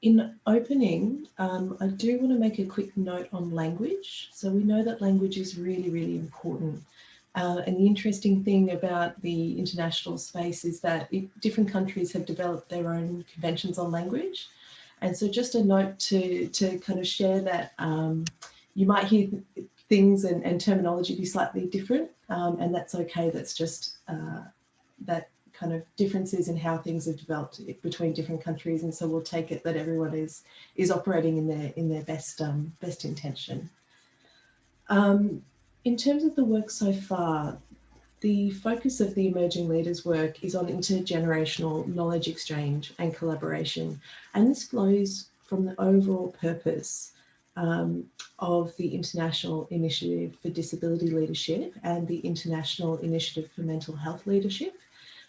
In opening, I do want to make a quick note on language. So we know that language is really, really important. And the interesting thing about the international space is that different countries have developed their own conventions on language. And so just a note to kind of share that you might hear things and terminology be slightly different, and that's okay. That's just that kind of differences in how things have developed between different countries, and so we'll take it that everyone is operating in their best intention. In terms of the work so far, the focus of the emerging leaders work is on intergenerational knowledge exchange and collaboration, and this flows from the overall purpose of the International Initiative for Disability Leadership and the International Initiative for Mental Health Leadership,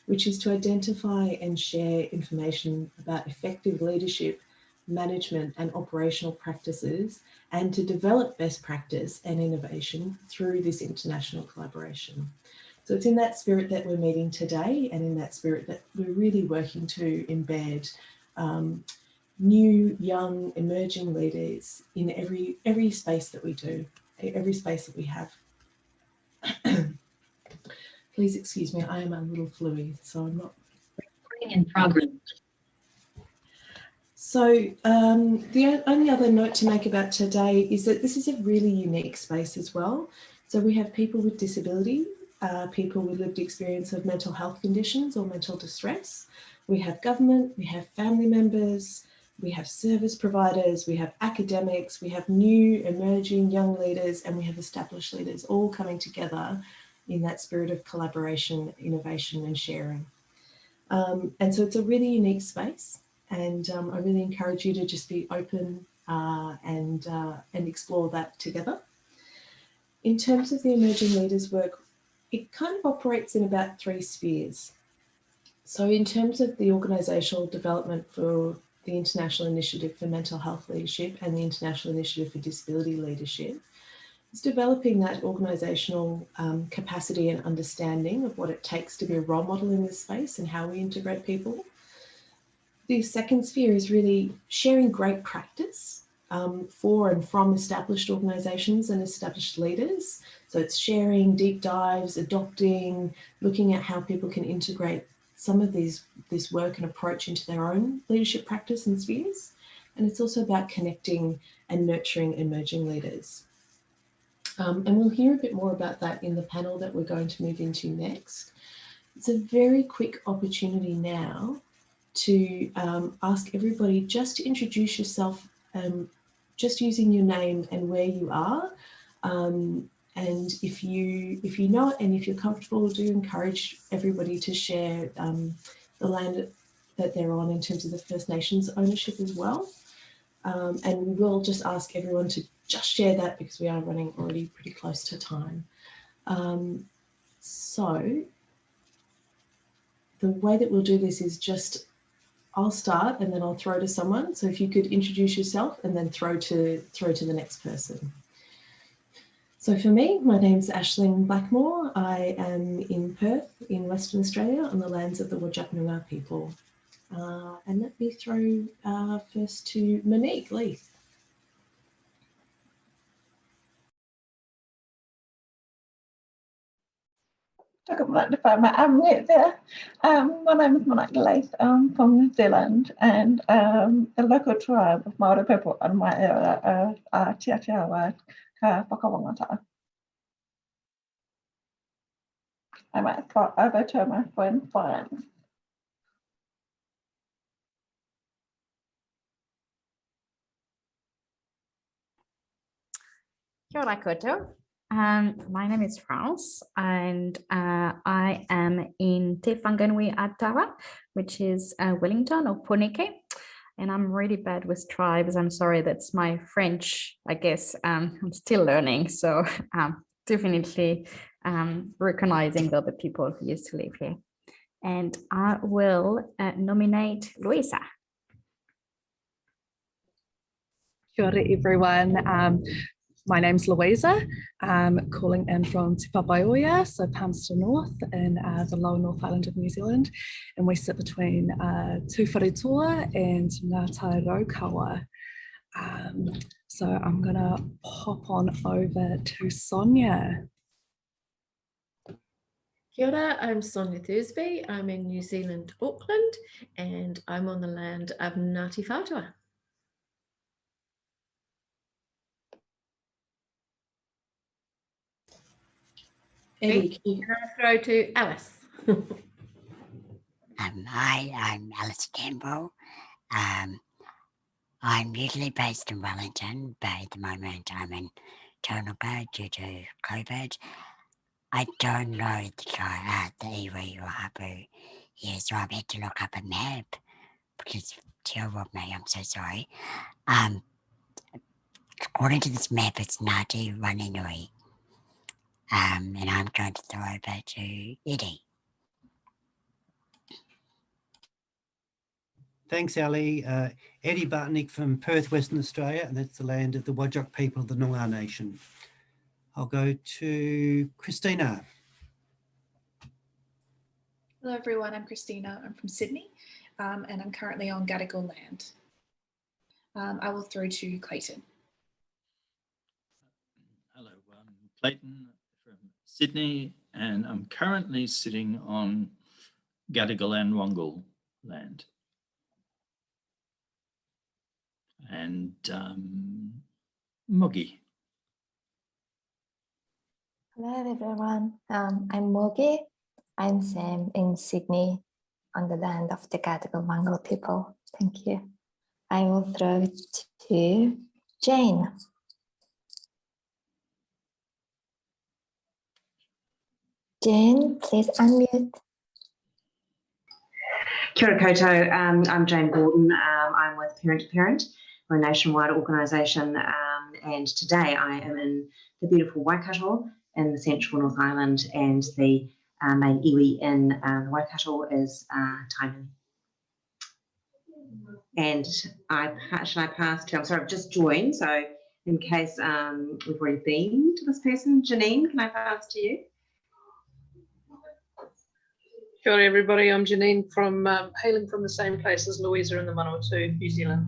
which is to identify and share information about effective leadership, management and operational practices, and to develop best practice and innovation through this international collaboration. So it's in that spirit that we're meeting today, and in that spirit that we're really working to embed new, young, emerging leaders in every space that we do, every space that we have. Please excuse me, I am a little fluey, so I'm not. Recording in progress. So the only other note to make about today is that this is a really unique space as well. So we have people with disability, people with lived experience of mental health conditions or mental distress. We have government, we have family members, we have service providers, we have academics, we have new emerging young leaders, and we have established leaders all coming together in that spirit of collaboration, innovation and sharing. And so it's a really unique space, and I really encourage you to just be open and explore that together. In terms of the emerging leaders work, it kind of operates in about 3 spheres. So in terms of the organisational development for the International Initiative for Mental Health Leadership and the International Initiative for Disability Leadership, it's developing that organisational capacity and understanding of what it takes to be a role model in this space and how we integrate people. The second sphere is really sharing great practice for and from established organisations and established leaders. So it's sharing deep dives, adopting, looking at how people can integrate some of this work and approach into their own leadership practice and spheres. And it's also about connecting and nurturing emerging leaders. And we'll hear a bit more about that in the panel that we're going to move into next. It's a very quick opportunity now to ask everybody just to introduce yourself, just using your name and where you are. And if you know it and if you're comfortable, do encourage everybody to share the land that they're on in terms of the First Nations ownership as well. And we will just ask everyone to just share that because we are running already pretty close to time. So the way that we'll do this is just, I'll start and then I'll throw to someone. So if you could introduce yourself and then throw to the next person. So for me, my name's Aisling Blackmore. I am in Perth in Western Australia on the lands of the Whadjuk people. And let me throw first to Monique Lee. I got Monique I'm right there. My name is Monique Lee. I'm from New Zealand, and the local tribe of Māori people in my area are Tiatiawa ka whakawangata. I might throw over to my friend Brian. Kia ora koutou. My name is France, and I am in Te Whanganui Atawa, which is Wellington or Punike. And I'm really bad with tribes. I'm sorry, that's my French, I guess. I'm still learning, so definitely recognizing the other people who used to live here. And I will nominate Louisa. Kia ora everyone. My name's Louisa. I'm calling in from Te Papaoia, so Palmerston North in the lower North Island of New Zealand. And we sit between Tuwharetoa and Ngātai Raukawa. So I'm going to pop on over to Sonia. Kia ora, I'm Sonia Thursby. I'm in New Zealand, Auckland, and I'm on the land of Ngāti Whātua. Eddie, Can I throw to Alice? Hi, I'm Alice Campbell. I'm usually based in Wellington, but at the moment I'm in Tauranga due to COVID. I don't know the iwi or hapu here, so I've had to look up a map because te awa me, I'm so sorry. According to this map, it's Ngāti Ranginui. And I'm going to throw over to Eddie. Thanks, Ali. Eddie Bartnick from Perth, Western Australia, and that's the land of the Whadjuk people of the Noongar Nation. I'll go to Christina. Hello everyone, I'm Christina. I'm from Sydney and I'm currently on Gadigal land. I will throw to Clayton. Hello, I'm Clayton from Sydney and I'm currently sitting on Gadigal and Wongal land. And Mogi. Hello everyone, I'm Mogi. I'm Sam in Sydney on the land of the Gadigal Wongal people. Thank you. I will throw it to Jane. Jane, please unmute. Kia ora koutou, I'm Jane Gordon. I'm with Parent to Parent. We're a nationwide organisation and today I am in the beautiful Waikato in the central North Island and the main iwi in the Waikato is Tainu. And should I pass to, I'm sorry, I've just joined, so in case we've already been to this person, Janine, can I pass to you? Kia ora everybody, I'm Janine from hailing from the same place as Louisa in the Manawatu, New Zealand.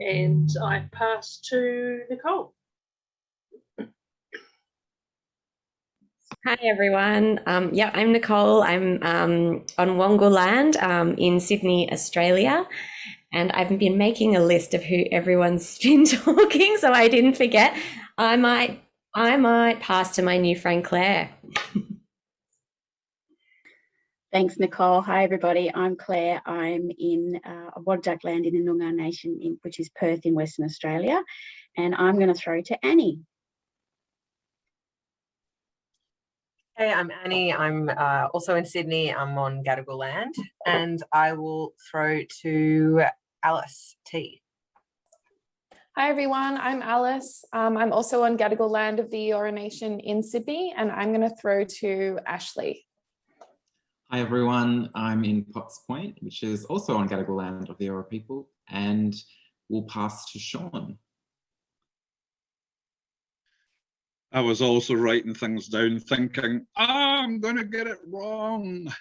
And I pass to Nicole. Hi everyone. Yeah, I'm Nicole. I'm on Wongal land in Sydney, Australia, and I've been making a list of who everyone's been talking, so I didn't forget. I might pass to my new friend Claire. Thanks, Nicole. Hi, everybody. I'm Claire. I'm in Whadjuk land in the Noongar Nation, which is Perth in Western Australia, and I'm going to throw to Annie. Hey, I'm Annie. I'm also in Sydney. I'm on Gadigal land, and I will throw to Alice T. Hi everyone, I'm Alice. I'm also on Gadigal land of the Eora Nation in Sydney, and I'm going to throw to Ashley. Hi everyone, I'm in Potts Point, which is also on Gadigal land of the Eora people, and we'll pass to Sean. I was also writing things down thinking, I'm going to get it wrong.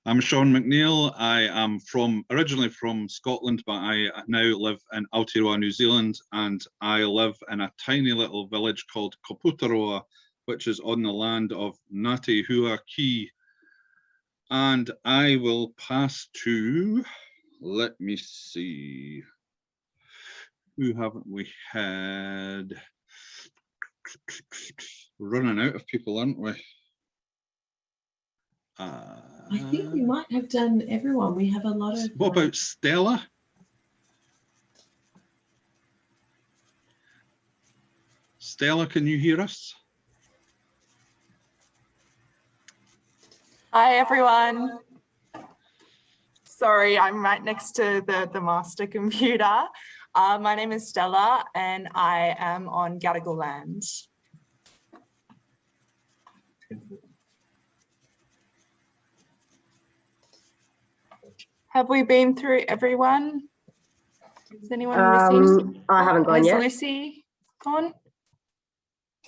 I'm Shawna Mcguire. I am originally from Scotland, but I now live in Aotearoa, New Zealand, and I live in a tiny little village called Koputaroa, which is on the land of Ngāti Hua Ki. And I will pass to, let me see, who haven't we had? Running out of people, aren't we? I think we might have done everyone. We have a lot of... What about Stella? Stella, can you hear us? Hi everyone. Sorry, I'm right next to the master computer. My name is Stella and I am on Gadigal land. Have we been through everyone? Is anyone missing? I haven't gone yet. Lucy? gone?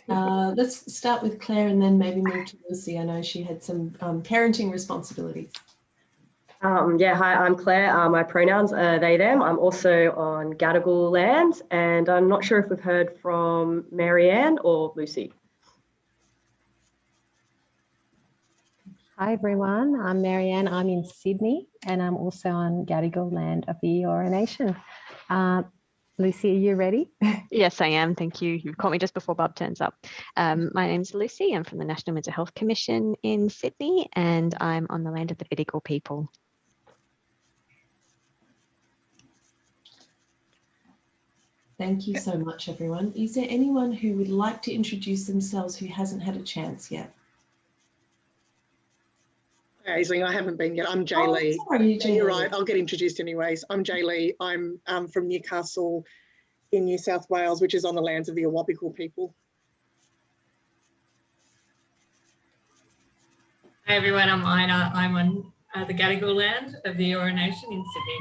Let's start with Claire and then maybe move to Lucy. I know she had some parenting responsibilities. Yeah, hi, I'm Claire. My pronouns are they, them. I'm also on Gadigal land, and I'm not sure if we've heard from Marianne or Lucy. Hi everyone, I'm Marianne. I'm in Sydney and I'm also on Gadigal land of the Eora Nation. Lucy, are you ready? Yes, I am. Thank you. You caught me just before Bob turns up. My name's Lucy. I'm from the National Mental Health Commission in Sydney, and I'm on the land of the Gadigal people. Thank you so much, everyone. Is there anyone who would like to introduce themselves who hasn't had a chance yet? Aisling, I haven't been yet. I'm Jay Lee. Sorry, Jay You're Lee. right. I'll get introduced anyways. I'm Jay Lee. I'm from Newcastle in New South Wales, which is on the lands of the Awabakal people. Hi everyone, I'm Ina. I'm on the Gadigal land of the Eora Nation in Sydney.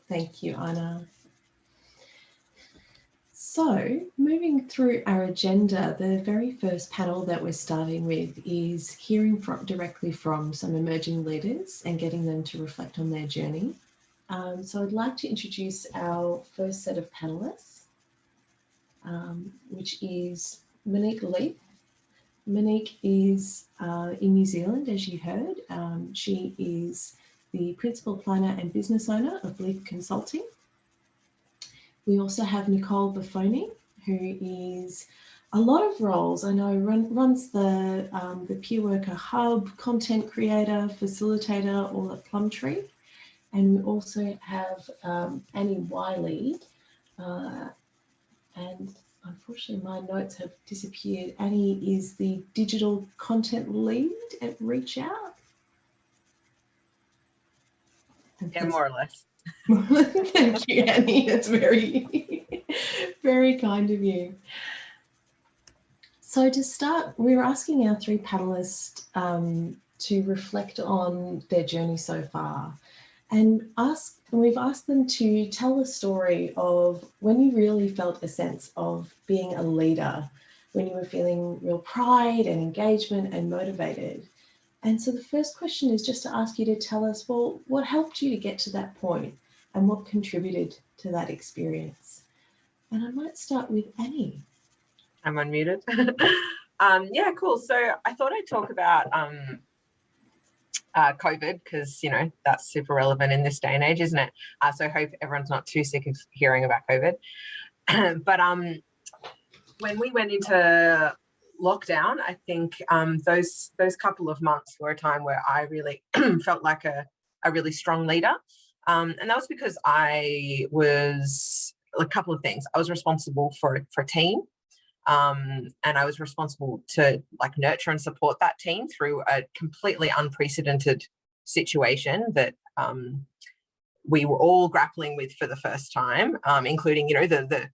Thank you, Ina. So, moving through our agenda, the very first panel that we're starting with is hearing directly from some emerging leaders and getting them to reflect on their journey. So I'd like to introduce our first set of panelists, which is Monique Lee. Monique is in New Zealand, as you heard. She is the principal planner and business owner of Leap Consulting. We also have Nicole Buffoni, who is a lot of roles. I know runs the Peer Worker Hub, content creator, facilitator, all at Plumtree. And we also have Annie Wiley, and unfortunately my notes have disappeared. Annie is the digital content lead at Reach Out. Yeah, more or less. Thank you, Annie. That's very, very kind of you. So to start, we're asking our three panelists to reflect on their journey so far, and we've asked them to tell a story of when you really felt a sense of being a leader, when you were feeling real pride and engagement and motivated. And so the first question is just to ask you to tell us, well, what helped you to get to that point and what contributed to that experience? And I might start with Annie. I'm unmuted. Yeah, cool. So I thought I'd talk about COVID because, you know, that's super relevant in this day and age, isn't it? So I hope everyone's not too sick of hearing about COVID. But when we went into lockdown, I think those couple of months were a time where I really felt like a really strong leader. And that was because I was a couple of things. I was responsible for a team. And I was responsible to like nurture and support that team through a completely unprecedented situation that we were all grappling with for the first time, including, you know, the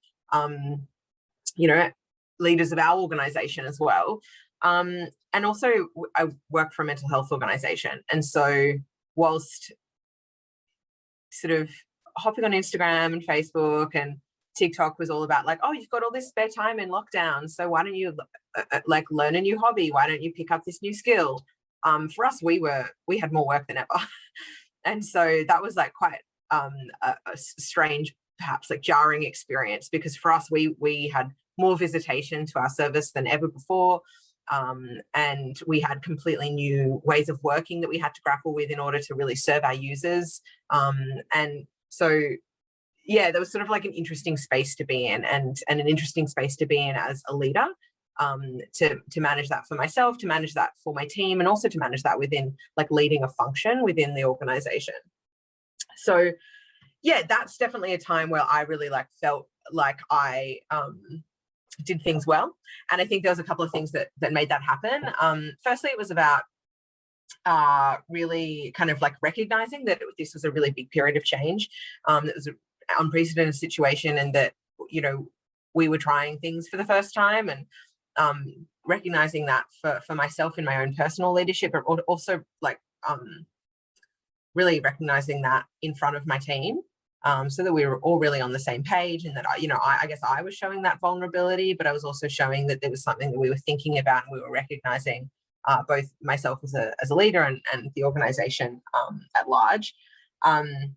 leaders of our organisation as well. And also I work for a mental health organisation. And so whilst sort of hopping on Instagram and Facebook and TikTok was all about like, oh, you've got all this spare time in lockdown, so why don't you like learn a new hobby? Why don't you pick up this new skill? For us, we had more work than ever. And so that was like quite a strange, perhaps like jarring experience, because for us, we had more visitation to our service than ever before. And we had completely new ways of working that we had to grapple with in order to really serve our users. And so, yeah, there was sort of like an interesting space to be in and an interesting space to be in as a leader, to manage that for myself, to manage that for my team, and also to manage that within like leading a function within the organization. So yeah, that's definitely a time where I really like felt like I did things well. And I think there was a couple of things that made that happen. Firstly, it was about really kind of like recognizing that this was a really big period of change. It was an unprecedented situation, and that, you know, we were trying things for the first time, and recognizing that for myself in my own personal leadership, but also like really recognizing that in front of my team, so that we were all really on the same page, and that I guess I was showing that vulnerability, but I was also showing that there was something that we were thinking about and we were recognizing, both myself as a leader and the organization at large. And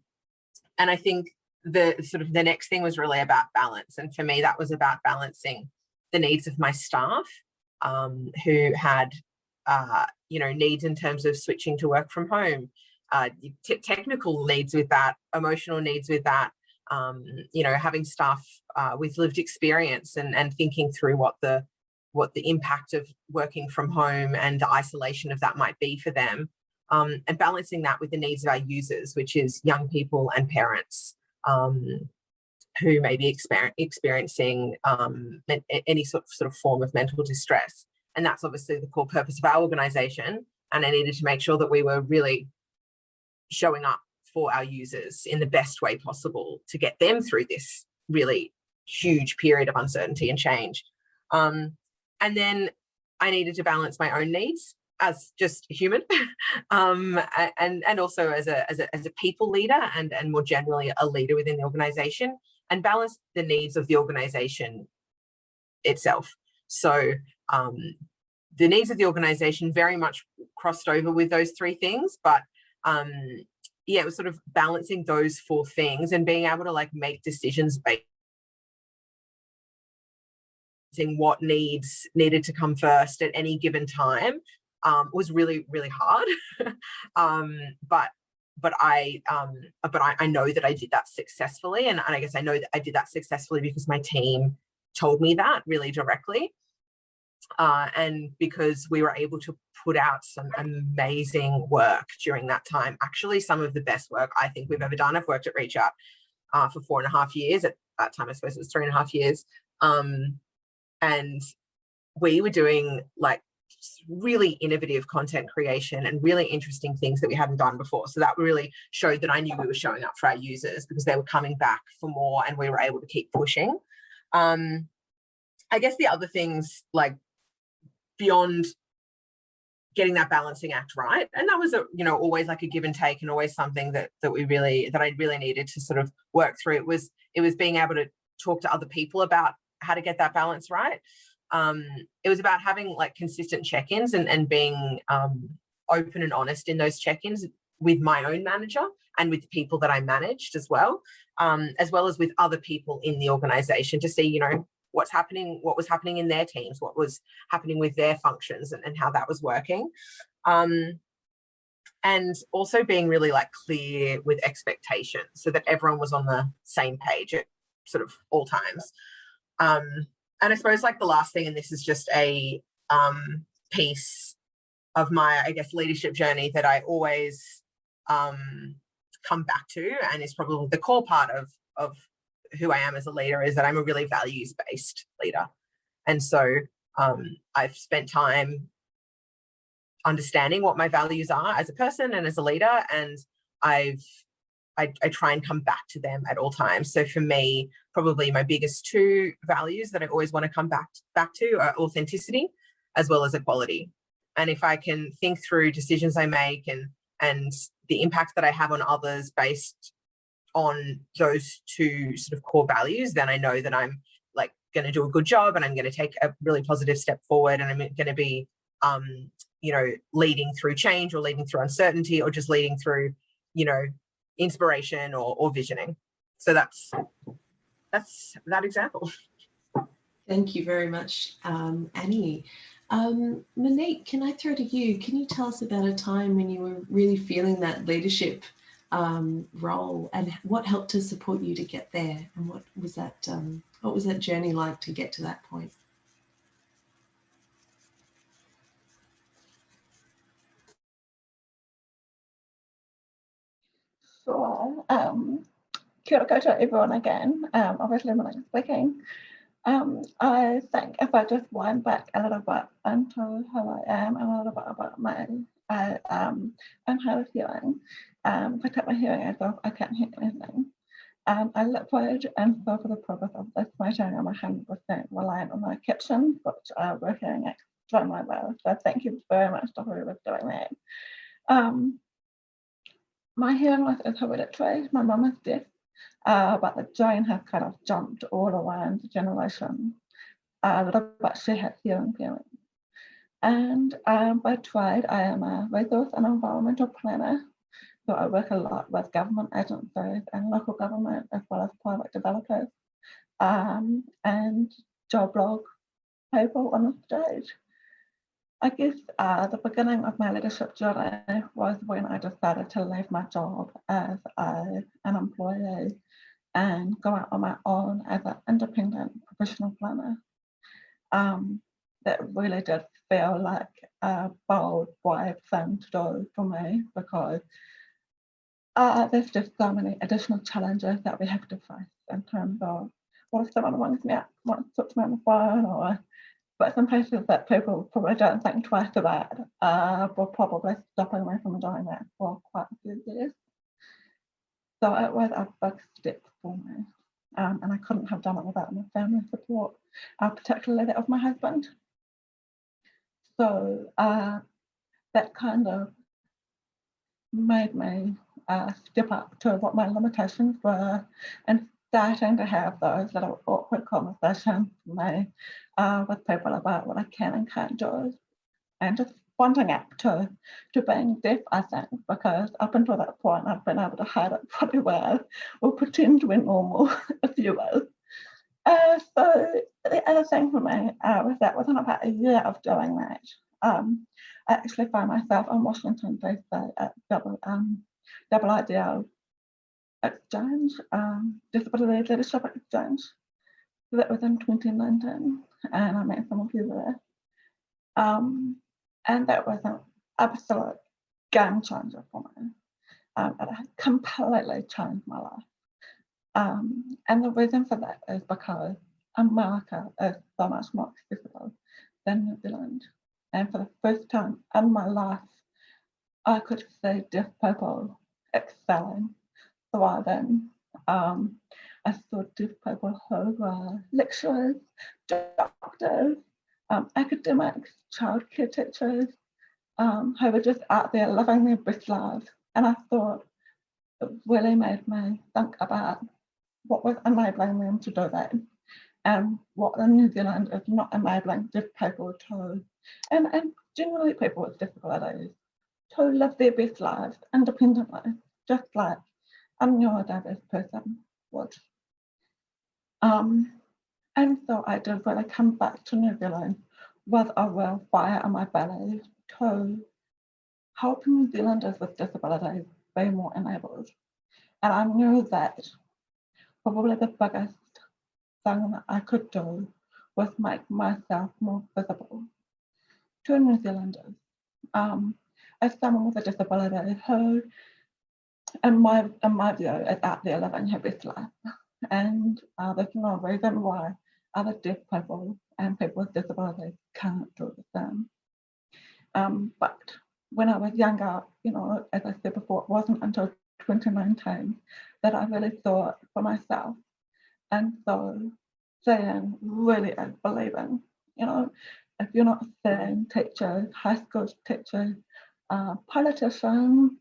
I think the next thing was really about balance, and for me that was about balancing the needs of my staff, who had needs in terms of switching to work from home, technical needs with that, emotional needs with that, having staff with lived experience and thinking through what the impact of working from home and the isolation of that might be for them, and balancing that with the needs of our users, which is young people and parents, who may be experiencing any sort of form of mental distress. And that's obviously the core purpose of our organisation. And I needed to make sure that we were really showing up for our users in the best way possible to get them through this really huge period of uncertainty and change. And then I needed to balance my own needs as just a human, and also as a people leader and more generally a leader within the organisation, and balance the needs of the organisation itself. So the needs of the organisation very much crossed over with those three things, but it was sort of balancing those four things and being able to make decisions based on what needed to come first at any given time, was really, really hard. But I know that I did that successfully, and I guess I know that I did that successfully because my team told me that really directly, and because we were able to put out some amazing work during that time. Actually, some of the best work I think we've ever done. I've worked at Reach Out for 4.5 years. At that time, I suppose it was 3.5 years, and we were doing really innovative content creation and really interesting things that we hadn't done before. So that really showed that I knew we were showing up for our users because they were coming back for more and we were able to keep pushing. I guess the other things beyond getting that balancing act right, and that was always a give and take, and always something that I really needed to sort of work through. It was being able to talk to other people about how to get that balance right. It was about having consistent check-ins and being open and honest in those check-ins with my own manager and with the people that I managed as well as with other people in the organisation to see, what was happening in their teams, what was happening with their functions and how that was working. And also being really clear with expectations so that everyone was on the same page at sort of all times. And I suppose the last thing, and this is just a piece of my, I guess, leadership journey that I always come back to, and is probably the core part of who I am as a leader, is that I'm a really values-based leader. And so I've spent time understanding what my values are as a person and as a leader, and I try and come back to them at all times. So for me, probably my biggest two values that I always want to come back to are authenticity as well as equality. And if I can think through decisions I make and the impact that I have on others based on those two sort of core values, then I know that I'm going to do a good job, and I'm going to take a really positive step forward, and I'm going to be leading through change or leading through uncertainty or just leading through inspiration or visioning. So that's that example. Thank you very much, Annie. Monique, can I throw to you? Can you tell us about a time when you were really feeling that leadership role, and what helped to support you to get there, and what was that journey like to get to that point? Sure. Kia ora koutou everyone again. Obviously Monique speaking. I think if I just wind back a little bit into who I am and a little bit about me, I'm hard of hearing. If I take my hearing aids off, I can't hear anything. I look forward and for the purpose of this meeting, I'm 100% reliant on my kitchen, which are working extremely well. So thank you very much to whoever's doing that. My hearing loss is hereditary. My mum is deaf, but that Jane has kind of jumped all around the generation. A little bit she has hearing impairment. And by trade, I am a resource and environmental planner. So I work a lot with government agencies and local government as well as private developers and job blog people on the stage. I guess the beginning of my leadership journey was when I decided to leave my job as an employee and go out on my own as an independent professional planner. That really did feel like a bold, brave thing to do for me, because there's just so many additional challenges that we have to face in terms of what if someone wants me out, wants to talk to me on the phone, or but some places that people probably don't think twice about were probably stopping me from doing that for quite a few years. So it was a big step for me, and I couldn't have done it without my family support, particularly that of my husband. So that kind of made me step up to what my limitations were and starting to have those little awkward conversations with me with people about what I can and can't do, and just wanting up to being deaf, I think, because up until that point I've been able to hide it pretty well, or pretend we're normal, if you will. So the other thing for me was that within about a year of doing that, I actually found myself in Washington DC at IIDL exchange, Disability Leadership Exchange. So that was in 2019, and I met some of you there. And that was an absolute game changer for me. It had completely changed my life. And the reason for that is because America is so much more accessible than New Zealand. And for the first time in my life, I could see deaf people excelling, thriving. I saw deaf people who were lecturers, doctors, academics, childcare teachers, who were just out there living their best lives. And I thought it really made me think about what was enabling them to do that, and what in New Zealand is not enabling deaf people to, and generally people with disabilities, to live their best lives independently, just like a neurodiverse person would. And so I did really come back to New Zealand with a real fire in my belly to help New Zealanders with disabilities be more enabled. And I knew that probably the biggest thing that I could do was make myself more visible to New Zealanders. As someone with a disability who, in my view, is out there living her best life. And there's no reason why other deaf people and people with disabilities can't do the same. But when I was younger, you know, as I said before, it wasn't until 2019 that I really thought for myself. And so saying really is believing, you know, if you're not saying teachers, high school teachers, politicians,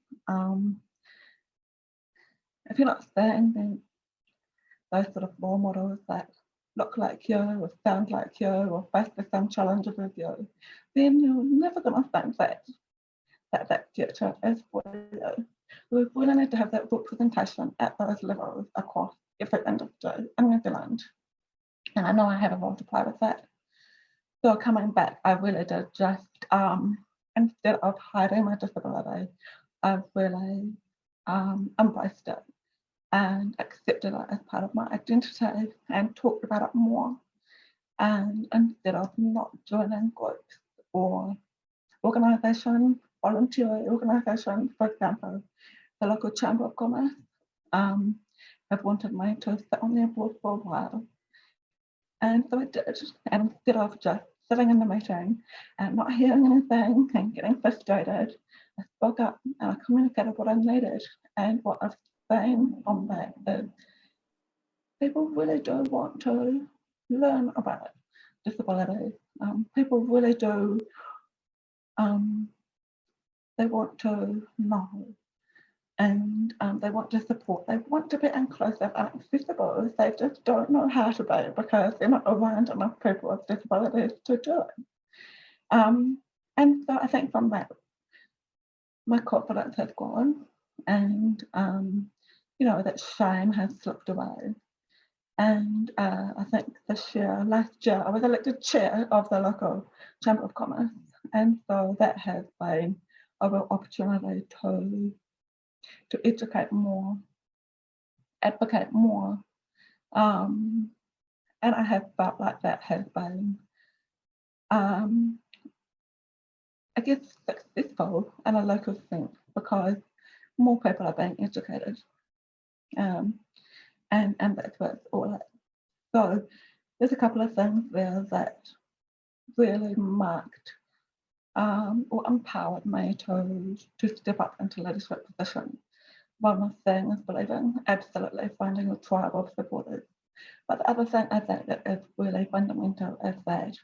if you're not saying then those sort of role models that look like you or sound like you or face the same challenges as you, then you're never going to think that future is for you. We really need to have that representation at those levels across every industry in New Zealand. And I know I have a role to play with that. So coming back, I really did just, instead of hiding my disability, I've really embraced it and accepted it as part of my identity and talked about it more. And instead of not joining groups or organisations, voluntary organisations, for example, the local Chamber of Commerce have wanted me to sit on their board for a while. And so I did. And instead of just sitting in the meeting and not hearing anything and getting frustrated, I spoke up and I communicated what I needed. And what I've seen on that is people really do want to learn about disability. People really do, they want to know and they want to support, they want to be inclusive and accessible. They just don't know how to be because they're not around enough people with disabilities to do it. And so I think from that, my confidence has gone, and you know, that shame has slipped away. And I think last year, I was elected chair of the local Chamber of Commerce, and so that has been a real opportunity to educate more, advocate more, and I have felt like that has been, I guess, successful in a local sense because more people are being educated, and that's what it's all at. So there's a couple of things there that really marked or empowered me to step up into leadership positions. One thing is believing, absolutely finding a tribe of supporters. But the other thing I think that is really fundamental is that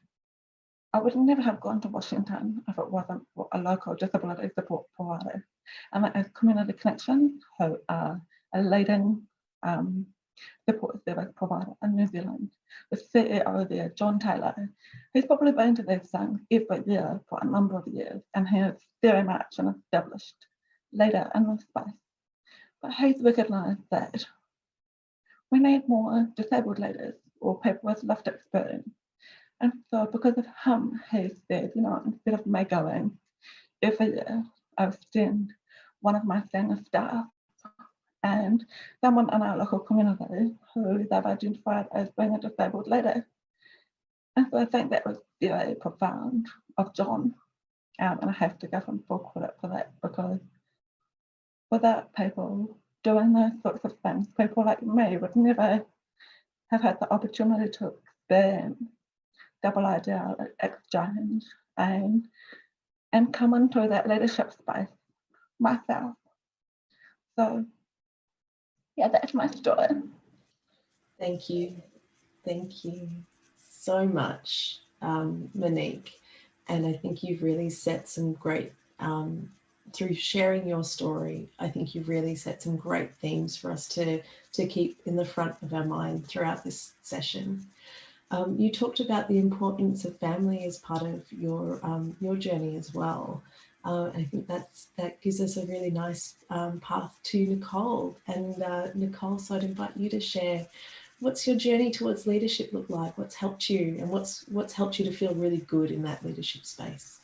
I would never have gone to Washington if it wasn't for a local disability support provider. And that is Community Connections, who are a leading support service provider in New Zealand. The CEO there, John Taylor, he's probably been to these things every year for a number of years, and he is very much an established leader in this space. But he's recognised that we need more disabled leaders or people with lived experience. And so because of him, he said, you know, instead of me going every year, I would send one of my senior staff and someone in our local community who they've identified as being a disabled leader. And so I think that was very profound of John, and I have to give him full credit for that, because without people doing those sorts of things, people like me would never have had the opportunity to experience IIDL exchange and come into that leadership space myself. So yeah, that's my story. Thank you. Thank you so much, Monique. And I think you've really set some great, through sharing your story, I think you've really set some great themes for us to keep in the front of our mind throughout this session. You talked about the importance of family as part of your journey as well. I think that gives us a really nice path to Nicole. And Nicole, so I'd invite you to share, what's your journey towards leadership look like? What's helped you, and what's helped you to feel really good in that leadership space?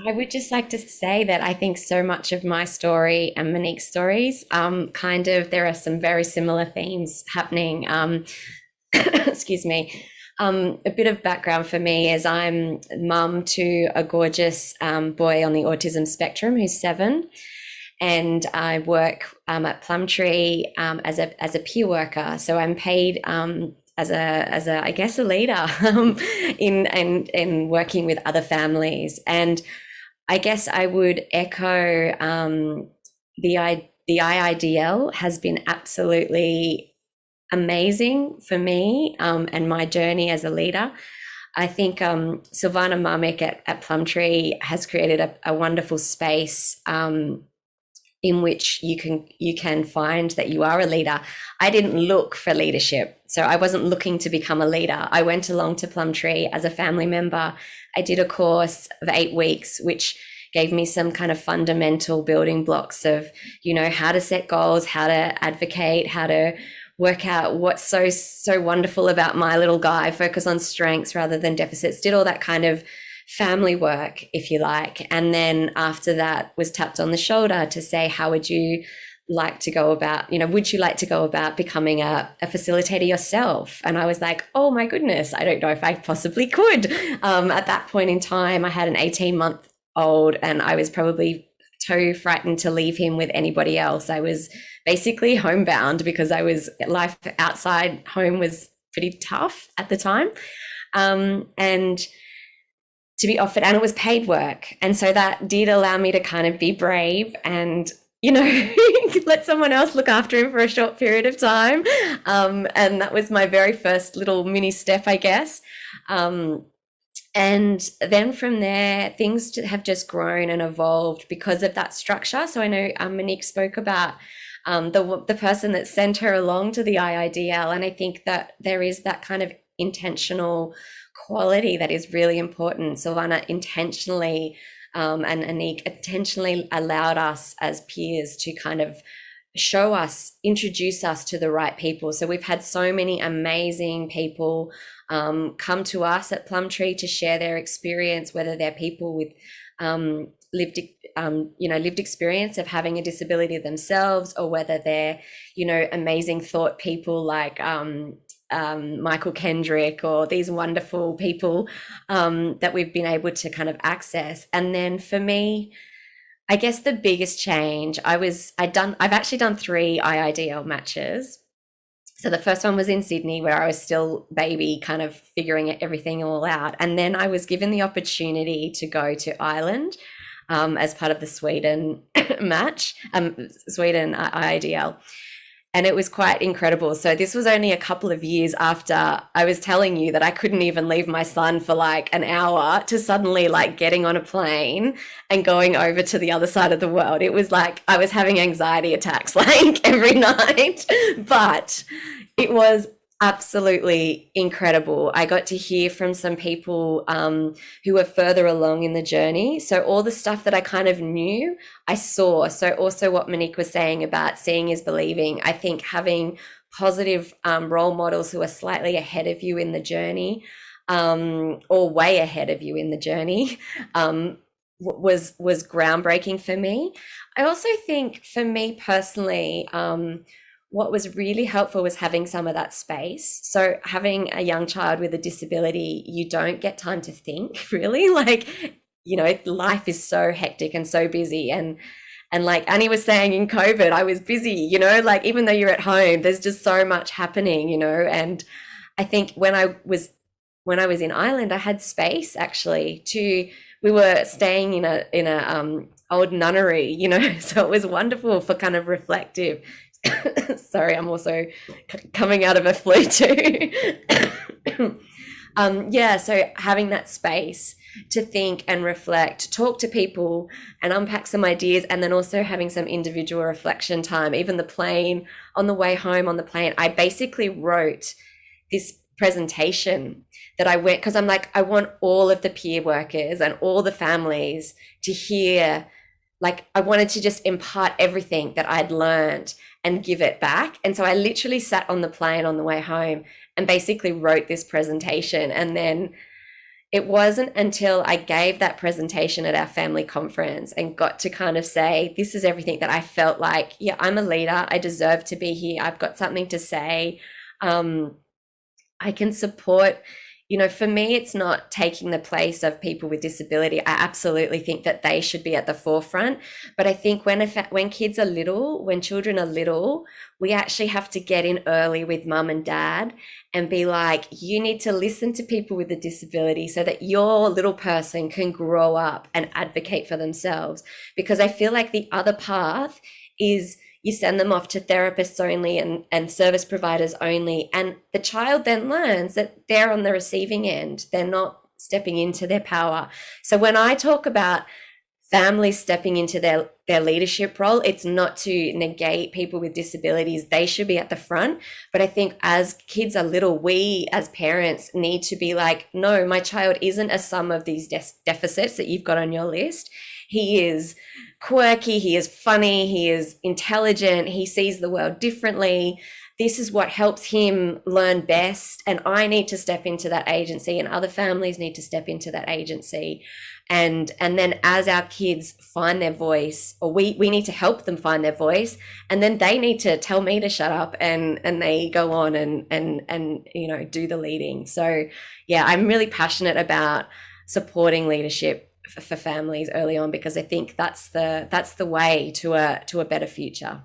I would just like to say that I think so much of my story and Monique's stories, there are some very similar themes happening. Excuse me. A bit of background for me is I'm mum to a gorgeous boy on the autism spectrum who's 7, and I work at Plumtree as a peer worker. So I'm paid as a I guess a leader in working with other families. And I guess I would echo the IIDL has been absolutely amazing for me and my journey as a leader. I think Silvana Marmick at Plumtree has created a wonderful space in which you can find that you are a leader. I didn't look for leadership, so I wasn't looking to become a leader. I went along to Plumtree as a family member. I did a course of 8 weeks, which gave me some kind of fundamental building blocks of, you know, how to set goals, how to advocate, how to work out what's so wonderful about my little guy, focus on strengths rather than deficits, did all that kind of family work, if you like. And then after that was tapped on the shoulder to say, how would you like to go about, you know, would you like to go about becoming a facilitator yourself? And I was like, oh my goodness, I don't know if I possibly could. At that point in time, I had an 18-month-old and I was probably too frightened to leave him with anybody else. I was basically homebound because life outside home was pretty tough at the time. And to be offered, and it was paid work. And so that did allow me to kind of be brave and, you know, let someone else look after him for a short period of time. And that was my very first little mini step, I guess. And then from there, things have just grown and evolved because of that structure. So I know Monique spoke about the person that sent her along to the IIDL. And I think that there is that kind of intentional quality that is really important. Silvana intentionally and Anik intentionally allowed us as peers to kind of show us, introduce us to the right people. So we've had so many amazing people come to us at Plumtree to share their experience, whether they're people with lived experience of having a disability themselves, or whether they're, amazing thought people like Michael Kendrick, or these wonderful people that we've been able to kind of access. And then for me, I guess the biggest change, I've actually done 3 IIDL matches. So the first one was in Sydney, where I was still baby, kind of figuring everything all out. And then I was given the opportunity to go to Ireland as part of the Sweden match, Sweden IIDL. And it was quite incredible. So this was only a couple of years after I was telling you that I couldn't even leave my son for like an hour, to suddenly like getting on a plane and going over to the other side of the world. It was like I was having anxiety attacks like every night, but it was absolutely incredible. I got to hear from some people who were further along in the journey. So all the stuff that I kind of knew, I saw. So also what Monique was saying about seeing is believing. I think having positive role models who are slightly ahead of you in the journey, or way ahead of you in the journey, was groundbreaking for me. I also think for me personally, what was really helpful was having some of that space. So having a young child with a disability, you don't get time to think, really. Like, life is so hectic and so busy. And like Annie was saying, in COVID, I was busy, like even though you're at home, there's just so much happening, and I think when I was in Ireland, I had space actually we were staying in a old nunnery, so it was wonderful for kind of reflective. Sorry, I'm also coming out of a flu too. So having that space to think and reflect, talk to people and unpack some ideas, and then also having some individual reflection time. Even the plane, on the way home on the plane, I basically wrote this presentation that I went, because I'm like, I want all of the peer workers and all the families to hear, like I wanted to just impart everything that I'd learned and give it back. And so I literally sat on the plane on the way home and basically wrote this presentation. And then it wasn't until I gave that presentation at our family conference and got to kind of say, this is everything that I felt like, yeah, I'm a leader. I deserve to be here. I've got something to say. I can support. For me, it's not taking the place of people with disability. I absolutely think that they should be at the forefront. But I think when kids are little, when children are little, we actually have to get in early with mum and dad and be like, you need to listen to people with a disability so that your little person can grow up and advocate for themselves. Because I feel like the other path is you send them off to therapists only and service providers only. And the child then learns that they're on the receiving end. They're not stepping into their power. So when I talk about families stepping into their leadership role, it's not to negate people with disabilities. They should be at the front. But I think as kids are little, we as parents need to be like, no, my child isn't a sum of these deficits that you've got on your list. He is quirky, he is funny, he is intelligent, he sees the world differently. This is what helps him learn best. And I need to step into that agency, and other families need to step into that agency. And then as our kids find their voice, or we need to help them find their voice, and then they need to tell me to shut up, and they go on and do the leading. So yeah, I'm really passionate about supporting leadership for families early on, because I think that's the way to a better future.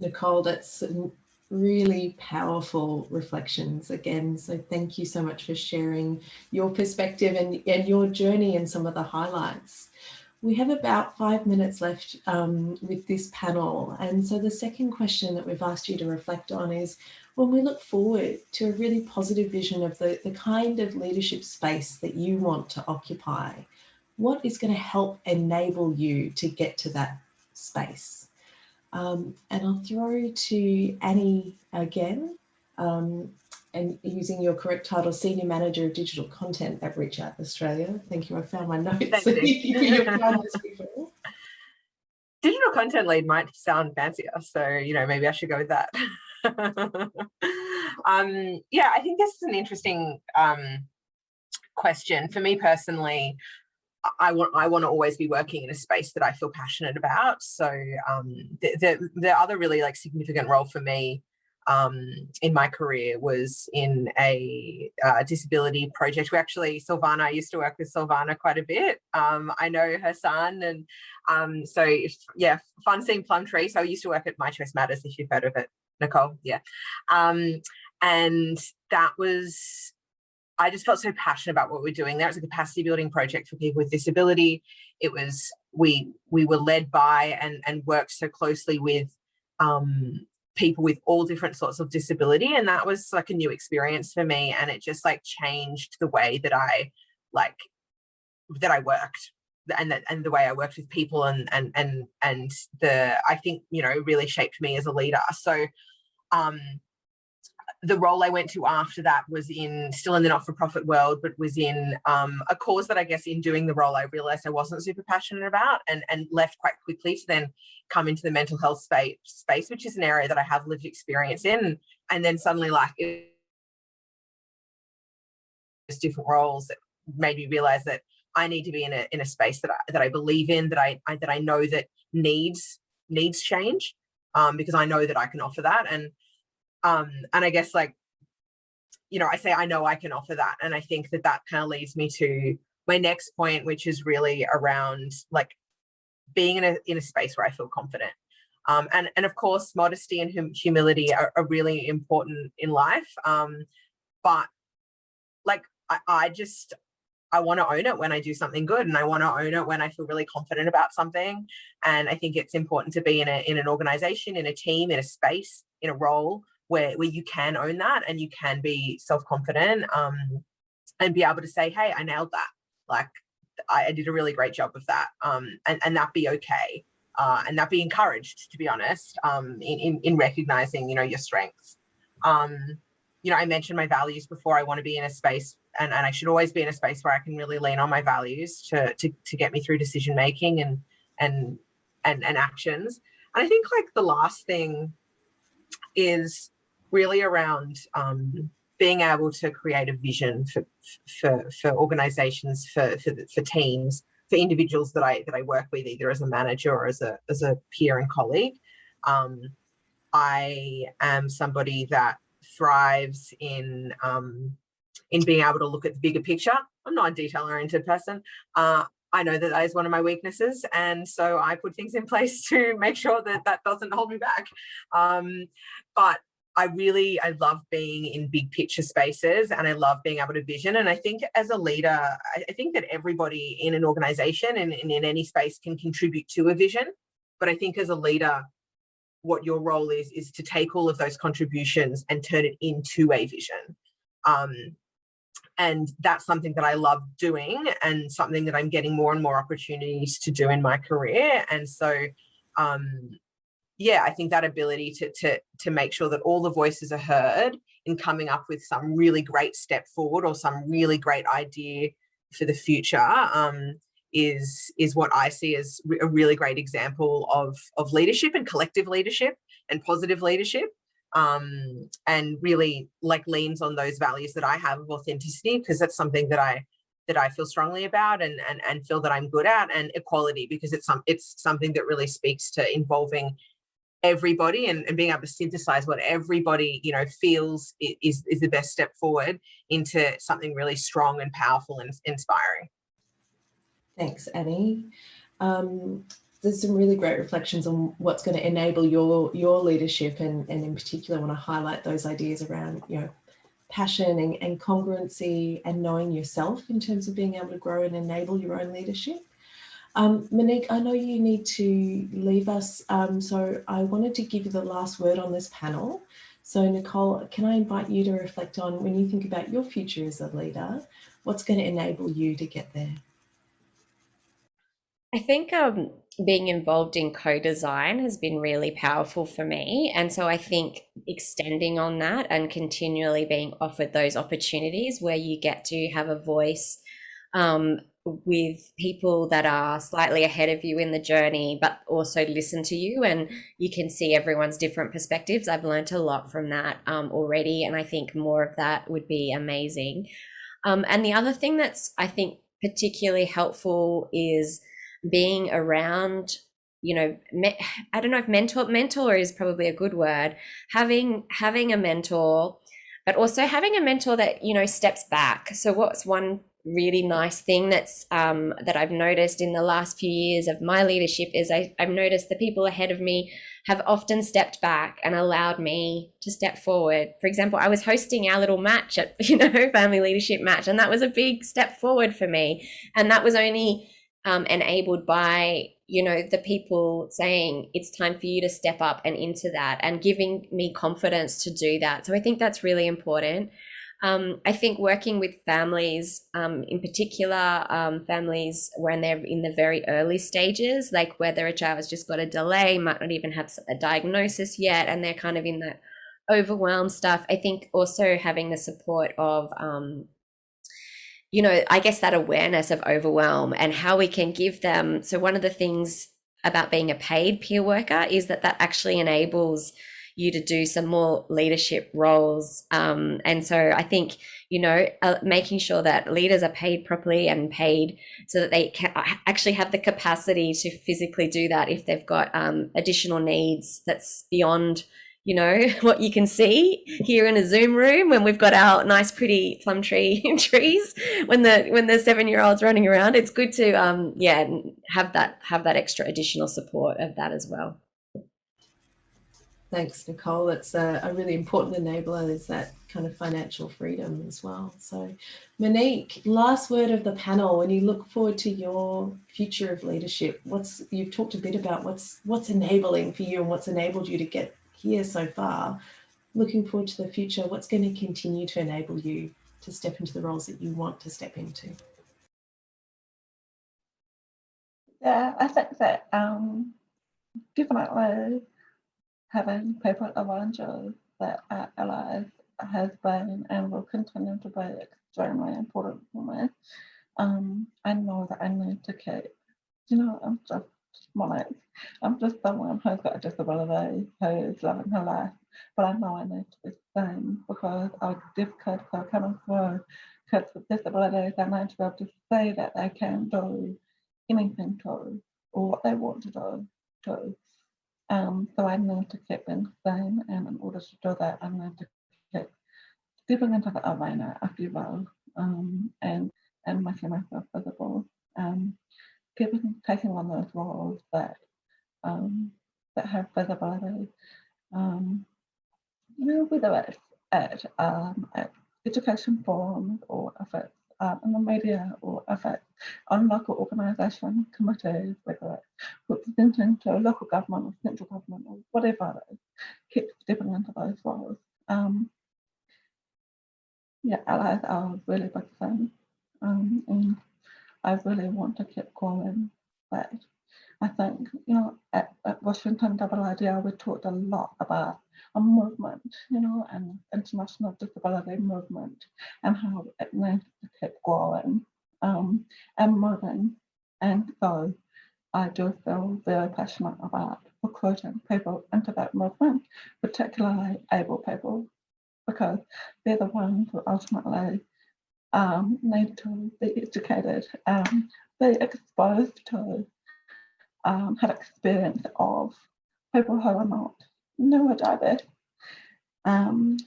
Nicole, that's some really powerful reflections again. So thank you so much for sharing your perspective and your journey and some of the highlights. We have about 5 minutes left with this panel. And so the second question that we've asked you to reflect on is, when we look forward to a really positive vision of the kind of leadership space that you want to occupy, what is going to help enable you to get to that space? And I'll throw to Annie again, and using your correct title, Senior Manager of Digital Content at Reach Out Australia. Thank you, I found my notes. Thank Thank you for your you. kindness before. Digital content lead might sound fancier, so maybe I should go with that. Yeah, I think this is an interesting question. For me personally, I want to always be working in a space that I feel passionate about. So the other really significant role for me in my career was in a disability project. I used to work with Silvana quite a bit. I know her son, and so yeah, fun seeing Plumtree. So I used to work at My Choice Matters, if you've heard of it, Nicole. Yeah, and that was. I just felt so passionate about what we're doing there. It was a capacity building project for people with disability. It was, we were led by and worked so closely with people with all different sorts of disability. And that was a new experience for me. And it just changed the way that I worked and the way I worked with people and I think, really shaped me as a leader. So, the role I went to after that was still in the not-for-profit world, but was in a cause that I guess in doing the role I realised I wasn't super passionate about, and left quite quickly to then come into the mental health space, which is an area that I have lived experience in. And then suddenly it's different roles that made me realise that I need to be in a space that I believe in, that I know that needs change, because I know that I can offer that. And I guess I say I know I can offer that, and I think that kind of leads me to my next point, which is really around being in a space where I feel confident, and of course modesty and humility are really important in life, but I want to own it when I do something good, and I want to own it when I feel really confident about something. And I think it's important to be in an organization, in a team, in a space, in a role where you can own that and you can be self-confident, and be able to say, hey, I nailed that. I did a really great job of that, and that be okay, and that be encouraged, to be honest, in recognizing, your strengths. I mentioned my values before. I want to be in a space, and I should always be in a space where I can really lean on my values to get me through decision making and actions. And I think the last thing is really around being able to create a vision for organizations, for teams, for individuals that I work with, either as a manager or as a peer and colleague. I am somebody that thrives in being able to look at the bigger picture. I'm not a detail-oriented person. I know that is one of my weaknesses, and so I put things in place to make sure that doesn't hold me back. But I love being in big picture spaces, and I love being able to vision. And I think as a leader, I think that everybody in an organization and in any space can contribute to a vision. But I think as a leader, what your role is to take all of those contributions and turn it into a vision. And that's something that I love doing, and something that I'm getting more and more opportunities to do in my career. And so, yeah, I think that ability to make sure that all the voices are heard in coming up with some really great step forward or some really great idea for the future is what I see as a really great example of leadership, and collective leadership and positive leadership, and really leans on those values that I have of authenticity, because that's something that I feel strongly about and feel that I'm good at, and equality, because it's something that really speaks to involving everybody and being able to synthesize what everybody feels is the best step forward into something really strong and powerful and inspiring. Thanks, Annie. There's some really great reflections on what's going to enable your leadership, and in particular I want to highlight those ideas around passion and congruency and knowing yourself in terms of being able to grow and enable your own leadership. Monique, I know you need to leave us, so I wanted to give you the last word on this panel. So Nicole, can I invite you to reflect on, when you think about your future as a leader, what's going to enable you to get there? I think being involved in co-design has been really powerful for me. And so I think extending on that and continually being offered those opportunities where you get to have a voice with people that are slightly ahead of you in the journey, but also listen to you, and you can see everyone's different perspectives. I've learned a lot from that already, and I think more of that would be amazing. And the other thing that's, I think, particularly helpful is being around, you know, I don't know if mentor is probably a good word, having a mentor, but also having a mentor that, you know, steps back. So what's one really nice thing that's that I've noticed in the last few years of my leadership is I've noticed the people ahead of me have often stepped back and allowed me to step forward. For example, I was hosting our little match at, you know, family leadership match, and that was a big step forward for me. And that was only enabled by, you know, the people saying it's time for you to step up and into that, and giving me confidence to do that. So I think that's really important. I think working with families, in particular, families when they're in the very early stages, like whether a child has just got a delay, might not even have a diagnosis yet, and they're kind of in that overwhelmed stuff. I think also having the support of, you know, I guess that awareness of overwhelm and how we can give them. So one of the things about being a paid peer worker is that actually enables you to do some more leadership roles. And so I think, you know, making sure that leaders are paid properly and paid so that they can actually have the capacity to physically do that if they've got additional needs that's beyond, you know, what you can see here in a Zoom room when we've got our nice pretty plum tree trees when the 7-year-old's running around. It's good to have that extra additional support of that as well. Thanks, Nicole. It's a really important enabler, is that kind of financial freedom as well. So Monique, last word of the panel. When you look forward to your future of leadership, you've talked a bit about what's enabling for you and what's enabled you to get here so far. Looking forward to the future, what's going to continue to enable you to step into the roles that you want to step into? Yeah, I think that definitely having people around you that are allies has been and will continue to be extremely important for me. I know that I need to keep, you know, I'm just someone who's got a disability, who's living her life, but I know I need to be the same, because our deaf kids are coming through, kids with disabilities. I need to be able to say that they can do anything to, or what they want to do too. So I need to keep being the same, and in order to do that, I need to keep stepping into the arena, if you will, and making myself visible, taking on those roles that have visibility, you know, whether it's at education forums, or if it's in the media, or if it's on local organisation committees, whether it's representing to local government or central government or whatever it is, keep stepping into those roles. Yeah, allies are a really big thing, and I really want to keep growing that. I think, you know, at Washington IIDL, we talked a lot about a movement, you know, and international disability movement, and how it needs to keep growing and moving. And so I do feel very passionate about recruiting people into that movement, particularly able people, because they're the ones who ultimately need to be educated, be exposed to, have experience of people who are not neurodiverse. And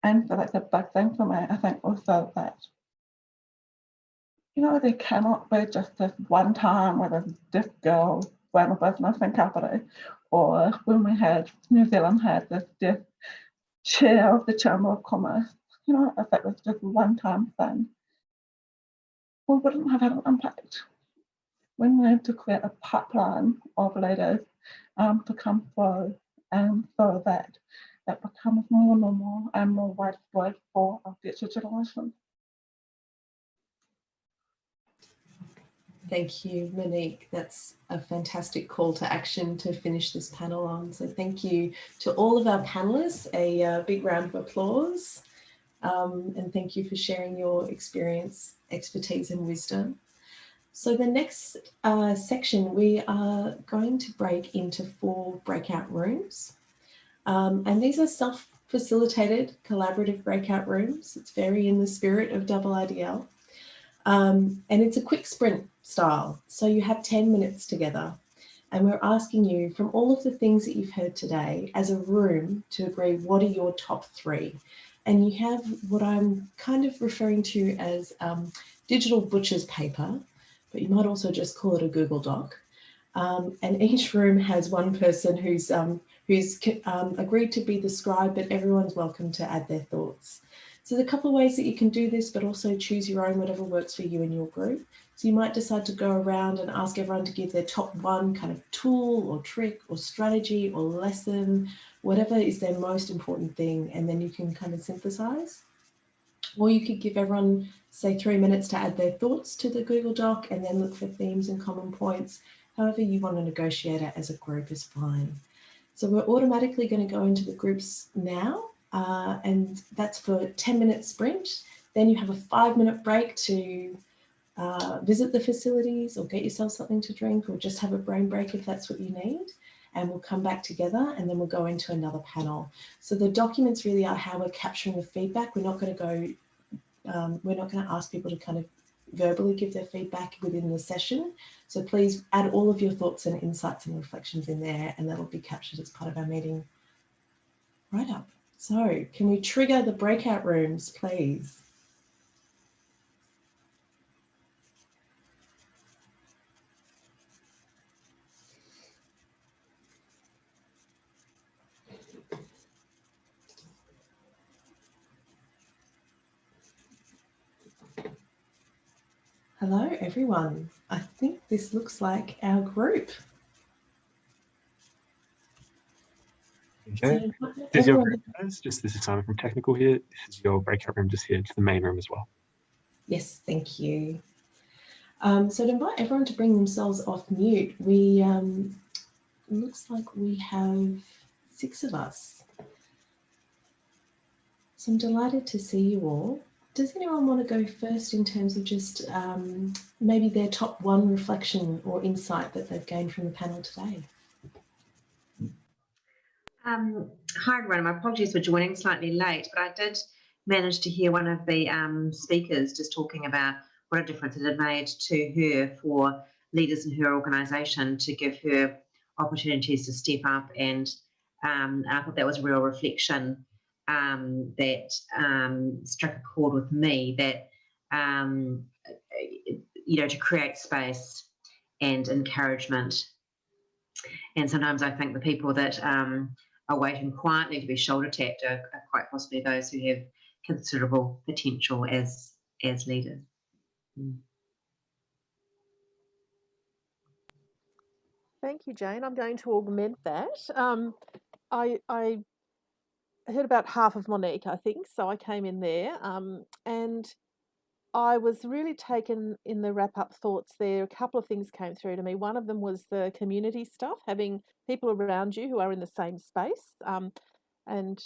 so that's a big thing for me. I think also that, you know, there cannot be just this one time where this deaf girl ran a business in Kapiti, or when New Zealand had this deaf chair of the Chamber of Commerce. You know, if that was just a one-time thing, we wouldn't have had an impact. We need to create a pipeline of leaders to come through, and so that that becomes more normal and more widespread for our future generations. Thank you, Monique. That's a fantastic call to action to finish this panel on. So thank you to all of our panelists, a big round of applause. And thank you for sharing your experience, expertise and wisdom. So the next section, we are going to break into 4 breakout rooms. And these are self-facilitated collaborative breakout rooms. It's very in the spirit of IIDL. And it's a quick sprint style. So you have 10 minutes together. And we're asking you, from all of the things that you've heard today, as a room to agree what are your top 3. And you have what I'm kind of referring to as digital butcher's paper, but you might also just call it a Google Doc. And each room has one person who's agreed to be the scribe, but everyone's welcome to add their thoughts. So there's a couple of ways that you can do this, but also choose your own, whatever works for you and your group. So you might decide to go around and ask everyone to give their top 1 kind of tool or trick or strategy or lesson, whatever is their most important thing, and then you can kind of synthesize. Or you could give everyone, say, 3 minutes to add their thoughts to the Google Doc and then look for themes and common points. However you want to negotiate it as a group is fine. So we're automatically going to go into the groups now, and that's for a 10-minute sprint. Then you have a 5-minute break to visit the facilities or get yourself something to drink or just have a brain break if that's what you need. And we'll come back together and then we'll go into another panel. So the documents really are how we're capturing the feedback. We're not going to ask people to kind of verbally give their feedback within the session. So please add all of your thoughts and insights and reflections in there, and that'll be captured as part of our meeting right up. So can we trigger the breakout rooms, please? Hello, everyone. I think this looks like our group. Okay. This is your group, guys. This is Simon from Technical here. This is your breakout room just here to the main room as well. Yes, thank you. So to invite everyone to bring themselves off mute, we looks like we have 6 of us. So I'm delighted to see you all. Does anyone want to go first in terms of just maybe their top 1 reflection or insight that they've gained from the panel today? Hi everyone, my apologies for joining slightly late, but I did manage to hear one of the speakers just talking about what a difference it had made to her for leaders in her organisation to give her opportunities to step up, and I thought that was a real reflection that struck a chord with me, that you know, to create space and encouragement. And sometimes I think the people that are waiting quietly to be shoulder tapped are quite possibly those who have considerable potential as leaders. Thank you, Jane. I'm going to augment that. I heard about half of Monique, I think, so I came in there, and I was really taken in the wrap-up thoughts there. A couple of things came through to me. One of them was the community stuff, having people around you who are in the same space, and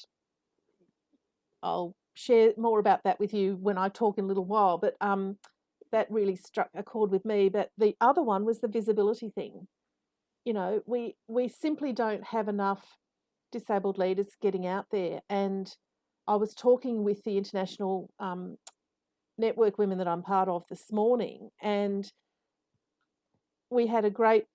I'll share more about that with you when I talk in a little while, but that really struck a chord with me. But the other one was the visibility thing. You know, we simply don't have enough disabled leaders getting out there. And I was talking with the international network women that I'm part of this morning, and we had a great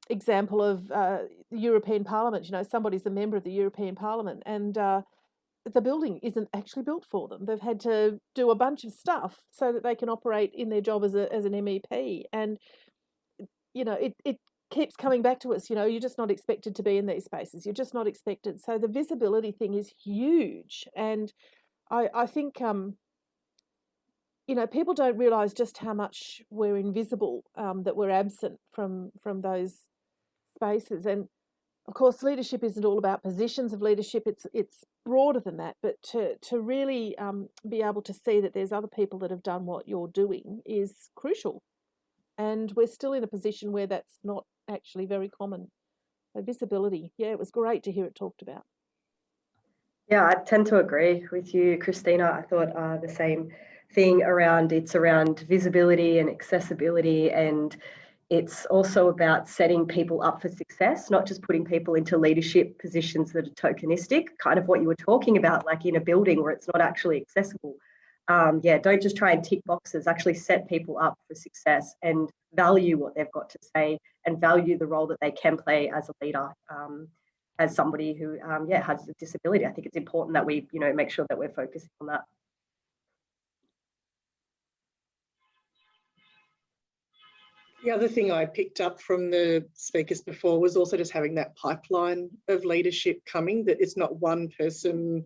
example of the European Parliament. You know, somebody's a member of the European Parliament, and the building isn't actually built for them. They've had to do a bunch of stuff so that they can operate in their job as an MEP. And, you know, it keeps coming back to us, you know, you're just not expected to be in these spaces. You're just not expected. So the visibility thing is huge. And I think, you know, people don't realise just how much we're invisible, that we're absent from those spaces. And of course, leadership isn't all about positions of leadership. It's broader than that. But to really be able to see that there's other people that have done what you're doing is crucial. And we're still in a position where that's not actually very common. So visibility, yeah, it was great to hear it talked about. Yeah, I tend to agree with you, Christina. I thought the same thing around visibility and accessibility, and it's also about setting people up for success, not just putting people into leadership positions that are tokenistic, kind of what you were talking about, like in a building where it's not actually accessible. Yeah, don't just try and tick boxes, actually set people up for success and value what they've got to say and value the role that they can play as a leader. As somebody who has a disability, I think it's important that we make sure that we're focusing on that. The other thing I picked up from the speakers before was also just having that pipeline of leadership coming, that it's not one person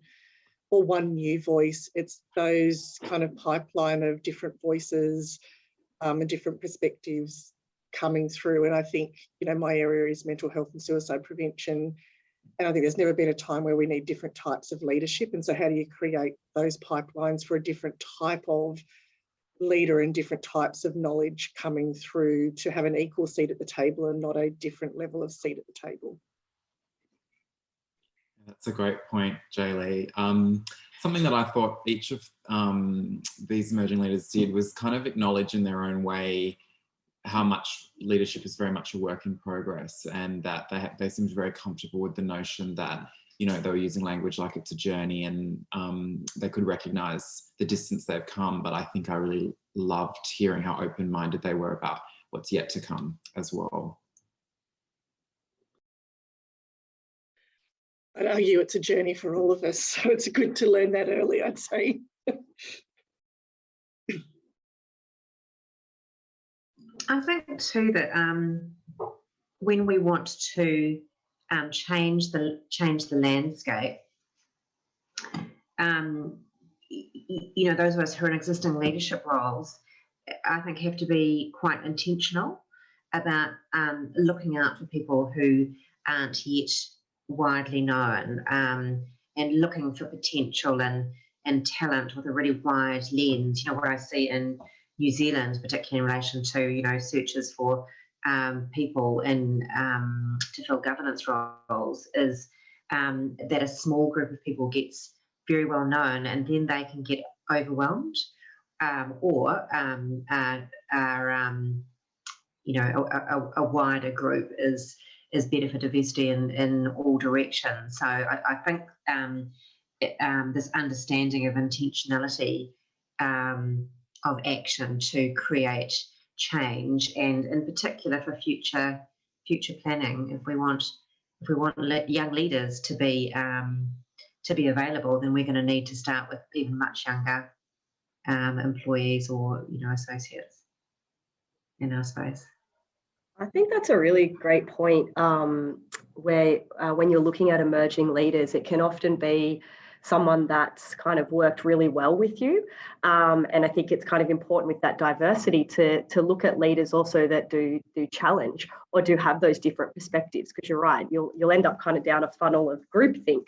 or one new voice, it's those kind of pipeline of different voices and different perspectives coming through. And I think, my area is mental health and suicide prevention. And I think there's never been a time where we need different types of leadership. And so how do you create those pipelines for a different type of leader and different types of knowledge coming through to have an equal seat at the table and not a different level of seat at the table? That's a great point, Jaylee. Something that I thought each of these emerging leaders did was kind of acknowledge in their own way how much leadership is very much a work in progress, and that they seemed very comfortable with the notion that they were using language like it's a journey, and they could recognise the distance they've come. But I think I really loved hearing how open-minded they were about what's yet to come as well. I'd argue it's a journey for all of us, so it's good to learn that early, I'd say. I think too that when we want to change the landscape, those of us who are in existing leadership roles, I think have to be quite intentional about looking out for people who aren't yet widely known, and looking for potential and talent with a really wide lens. What I see in New Zealand, particularly in relation to searches for people in to fill governance roles, is that a small group of people gets very well known, and then they can get overwhelmed, or a wider group is better for diversity in all directions. So I think this understanding of intentionality of action to create change, and in particular for future planning, if we want young leaders to be available, then we're going to need to start with even much younger employees or associates in our space. I think that's a really great point, where when you're looking at emerging leaders, it can often be someone that's kind of worked really well with you. And I think it's kind of important with that diversity to look at leaders also that do challenge or do have those different perspectives, because you're right, you'll end up kind of down a funnel of groupthink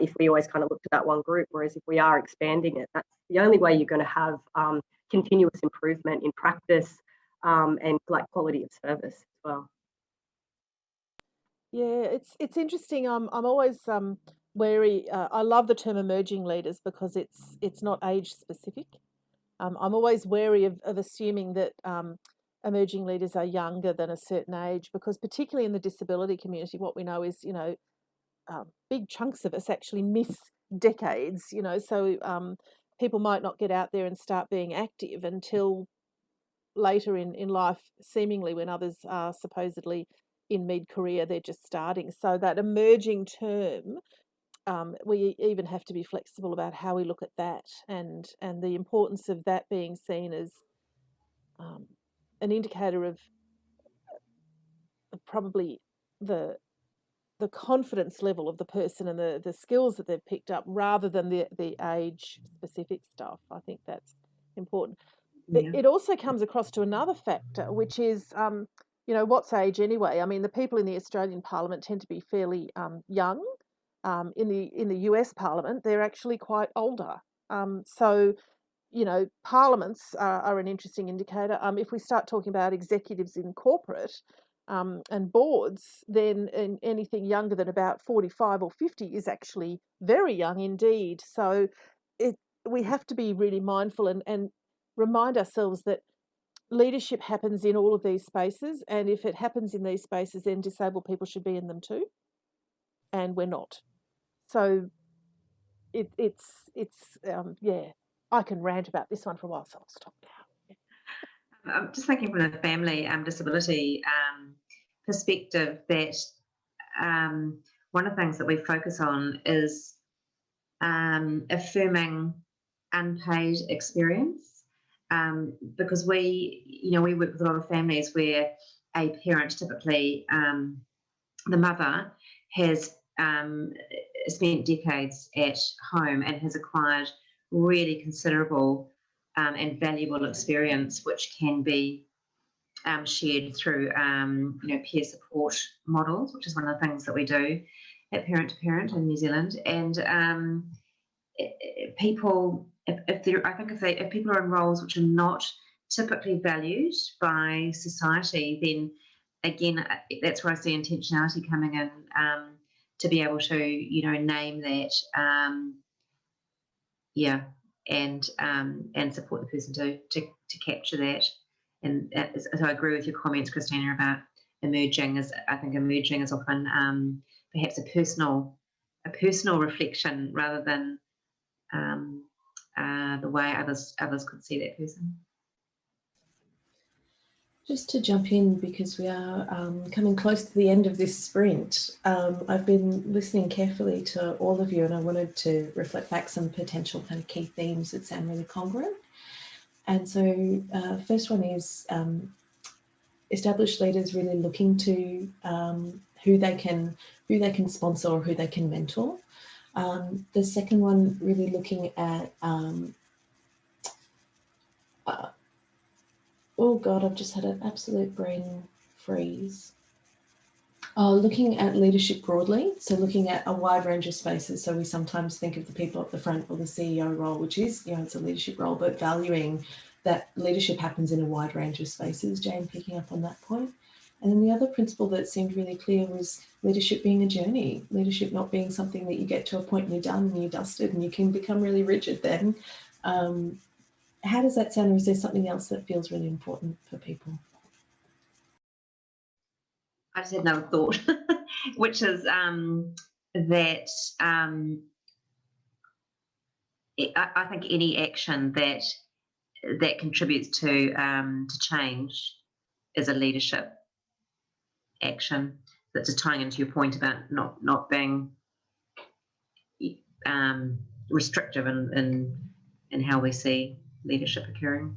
if we always kind of look to that one group, whereas if we are expanding it, that's the only way you're going to have continuous improvement in practice and like quality of service as well. Yeah, it's interesting. I'm always wary. I love the term emerging leaders because it's not age specific. I'm always wary of assuming that emerging leaders are younger than a certain age, because particularly in the disability community, what we know is big chunks of us actually miss decades. So people might not get out there and start being active until later in life, seemingly when others are supposedly in mid-career, they're just starting. So that emerging term, we even have to be flexible about how we look at that, and the importance of that being seen as an indicator of probably the confidence level of the person and the skills that they've picked up, rather than the age specific stuff. I think that's important. Yeah. It also comes across to another factor, which is you know, what's age anyway? I mean, the people in the Australian Parliament tend to be fairly young. In the US Parliament, they're actually quite older. So, you know, parliaments are an interesting indicator. If we start talking about executives in corporate and boards, then anything younger than about 45 or 50 is actually very young indeed. So we have to be really mindful and remind ourselves that leadership happens in all of these spaces, and if it happens in these spaces, then disabled people should be in them too, and we're not. So it's yeah, I can rant about this one for a while, so I'll stop now. I'm just thinking from the family disability perspective that one of the things that we focus on is affirming unpaid experience, because we work with a lot of families where a parent, typically the mother, has spent decades at home and has acquired really considerable and valuable experience, which can be shared through peer support models, which is one of the things that we do at Parent to Parent in New Zealand. And people, if people are in roles which are not typically valued by society, then again, that's where I see intentionality coming in, to be able to, name that, and support the person to capture that. And so I agree with your comments, Christina, about emerging. I think emerging is often perhaps a personal reflection rather than the way others could see that person. Just to jump in, because we are coming close to the end of this sprint, I've been listening carefully to all of you, and I wanted to reflect back some potential kind of key themes that sound really congruent. And so first one is established leaders really looking to who they can sponsor or who they can mentor. The second one, really looking at oh God, I've just had an absolute brain freeze. Looking at leadership broadly, so looking at a wide range of spaces. So we sometimes think of the people at the front or the CEO role, which is, it's a leadership role, but valuing that leadership happens in a wide range of spaces. Jane picking up on that point. And then the other principle that seemed really clear was leadership being a journey, leadership not being something that you get to a point and you're done and you're dusted and you can become really rigid then. How does that sound, or is there something else that feels really important for people? I just had another thought, which is that I think any action that contributes to change is a leadership action. That's just tying into your point about not being restrictive in how we see leadership occurring.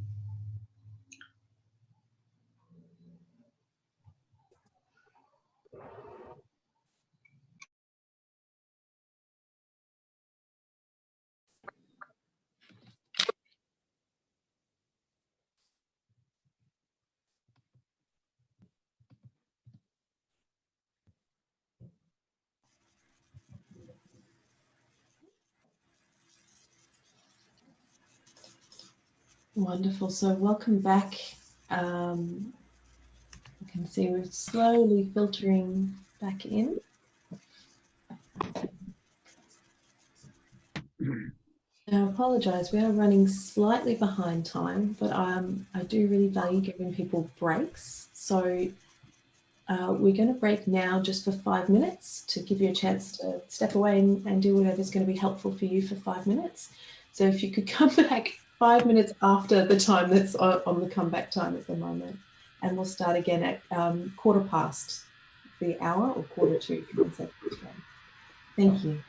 Wonderful. So welcome back. You can see we're slowly filtering back in. Now, I apologise, we are running slightly behind time, but I do really value giving people breaks. So we're going to break now just for 5 minutes to give you a chance to step away and do whatever's going to be helpful for you for 5 minutes. So if you could come back 5 minutes after the time that's on the comeback time at the moment, and we'll start again at 1/4 the hour, or 1/4 if you want to say. Thank you.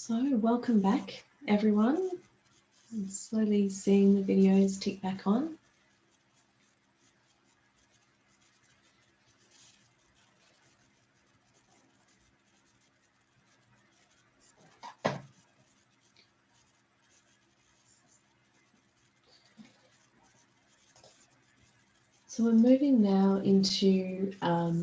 So welcome back, everyone. I'm slowly seeing the videos tick back on. So we're moving now into our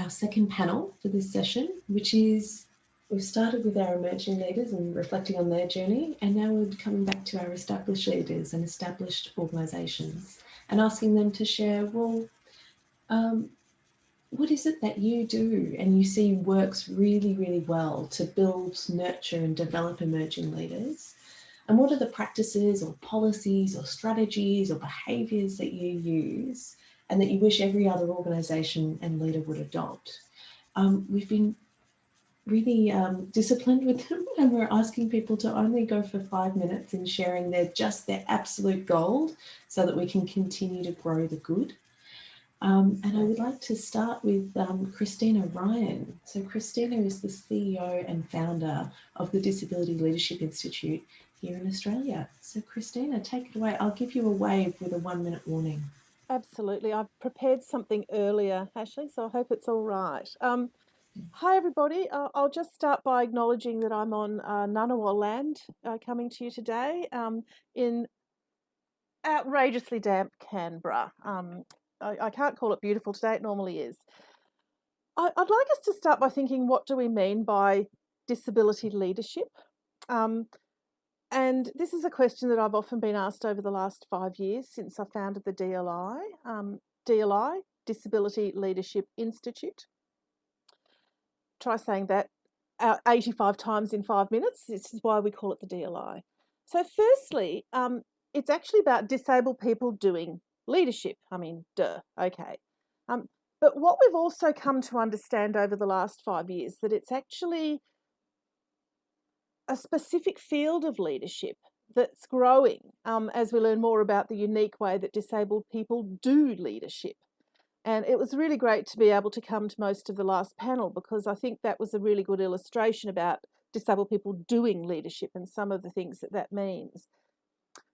second panel for this session, which is, we've started with our emerging leaders and reflecting on their journey, and now we're coming back to our established leaders and established organisations and asking them to share, well, what is it that you do and you see works really, really well to build, nurture and develop emerging leaders? And what are the practices or policies or strategies or behaviours that you use and that you wish every other organisation and leader would adopt? We've been really disciplined with them, and we're asking people to only go for 5 minutes in sharing their absolute gold so that we can continue to grow the good. And I would like to start with Christina Ryan. So Christina is the CEO and founder of the Disability Leadership Institute here in Australia. So Christina, take it away. I'll give you a wave with a 1-minute warning. Absolutely. I've prepared something earlier, Ashley, so I hope it's all right. Hi, everybody. I'll just start by acknowledging that I'm on Ngunnawal land coming to you today in outrageously damp Canberra. I can't call it beautiful today, it normally is. I'd like us to start by thinking, what do we mean by disability leadership? And this is a question that I've often been asked over the last 5 years since I founded the DLI, DLI, Disability Leadership Institute. Try saying that 85 times in 5 minutes. This is why we call it the DLI. So firstly, it's actually about disabled people doing leadership. I mean, duh, okay. But what we've also come to understand over the last 5 years, that it's actually a specific field of leadership that's growing as we learn more about the unique way that disabled people do leadership. And it was really great to be able to come to most of the last panel, because I think that was a really good illustration about disabled people doing leadership and some of the things that that means.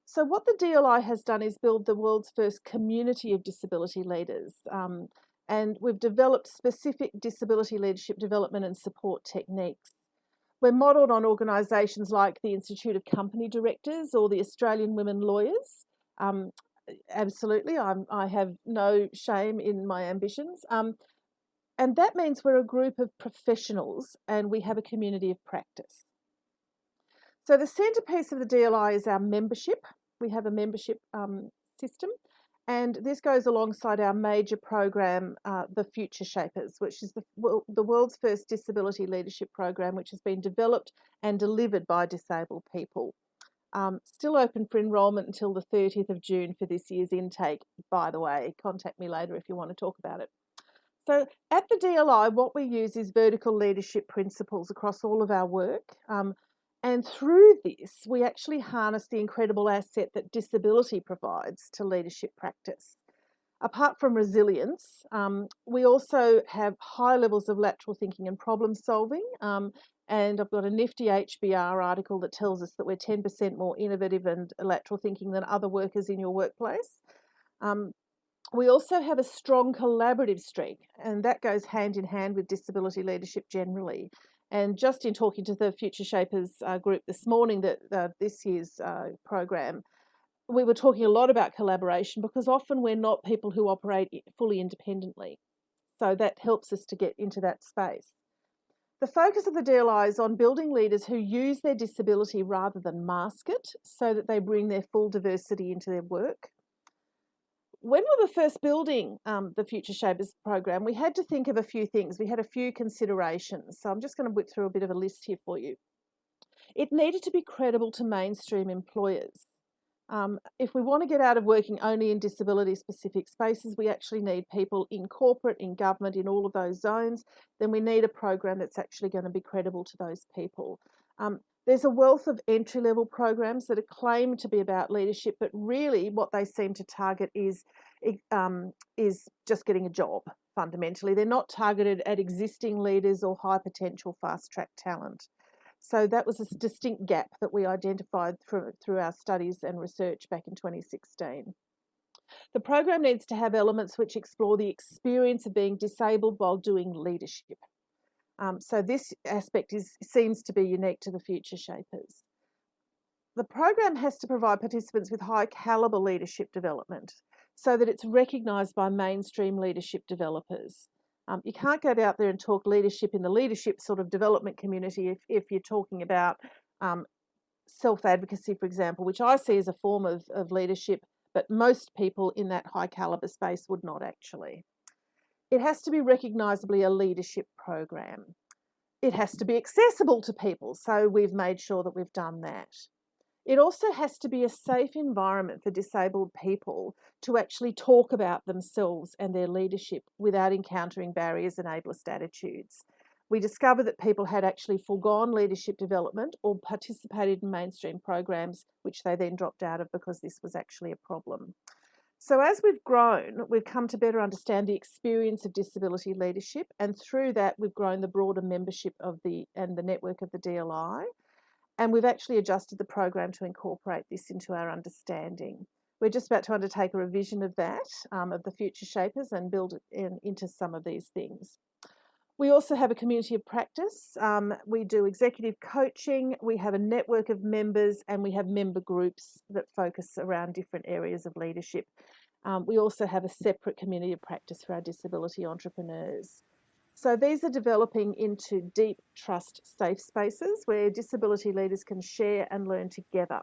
So what the DLI has done is build the world's first community of disability leaders. And we've developed specific disability leadership development and support techniques. We're modelled on organisations like the Institute of Company Directors or the Australian Women Lawyers. Absolutely, I have no shame in my ambitions. And that means we're a group of professionals and we have a community of practice. So the centrepiece of the DLI is our membership. We have a membership system, and this goes alongside our major program, the Future Shapers, which is the world's first disability leadership program, which has been developed and delivered by disabled people. Still open for enrolment until the 30th of June for this year's intake, by the way. Contact me later if you want to talk about it. So at the DLI, what we use is vertical leadership principles across all of our work. And through this, we actually harness the incredible asset that disability provides to leadership practice. Apart from resilience, we also have high levels of lateral thinking and problem solving. And I've got a nifty HBR article that tells us that we're 10% more innovative and lateral thinking than other workers in your workplace. We also have a strong collaborative streak, and that goes hand in hand with disability leadership generally. And just in talking to the Future Shapers group this morning, that this year's program, we were talking a lot about collaboration, because often we're not people who operate fully independently. So that helps us to get into that space. The focus of the DLI is on building leaders who use their disability rather than mask it, so that they bring their full diversity into their work. When we were first building the Future Shapers program, we had to think of a few things. We had a few considerations. So I'm just going to whip through a bit of a list here for you. It needed to be credible to mainstream employers. If we want to get out of working only in disability-specific spaces, we actually need people in corporate, in government, in all of those zones. Then we need a program that's actually going to be credible to those people. There's a wealth of entry-level programs that are claimed to be about leadership, but really what they seem to target is just getting a job, fundamentally. They're not targeted at existing leaders or high-potential fast-track talent. So that was a distinct gap that we identified through our studies and research back in 2016. The program needs to have elements which explore the experience of being disabled while doing leadership. So this aspect seems to be unique to the Future Shapers. The program has to provide participants with high calibre leadership development so that it's recognised by mainstream leadership developers. You can't go out there and talk leadership in the leadership sort of development community if you're talking about self-advocacy, for example, which I see as a form of leadership, but most people in that high calibre space would not actually. It has to be recognisably a leadership program. It has to be accessible to people, so we've made sure that we've done that. It also has to be a safe environment for disabled people to actually talk about themselves and their leadership without encountering barriers and ableist attitudes. We discovered that people had actually foregone leadership development or participated in mainstream programs, which they then dropped out of because this was actually a problem. So as we've grown, we've come to better understand the experience of disability leadership, and through that we've grown the broader membership of the network of the DLI, and we've actually adjusted the program to incorporate this into our understanding. We're just about to undertake a revision of that, of the Future Shapers, and build it into some of these things. We also have a community of practice. We do executive coaching, we have a network of members, and we have member groups that focus around different areas of leadership. We also have a separate community of practice for our disability entrepreneurs. So these are developing into deep trust safe spaces where disability leaders can share and learn together.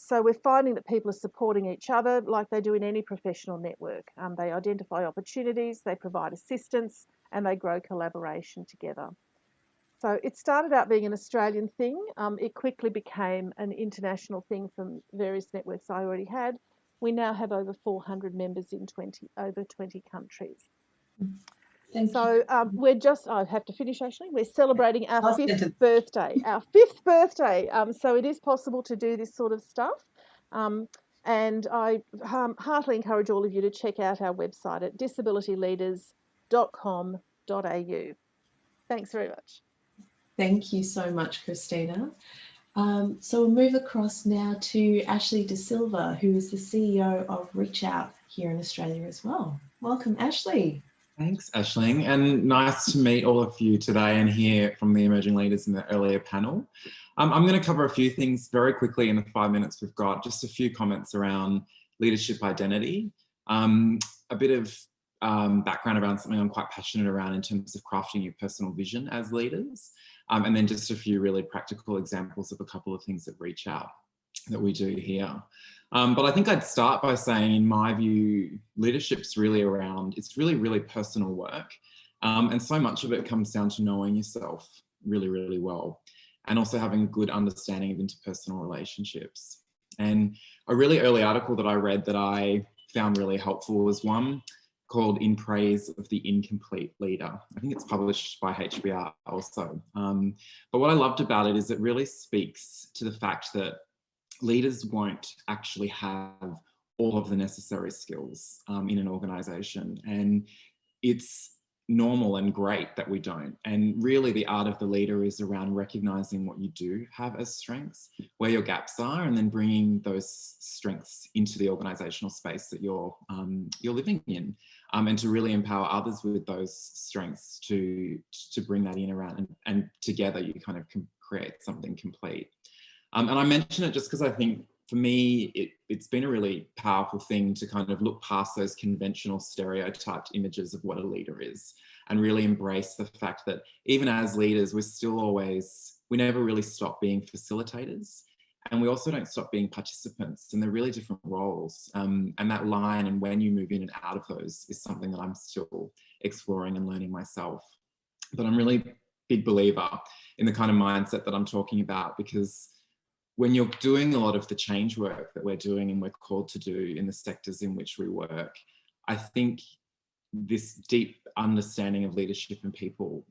So we're finding that people are supporting each other like they do in any professional network. They identify opportunities, they provide assistance, and they grow collaboration together. So it started out being an Australian thing. It quickly became an international thing from various networks I already had. We now have over 400 members in over 20 countries. So we're just, I have to finish actually, we're celebrating our fifth birthday, so it is possible to do this sort of stuff. And I heartily encourage all of you to check out our website at disabilityleaders.com.au. Thanks very much. Thank you so much, Christina. So we'll move across now to Ashley De Silva, who is the CEO of Reach Out here in Australia as well. Welcome, Ashley. Thanks, Aisling, and nice to meet all of you today and hear from the emerging leaders in the earlier panel. I'm going to cover a few things very quickly in the 5 minutes we've got, just a few comments around leadership identity, a bit of background around something I'm quite passionate around in terms of crafting your personal vision as leaders, and then just a few really practical examples of a couple of things that Reach Out that we do here. But I think I'd start by saying, in my view, leadership's really around, it's really, really personal work. And so much of it comes down to knowing yourself really, really well, and also having a good understanding of interpersonal relationships. And a really early article that I read that I found really helpful was one called In Praise of the Incomplete Leader. I think it's published by HBR also. But what I loved about it is it really speaks to the fact that leaders won't actually have all of the necessary skills in an organisation, and it's normal and great that we don't. And really the art of the leader is around recognising what you do have as strengths, where your gaps are, and then bringing those strengths into the organisational space that you're living in, and to really empower others with those strengths to bring that in around, and together you kind of create something complete. And I mention it just because I think for me, it's been a really powerful thing to kind of look past those conventional stereotyped images of what a leader is, and really embrace the fact that even as leaders, we never really stop being facilitators, and we also don't stop being participants, and they're really different roles. And that line and when you move in and out of those is something that I'm still exploring and learning myself. But I'm really a big believer in the kind of mindset that I'm talking about, because when you're doing a lot of the change work that we're doing and we're called to do in the sectors in which we work, I think this deep understanding of leadership and people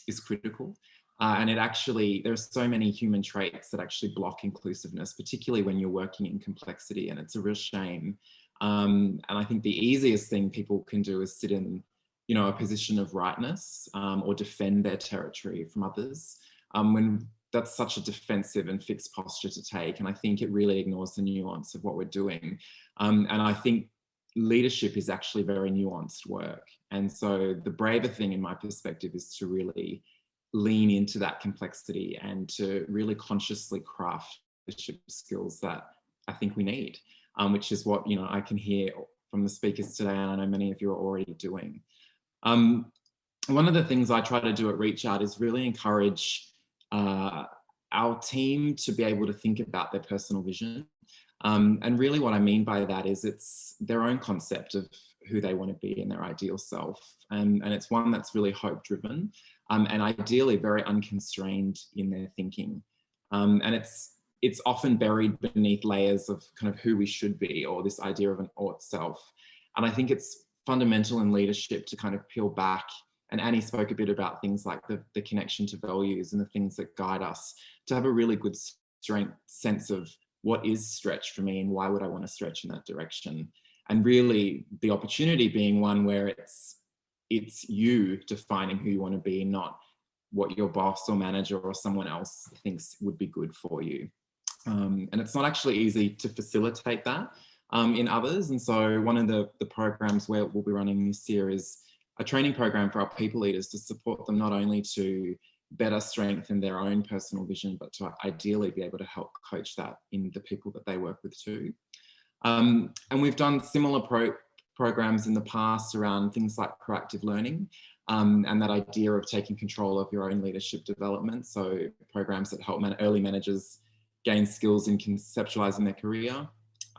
is critical. And it actually, there are so many human traits that actually block inclusiveness, particularly when you're working in complexity, and it's a real shame. And I think the easiest thing people can do is sit in, a position of rightness, or defend their territory from others. when that's such a defensive and fixed posture to take. And I think it really ignores the nuance of what we're doing. And I think leadership is actually very nuanced work. And so the braver thing in my perspective is to really lean into that complexity and to really consciously craft leadership skills that I think we need, which is what, you know, I can hear from the speakers today, and I know many of you are already doing. One of the things I try to do at Reach Out is really encourage our team to be able to think about their personal vision. And really what I mean by that is it's their own concept of who they want to be in their ideal self. And it's one that's really hope driven and ideally very unconstrained in their thinking. And it's often buried beneath layers of kind of who we should be, or this idea of an ought self. And I think it's fundamental in leadership to kind of peel back. And Annie spoke a bit about things like the connection to values and the things that guide us, to have a really good sense of what is stretch for me and why would I want to stretch in that direction. And really the opportunity being one where it's you defining who you want to be, not what your boss or manager or someone else thinks would be good for you. And it's not actually easy to facilitate that in others. And so one of the programs where we'll be running this year is a training program for our people leaders to support them not only to better strengthen their own personal vision, but to ideally be able to help coach that in the people that they work with too. And we've done similar programs in the past around things like proactive learning and that idea of taking control of your own leadership development. So programs that help early managers gain skills in conceptualizing their career,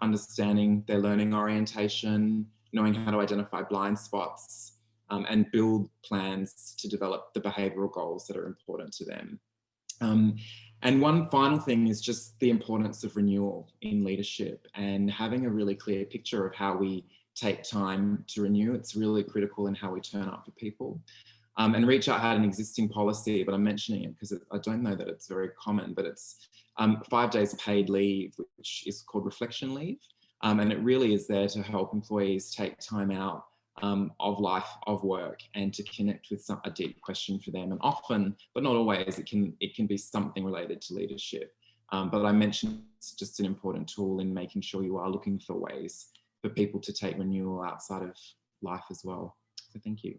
understanding their learning orientation, knowing how to identify blind spots, and build plans to develop the behavioural goals that are important to them. And one final thing is just the importance of renewal in leadership and having a really clear picture of how we take time to renew. It's really critical in how we turn up for people. And Reach Out had an existing policy, but I'm mentioning it because I don't know that it's very common, but it's 5 days paid leave, which is called reflection leave. And it really is there to help employees take time out of life, of work, and to connect with a deep question for them. And often, but not always, it can be something related to leadership. But I mentioned it's just an important tool in making sure you are looking for ways for people to take renewal outside of life as well. So thank you.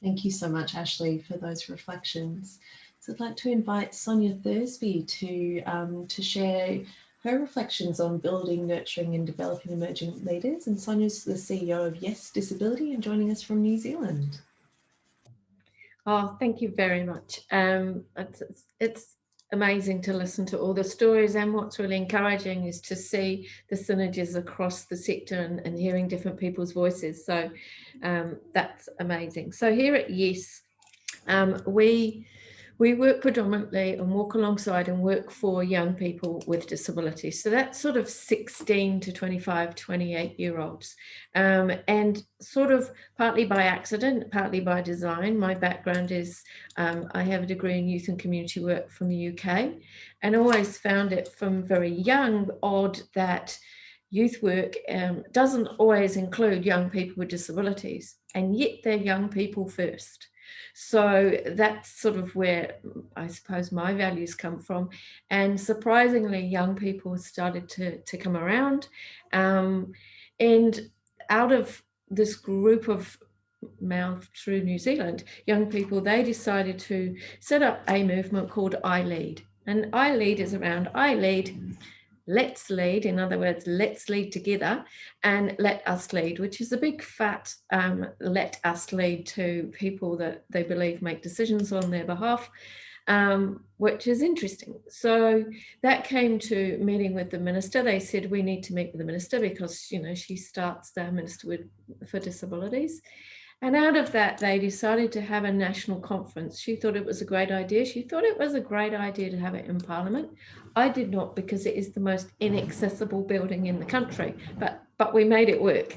Thank you so much, Ashley, for those reflections. So I'd like to invite Sonia Thursby to share her reflections on building, nurturing and developing emerging leaders. And Sonia's the CEO of Yes Disability and joining us from New Zealand. Oh, thank you very much. It's amazing to listen to all the stories, and what's really encouraging is to see the synergies across the sector and hearing different people's voices. So that's amazing. So here at Yes, we work predominantly and walk alongside and work for young people with disabilities. So that's sort of 16 to 25, 28-year-olds. And sort of partly by accident, partly by design. My background is, I have a degree in youth and community work from the UK, and always found it from very young odd that youth work doesn't always include young people with disabilities, and yet they're young people first. So that's sort of where I suppose my values come from. And surprisingly, young people started to come around. And out of this group of mouthed through New Zealand, young people, they decided to set up a movement called I Lead. And I Lead is around I Lead, let's lead. In other words, let's lead together, and let us lead, which is a big fat let us lead to people that they believe make decisions on their behalf, which is interesting. So that came to meeting with the minister. They said we need to meet with the minister because, you know, she starts the minister for disabilities. And out of that, they decided to have a national conference. She thought it was a great idea. She thought it was a great idea to have it in Parliament. I did not, because it is the most inaccessible building in the country, but we made it work.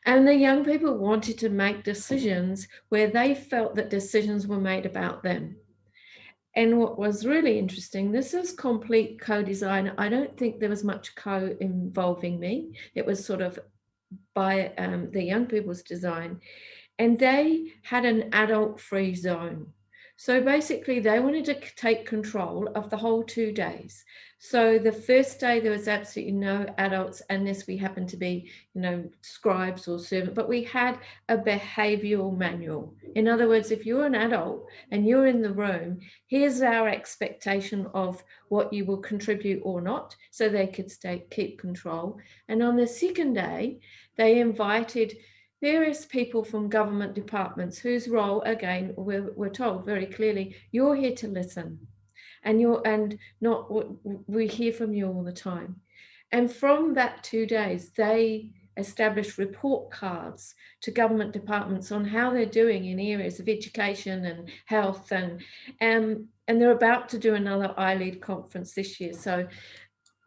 And the young people wanted to make decisions where they felt that decisions were made about them. And what was really interesting, this is complete co-design. I don't think there was much co-involving me. It was sort of by the young people's design. And they had an adult-free zone. So basically they wanted to take control of the whole 2 days. So the first day there was absolutely no adults unless we happened to be, scribes or servant, but we had a behavioural manual. In other words, if you're an adult and you're in the room, here's our expectation of what you will contribute or not, so they could keep control. And on the second day, they invited various people from government departments whose role, again, we're told very clearly, you're here to listen, and not we hear from you all the time. And from that 2 days, they established report cards to government departments on how they're doing in areas of education and health, and they're about to do another IIDL conference this year. So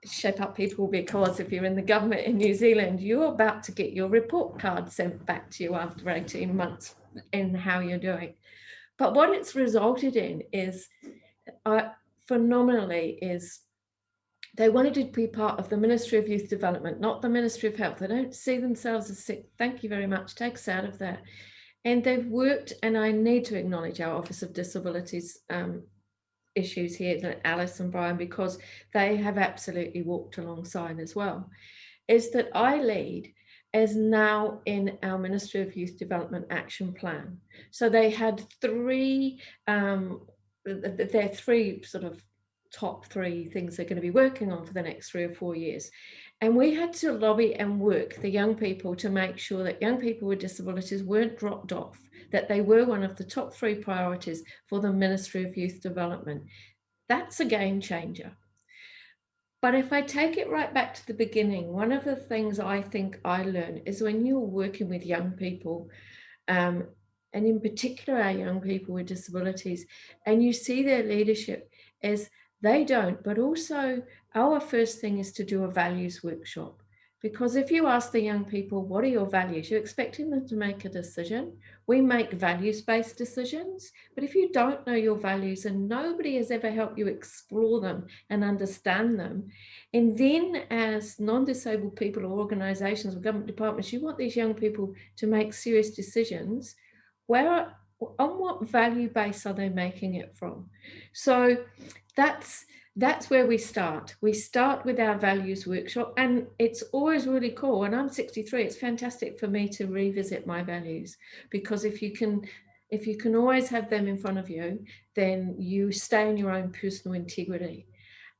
shape up, people, because if you're in the government in New Zealand, you're about to get your report card sent back to you after 18 months in how you're doing. But what it's resulted in is phenomenally is they wanted to be part of the Ministry of Youth Development, not the Ministry of Health. They don't see themselves as sick. Thank you very much. Take us out of that. And they've worked, and I need to acknowledge our Office of Disabilities issues here, Alice and Brian, because they have absolutely walked alongside as well, is that IIDL is now in our Ministry of Youth Development Action Plan. So they had three, they're three sort of top 3 things they're going to be working on for the next 3 or 4 years. And we had to lobby and work the young people to make sure that young people with disabilities weren't dropped off, that they were one of the top 3 priorities for the Ministry of Youth Development. That's a game changer. But if I take it right back to the beginning, one of the things I think I learned is when you're working with young people, and in particular our young people with disabilities, and you see their leadership, is they don't, but also our first thing is to do a values workshop. Because if you ask the young people, what are your values? You're expecting them to make a decision. We make values-based decisions, but if you don't know your values and nobody has ever helped you explore them and understand them, and then as non-disabled people or organisations or government departments, you want these young people to make serious decisions, on what value base are they making it from? So that's where we start. We start with our values workshop, and it's always really cool. And I'm 63, it's fantastic for me to revisit my values, because if you can always have them in front of you, then you stay in your own personal integrity.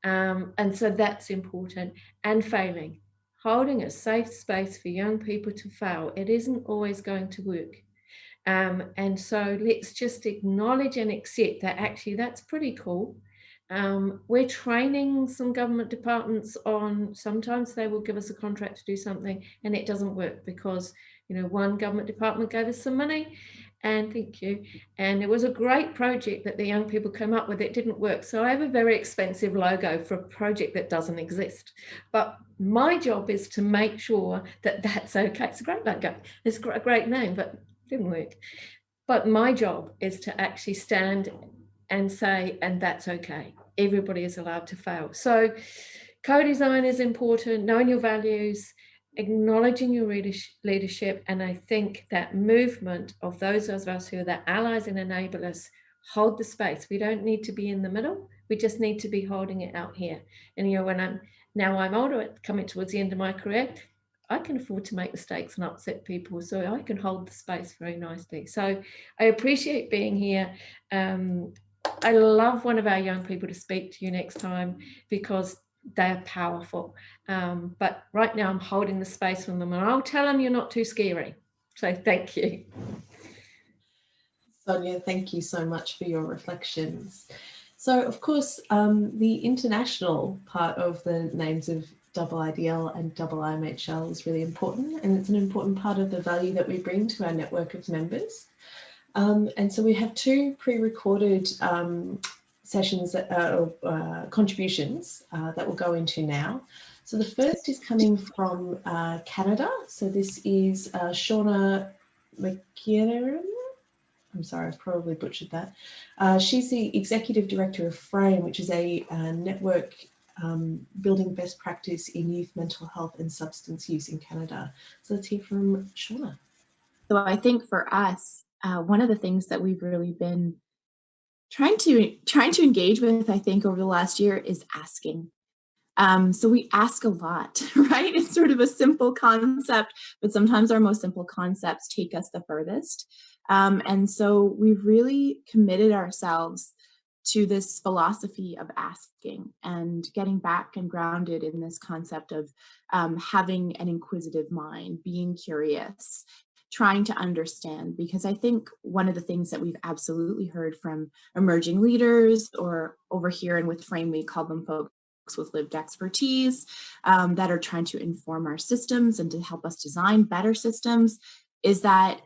And so that's important. And failing, holding a safe space for young people to fail. It isn't always going to work. And so let's just acknowledge and accept that actually that's pretty cool. We're training some government departments on, sometimes they will give us a contract to do something and it doesn't work because, one government department gave us some money, and thank you, and it was a great project that the young people came up with. It didn't work. So I have a very expensive logo for a project that doesn't exist. But my job is to make sure that that's okay. It's a great logo. It's a great name, but it didn't work. But my job is to actually stand and say, and that's okay. Everybody is allowed to fail. So co-design is important, knowing your values, acknowledging your leadership. And I think that movement of those of us who are the allies and enablers hold the space. We don't need to be in the middle. We just need to be holding it out here. And when I'm older, coming towards the end of my career, I can afford to make mistakes and upset people, so I can hold the space very nicely. So I appreciate being here. I love one of our young people to speak to you next time, because they're powerful. But right now I'm holding the space from them, and I'll tell them you're not too scary. So thank you. Sonia, thank you so much for your reflections. So of course, the international part of the names of IIDL and IIMHL is really important, and it's an important part of the value that we bring to our network of members. And so we have 2 pre-recorded sessions, contributions that we'll go into now. So the first is coming from Canada. So this is Shawna Mcguire. I'm sorry, I've probably butchered that. She's the Executive Director of FRAME, which is a network building best practice in youth mental health and substance use in Canada. So let's hear from Shawna. So I think for us, one of the things that we've really been trying to engage with, I think, over the last year is asking. So we ask a lot, right? It's sort of a simple concept, but sometimes our most simple concepts take us the furthest. And so we've really committed ourselves to this philosophy of asking and getting back and grounded in this concept of having an inquisitive mind, being curious, trying to understand, because I think one of the things that we've absolutely heard from emerging leaders, or over here and with Frame, we call them folks with lived expertise that are trying to inform our systems and to help us design better systems, is that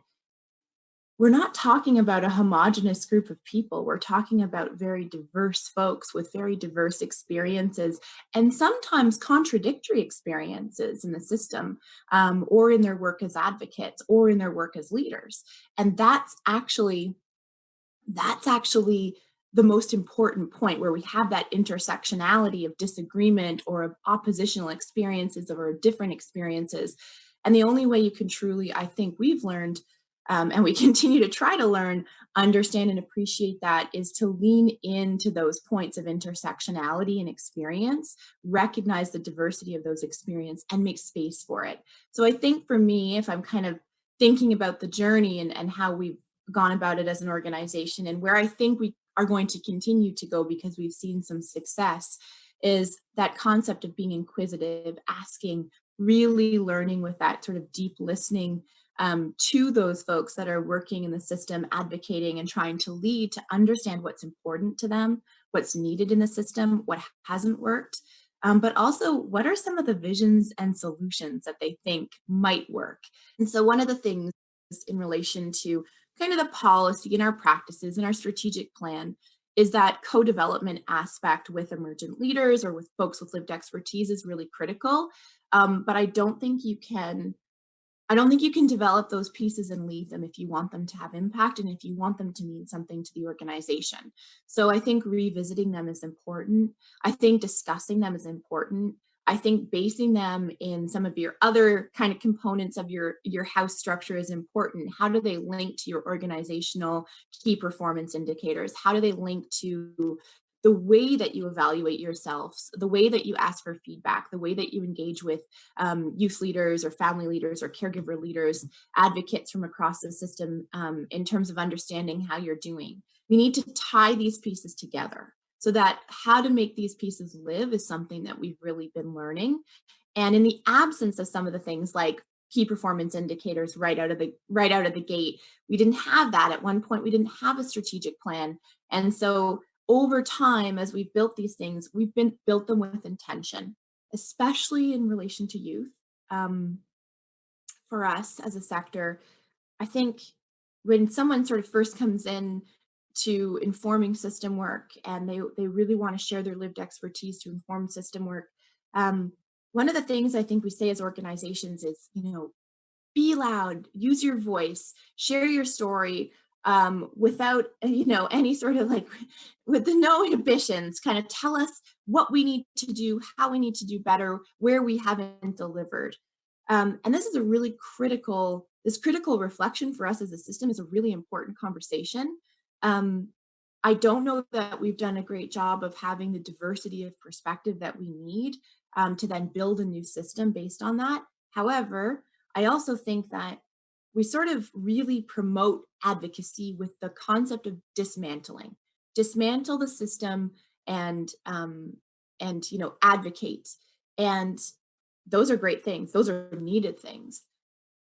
we're not talking about a homogenous group of people. We're talking about very diverse folks with very diverse experiences and sometimes contradictory experiences in the system, or in their work as advocates or in their work as leaders. And that's actually the most important point, where we have that intersectionality of disagreement or of oppositional experiences or different experiences. And the only way you can truly, I think we've learned, and we continue to try to learn, understand and appreciate that, is to lean into those points of intersectionality and experience, recognize the diversity of those experiences, and make space for it. So I think for me, if I'm kind of thinking about the journey and how we've gone about it as an organization, and where I think we are going to continue to go because we've seen some success, is that concept of being inquisitive, asking, really learning with that sort of deep listening to those folks that are working in the system, advocating and trying to lead, to understand what's important to them, what's needed in the system, what hasn't worked, but also what are some of the visions and solutions that they think might work. And so one of the things in relation to kind of the policy and our practices and our strategic plan is that co-development aspect with emergent leaders or with folks with lived expertise is really critical. But I don't think you can develop those pieces and leave them if you want them to have impact and if you want them to mean something to the organization. So I think revisiting them is important. I think discussing them is important. I think basing them in some of your other kind of components of your house structure is important. How do they link to your organizational key performance indicators? How do they link to the way that you evaluate yourselves, the way that you ask for feedback, the way that you engage with youth leaders or family leaders or caregiver leaders, advocates from across the system, in terms of understanding how you're doing? We need to tie these pieces together, so that how to make these pieces live is something that we've really been learning. And in the absence of some of the things like key performance indicators right out of the gate, we didn't have that. At one point, we didn't have a strategic plan. And so over time, as we've built these things, we've built them with intention, especially in relation to youth. For us as a sector, I think when someone sort of first comes in to informing system work and they really want to share their lived expertise to inform system work, one of the things I think we say as organizations is, be loud, use your voice, share your story, without, any sort of with no inhibitions, kind of tell us what we need to do, how we need to do better, where we haven't delivered. And this is a really critical reflection for us as a system, is a really important conversation. I don't know that we've done a great job of having the diversity of perspective that we need to then build a new system based on that. However, I also think that we sort of really promote advocacy with the concept of dismantle the system and advocate. And those are great things. Those are needed things.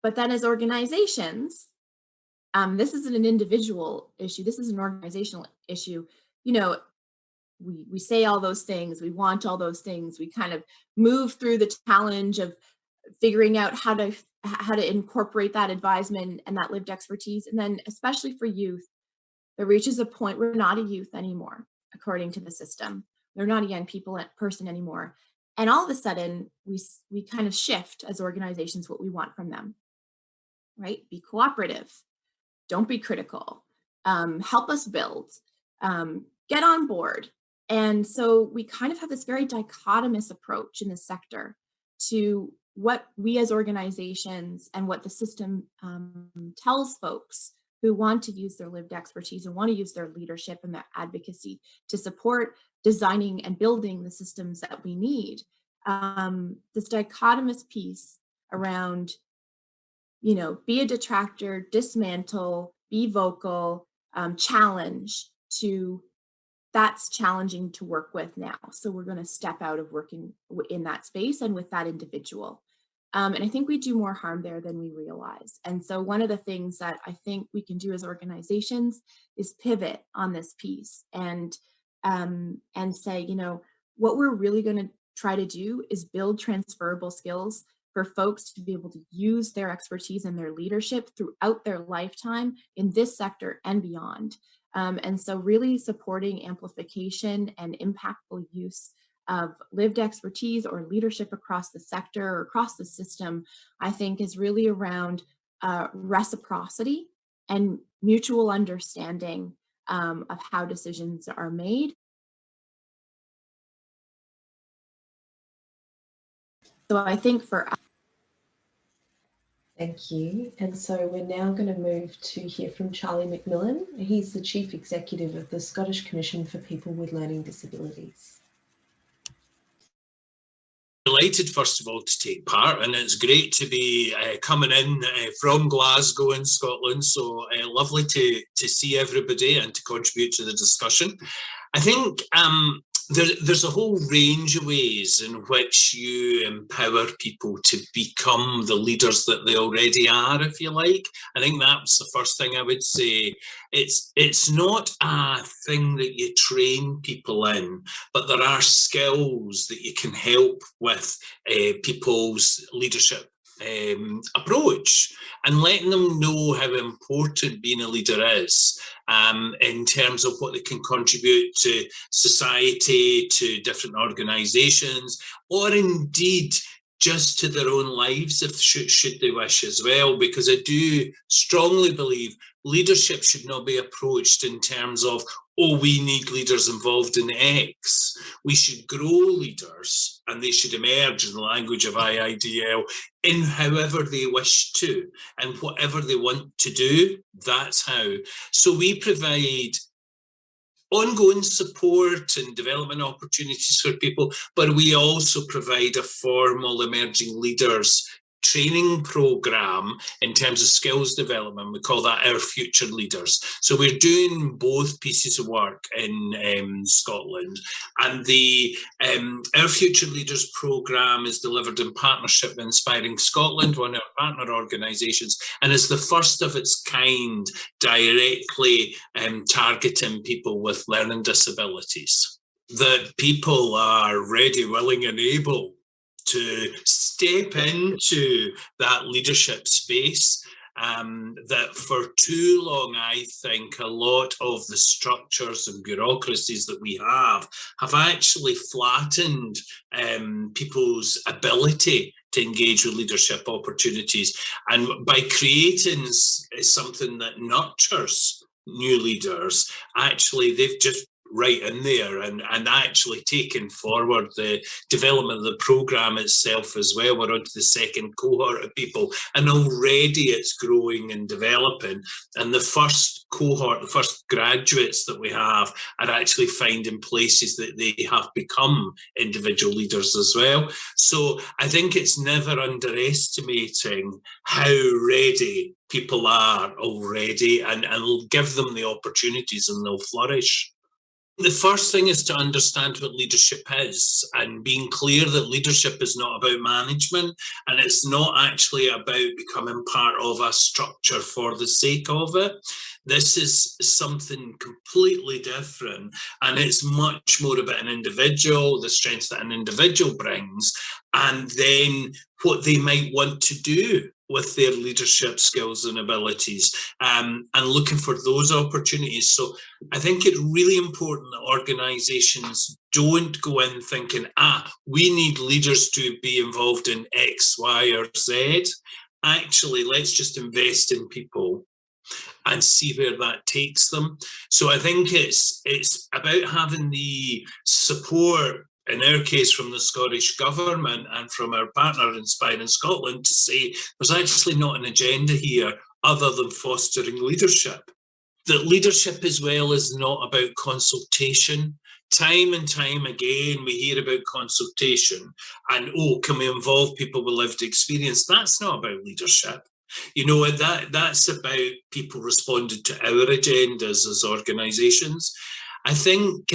But then as organizations, this isn't an individual issue. This is an organizational issue. We say all those things. We want all those things. We kind of move through the challenge of figuring out how to incorporate that advisement and that lived expertise. And then especially for youth, there reaches a point where we're not a youth anymore, according to the system. They're not a young person anymore. And all of a sudden, we kind of shift as organizations what we want from them, right? Be cooperative. Don't be critical. Help us build. Get on board. And so we kind of have this very dichotomous approach in the sector to what we as organizations and what the system tells folks who want to use their lived expertise and want to use their leadership and their advocacy to support designing and building the systems that we need. This dichotomous piece around, you know, be a detractor, dismantle, be vocal, challenge, to that's challenging to work with now. So we're going to step out of working in that space and with that individual. And I think we do more harm there than we realize. And so one of the things that I think we can do as organizations is pivot on this piece and say, you know, what we're really going to try to do is build transferable skills for folks to be able to use their expertise and their leadership throughout their lifetime in this sector and beyond. And so really supporting amplification and impactful use of lived expertise or leadership across the sector or across the system, I think is really around reciprocity and mutual understanding of how decisions are made. So I think for us. Thank you. And so we're now going to move to hear from Charlie Mcmillan. He's the Chief Executive of the Scottish Commission for People with Learning Disabilities. Delighted, first of all, to take part, and it's great to be coming in from Glasgow in Scotland. So lovely to see everybody and to contribute to the discussion. I think there's a whole range of ways in which you empower people to become the leaders that they already are, if you like. I think that's the first thing I would say. It's not a thing that you train people in, but there are skills that you can help with people's leadership approach, and letting them know how important being a leader is in terms of what they can contribute to society, to different organisations, or indeed just to their own lives if should they wish as well, because I do strongly believe leadership should not be approached in terms of, oh, we need leaders involved in X. We should grow leaders and they should emerge in the language of IIDL in however they wish to and whatever they want to do, that's how. So we provide ongoing support and development opportunities for people, but we also provide a formal emerging leaders training program in terms of skills development. We call that Our Future Leaders. So we're doing both pieces of work in Scotland, and the Our Future Leaders program is delivered in partnership with Inspiring Scotland, one of our partner organisations, and is the first of its kind directly targeting people with learning disabilities. That people are ready, willing and able to step into that leadership space, that for too long, I think a lot of the structures and bureaucracies that we have actually flattened people's ability to engage with leadership opportunities. And by creating something that nurtures new leaders, actually they've just right in there and actually taking forward the development of the programme itself as well. We're on to the second cohort of people, and already it's growing and developing. And the first cohort, the first graduates that we have are actually finding places that they have become individual leaders as well. So I think it's never underestimating how ready people are already, and we'll give them the opportunities and they'll flourish. The first thing is to understand what leadership is, and being clear that leadership is not about management, and it's not actually about becoming part of a structure for the sake of it. This is something completely different, and it's much more about an individual, the strengths that an individual brings, and then what they might want to do with their leadership skills and abilities, and looking for those opportunities. So I think it's really important that organisations don't go in thinking, we need leaders to be involved in X, Y, or Z. Actually, let's just invest in people and see where that takes them. So I think it's about having the support, in our case from the Scottish Government and from our partner Inspiring Scotland, to say there's actually not an agenda here. other than fostering leadership. That leadership as well is not about consultation. Time and time again, we hear about consultation and, oh, can we involve people with lived experience? That's not about leadership. You know, that's about people responding to our agendas as organisations. I think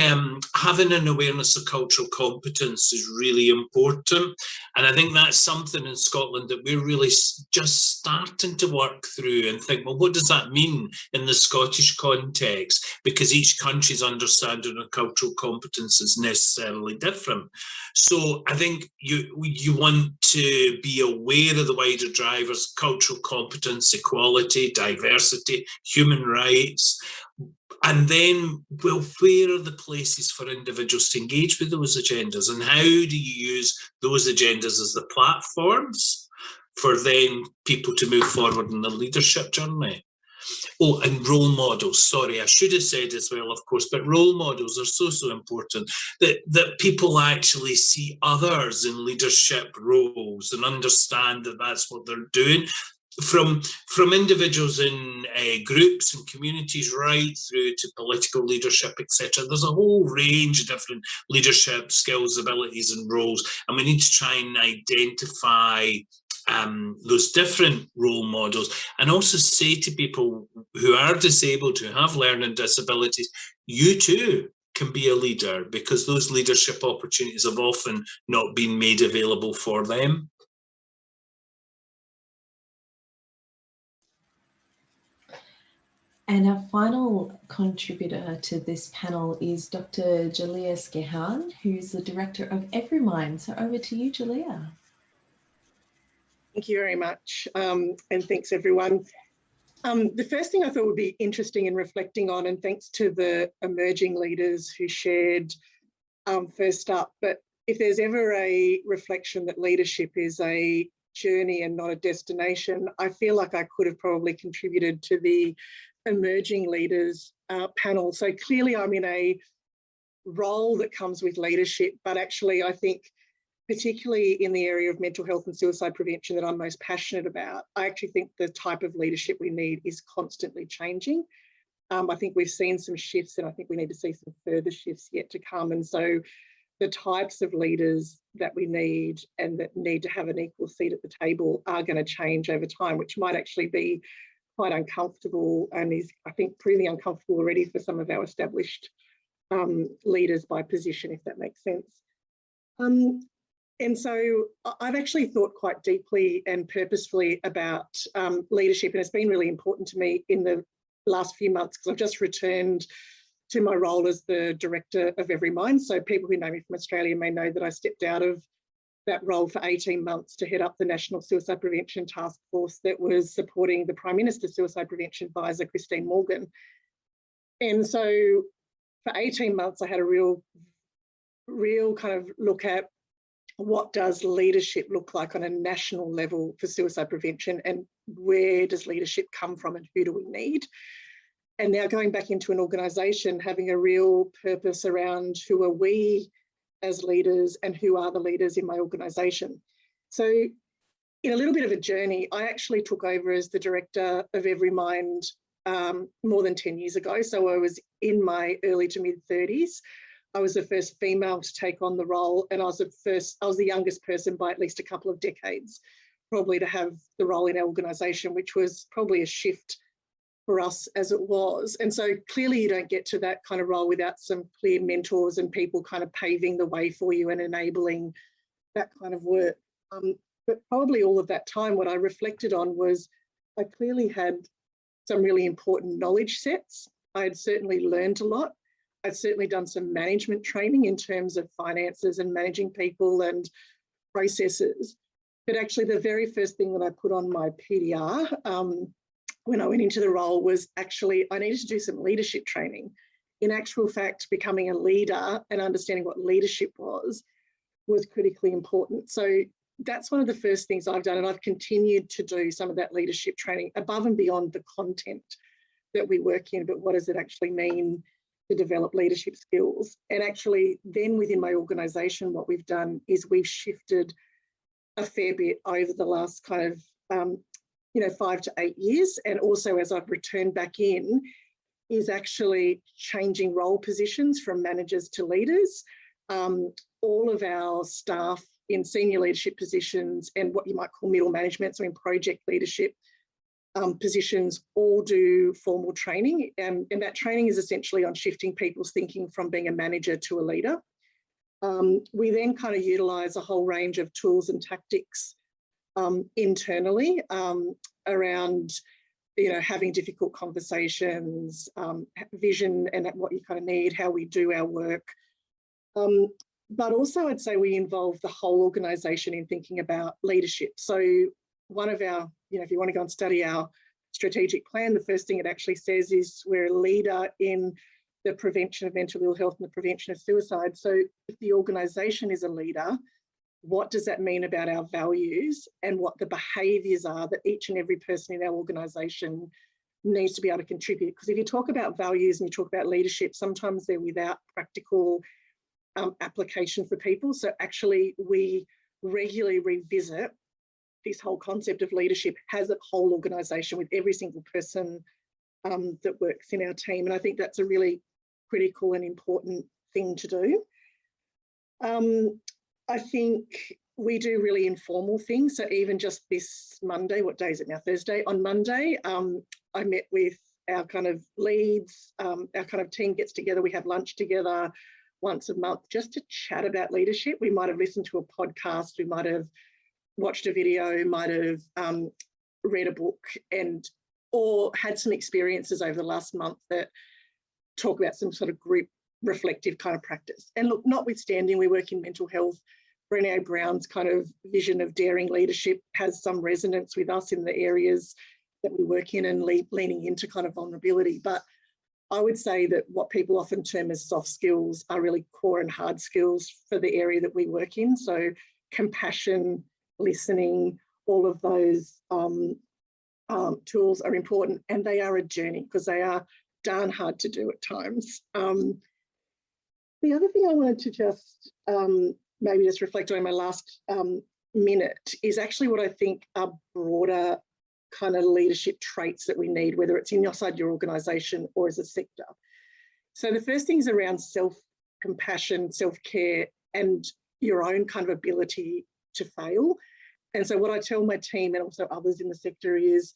having an awareness of cultural competence is really important. And I think that's something in Scotland that we're really just starting to work through and think, well, what does that mean in the Scottish context? Because each country's understanding of cultural competence is necessarily different. So I think you want to be aware of the wider drivers: cultural competence, equality, diversity, human rights. And then, well, where are the places for individuals to engage with those agendas, and how do you use those agendas as the platforms for then people to move forward in the leadership journey? Oh, and role models. Sorry, I should have said as well, of course, but role models are so important, that people actually see others in leadership roles and understand that that's what they're doing. From individuals in groups and communities right through to political leadership, etc. There's a whole range of different leadership skills, abilities and roles, and we need to try and identify those different role models, and also say to people who are disabled, who have learning disabilities, you too can be a leader, because those leadership opportunities have often not been made available for them. And our final contributor to this panel is Dr. Jalea Skehan, who's the director of Everymind. So over to you, Jalea. Thank you very much, and thanks everyone. The first thing I thought would be interesting in reflecting on, and thanks to the emerging leaders who shared first up, but if there's ever a reflection that leadership is a journey and not a destination, I feel like I could have probably contributed to the emerging leaders panel. So clearly I'm in a role that comes with leadership, but actually I think particularly in the area of mental health and suicide prevention that I'm most passionate about, I actually think the type of leadership we need is constantly changing. I think we've seen some shifts, and I think we need to see some further shifts yet to come. And so the types of leaders that we need and that need to have an equal seat at the table are going to change over time, which might actually be quite uncomfortable, and is, I think, proving uncomfortable already for some of our established leaders by position, if that makes sense. And so I've actually thought quite deeply and purposefully about leadership, and it's been really important to me in the last few months because I've just returned to my role as the director of Everymind. So people who know me from Australia may know that I stepped out of that role for 18 months to head up the National Suicide Prevention Task Force that was supporting the Prime Minister's Suicide Prevention Advisor, Christine Morgan. And so for 18 months, I had a real kind of look at what does leadership look like on a national level for suicide prevention, and where does leadership come from and who do we need? And now going back into an organisation, having a real purpose around who are we as leaders and who are the leaders in my organisation. So in a little bit of a journey, I actually took over as the director of Everymind more than 10 years ago. So I was in my early to mid 30s. I was the first female to take on the role, and I was the youngest person by at least a couple of decades, probably, to have the role in our organisation, which was probably a shift for us as it was. And so clearly you don't get to that kind of role without some clear mentors and people kind of paving the way for you and enabling that kind of work. But probably all of that time, what I reflected on was I clearly had some really important knowledge sets. I had certainly learned a lot. I'd certainly done some management training in terms of finances and managing people and processes. But actually the very first thing that I put on my PDR when I went into the role was actually I needed to do some leadership training. In actual fact, becoming a leader and understanding what leadership was critically important. So that's one of the first things I've done, and I've continued to do some of that leadership training above and beyond the content that we work in, but what does it actually mean to develop leadership skills? And actually then within my organisation, what we've done is we've shifted a fair bit over the last kind of 5 to 8 years, and also as I've returned back in, is actually changing role positions from managers to leaders. All of our staff in senior leadership positions and what you might call middle management, so in project leadership positions, all do formal training. And that training is essentially on shifting people's thinking from being a manager to a leader. We then kind of utilise a whole range of tools and tactics internally around having difficult conversations, vision and what you kind of need, how we do our work. But also I'd say we involve the whole organisation in thinking about leadership. So one of our, if you want to go and study our strategic plan, the first thing it actually says is we're a leader in the prevention of mental ill health and the prevention of suicide. So if the organisation is a leader, what does that mean about our values and what the behaviours are that each and every person in our organisation needs to be able to contribute? Because if you talk about values and you talk about leadership, sometimes they're without practical application for people. So actually we regularly revisit this whole concept of leadership as a whole organisation with every single person that works in our team. And I think that's a really critical and important thing to do. I think we do really informal things. So even just this Monday, what day is it now? Thursday. On Monday, I met with our kind of leads, our kind of team gets together, we have lunch together once a month just to chat about leadership. We might have listened to a podcast, we might have watched a video, might have read a book or had some experiences over the last month that talk about some sort of group reflective kind of practice. And look, notwithstanding we work in mental health, Brené Brown's kind of vision of daring leadership has some resonance with us in the areas that we work in and leaning into kind of vulnerability. But I would say that what people often term as soft skills are really core and hard skills for the area that we work in. So compassion, listening, all of those tools are important, and they are a journey because they are darn hard to do at times. The other thing I wanted to just maybe just reflect on in my last minute is actually what I think are broader kind of leadership traits that we need, whether it's inside your organisation or as a sector. So the first thing is around self-compassion, self-care, and your own kind of ability to fail. And so what I tell my team and also others in the sector is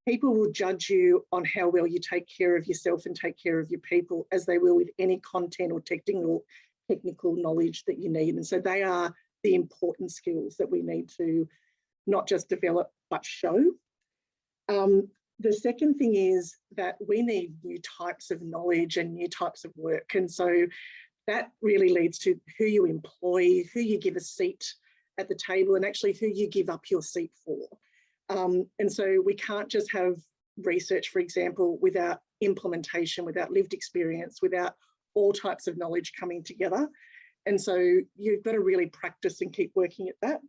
people will judge you on how well you take care of yourself and take care of your people, as they will with any content or technical knowledge that you need. And so they are the important skills that we need to not just develop, but show. The second thing is that we need new types of knowledge and new types of work. And so that really leads to who you employ, who you give a seat at the table, and actually who you give up your seat for. And so we can't just have research, for example, without implementation, without lived experience, without all types of knowledge coming together. And so you've got to really practice and keep working at that.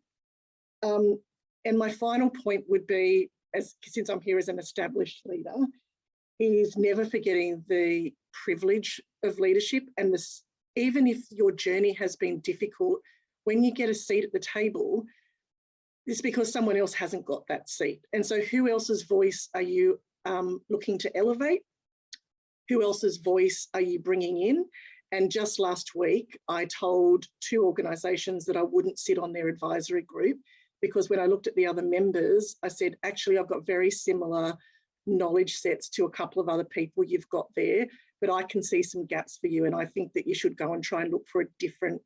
And my final point would be, since I'm here as an established leader, is never forgetting the privilege of leadership. And this, even if your journey has been difficult, when you get a seat at the table, it's because someone else hasn't got that seat. And so who else's voice are you looking to elevate? Who else's voice are you bringing in? And just last week, I told 2 organisations that I wouldn't sit on their advisory group, because when I looked at the other members, I said, actually, I've got very similar knowledge sets to a couple of other people you've got there, but I can see some gaps for you. And I think that you should go and try and look for a different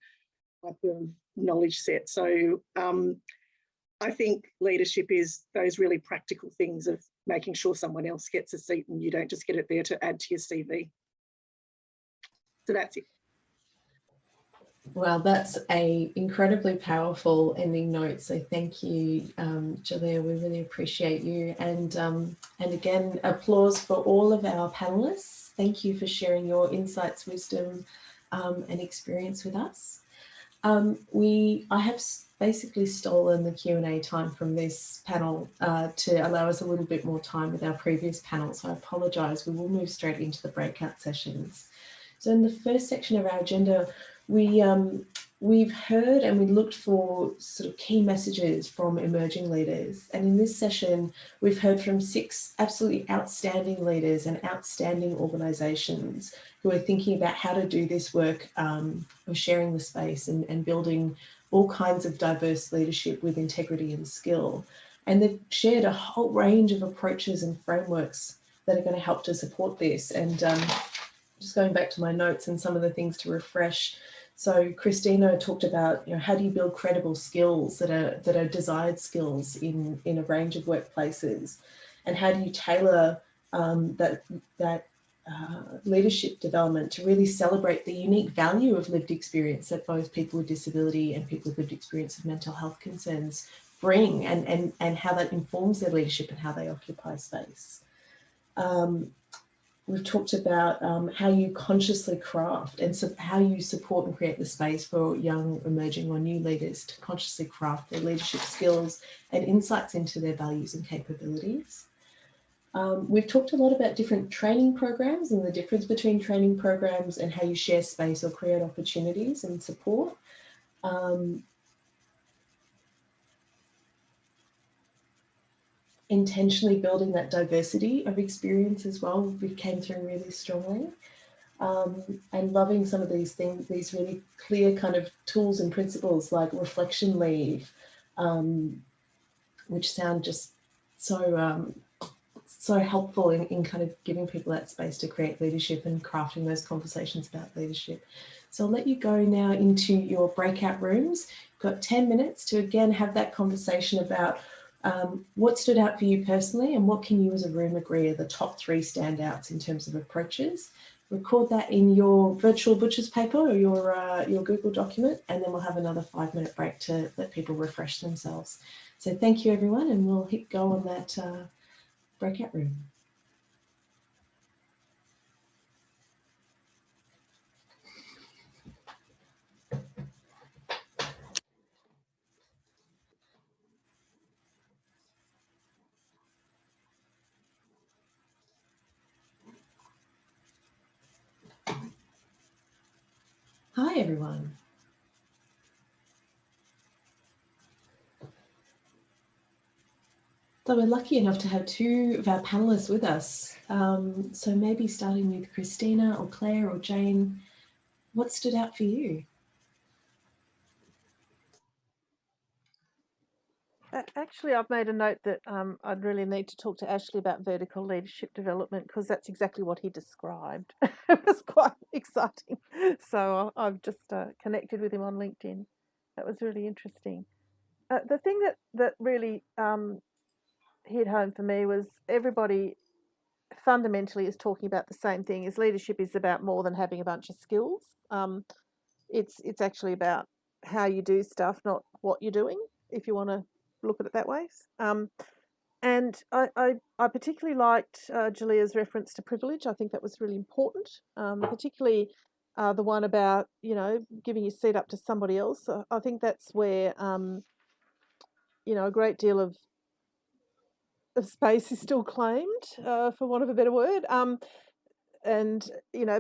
type of knowledge set. So I think leadership is those really practical things of making sure someone else gets a seat and you don't just get it there to add to your CV. So that's it. Well, that's a incredibly powerful ending note. So thank you, Jalea. We really appreciate you. And again, applause for all of our panelists. Thank you for sharing your insights, wisdom, and experience with us. I have basically stolen the Q&A time from this panel to allow us a little bit more time with our previous panel. So I apologise. We will move straight into the breakout sessions. So in the first section of our agenda, we we've heard and we looked for sort of key messages from emerging leaders. And in this session, we've heard from 6 absolutely outstanding leaders and outstanding organisations who are thinking about how to do this work of sharing the space and building all kinds of diverse leadership with integrity and skill. And they've shared a whole range of approaches and frameworks that are going to help to support this. And just going back to my notes and some of the things to refresh. So Christina talked about, how do you build credible skills that are desired skills in a range of workplaces, and how do you tailor that leadership development to really celebrate the unique value of lived experience that both people with disability and people with lived experience of mental health concerns bring, and how that informs their leadership and how they occupy space. We've talked about how you consciously craft and how you support and create the space for young, emerging or new leaders to consciously craft their leadership skills and insights into their values and capabilities. We've talked a lot about different training programs and the difference between training programs and how you share space or create opportunities and support. Intentionally building that diversity of experience as well, we came through really strongly, and loving some of these things, these really clear kind of tools and principles like reflection leave, which sound just so so helpful in kind of giving people that space to create leadership and crafting those conversations about leadership. So I'll let you go now into your breakout rooms. You've got 10 minutes to again have that conversation about what stood out for you personally, and what can you as a room agree are the top 3 standouts in terms of approaches. Record that in your virtual butcher's paper or your Google document, and then we'll have another 5-minute break to let people refresh themselves. So thank you everyone, and we'll hit go on that breakout room. Hi everyone. So we're lucky enough to have 2 of our panelists with us. So maybe starting with Christina or Claire or Jane, what stood out for you? Actually, I've made a note that I'd really need to talk to Ashley about vertical leadership development, because that's exactly what he described. It was quite exciting. So I've just connected with him on LinkedIn. That was really interesting. The thing that really hit home for me was everybody fundamentally is talking about the same thing. Is leadership is about more than having a bunch of skills. It's actually about how you do stuff, not what you're doing, if you want to look at it that way. And I particularly liked Julia's reference to privilege. I think that was really important, particularly the one about, giving your seat up to somebody else. I think that's where, a great deal of space is still claimed, for want of a better word. And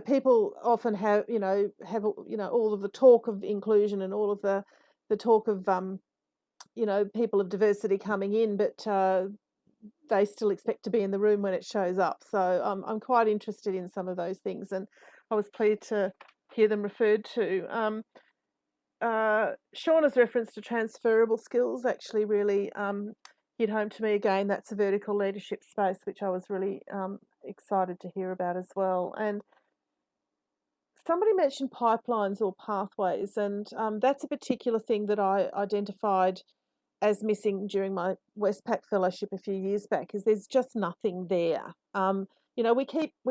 people often have all of the talk of inclusion and all of the talk of people of diversity coming in, but they still expect to be in the room when it shows up. So I'm quite interested in some of those things, and I was pleased to hear them referred to. Shawna's reference to transferable skills actually really hit home to me again. That's a vertical leadership space, which I was really excited to hear about as well. And somebody mentioned pipelines or pathways, and that's a particular thing that I identified as missing during my Westpac fellowship a few years back, is there's just nothing there. We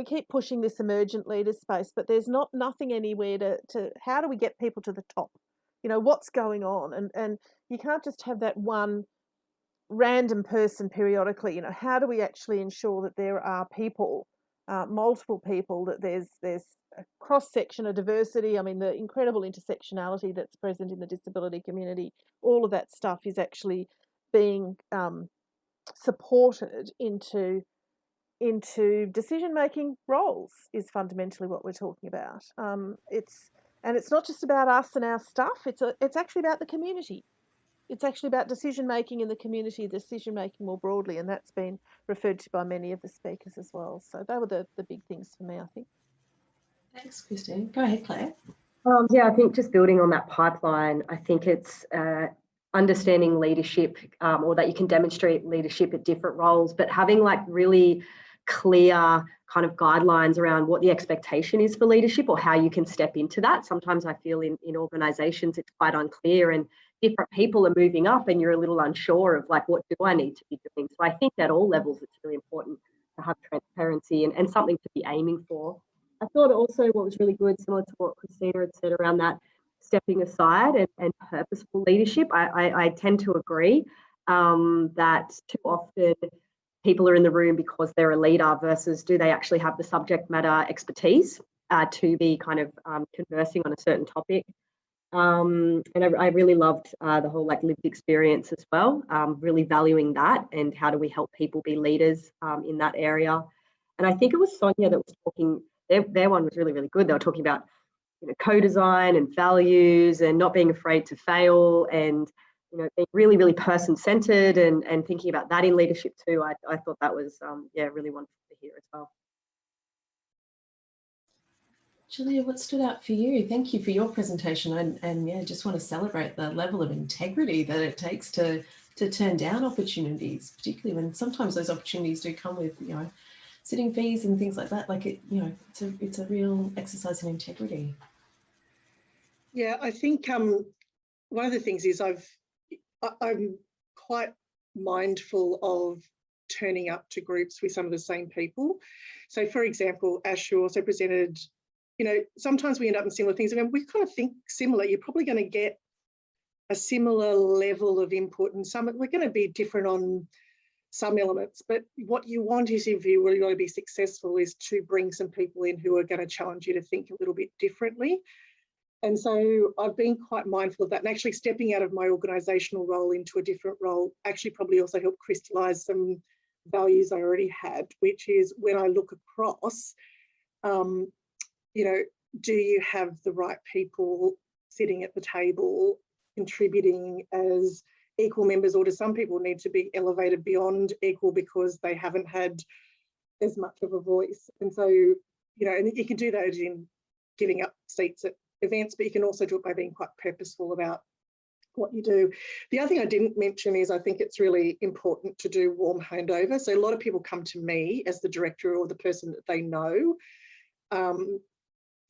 keep pushing this emergent leader space, but there's nothing anywhere to how do we get people to the top? What's going on? And you can't just have that one random person periodically. How do we actually ensure that there are people, multiple people, that there's a cross-section of diversity? I mean, the incredible intersectionality that's present in the disability community, all of that stuff is actually being supported into decision-making roles, is fundamentally what we're talking about. And it's not just about us and our stuff, it's actually about the community. It's actually about decision making in the community, decision making more broadly, and that's been referred to by many of the speakers as well. So they were the big things for me, I think. Thanks, Christine. Go ahead, Claire. Yeah, I think just building on that pipeline, I think it's understanding leadership, or that you can demonstrate leadership at different roles, but having like really clear kind of guidelines around what the expectation is for leadership or how you can step into that. Sometimes I feel in organisations it's quite unclear, and different people are moving up and you're a little unsure of like, what do I need to be doing? So I think at all levels it's really important to have transparency and something to be aiming for. I thought also what was really good, similar to what Christina had said around that stepping aside and purposeful leadership, I tend to agree that too often people are in the room because they're a leader versus do they actually have the subject matter expertise to be kind of conversing on a certain topic. And I really loved the whole like lived experience as well, really valuing that and how do we help people be leaders in that area. And I think it was Sonia that was talking, their one was really, really good. They were talking about, you know, co-design and values and not being afraid to fail and, you know, being really, really person-centered and thinking about that in leadership too. I thought that was, yeah, really wonderful to hear as well. Julia, what stood out for you? Thank you for your presentation, and yeah, just want to celebrate the level of integrity that it takes to turn down opportunities, particularly when sometimes those opportunities do come with, you know, sitting fees and things like that. Like it, you know, it's a real exercise in integrity. Yeah, I think one of the things is I'm quite mindful of turning up to groups with some of the same people. So, for example, Ash, you also presented, you know, sometimes we end up in similar things. I mean, we kind of think similar. You're probably going to get a similar level of input, and we're going to be different on some elements. But what you want is, if you really want to be successful, is to bring some people in who are going to challenge you to think a little bit differently. And so I've been quite mindful of that, and actually stepping out of my organisational role into a different role actually probably also helped crystallise some values I already had, which is when I look across, you know, do you have the right people sitting at the table contributing as equal members, or do some people need to be elevated beyond equal because they haven't had as much of a voice? And so, you know, and you can do that in giving up seats at events, but you can also do it by being quite purposeful about what you do. The other thing I didn't mention is I think it's really important to do warm handover. So a lot of people come to me as the director or the person that they know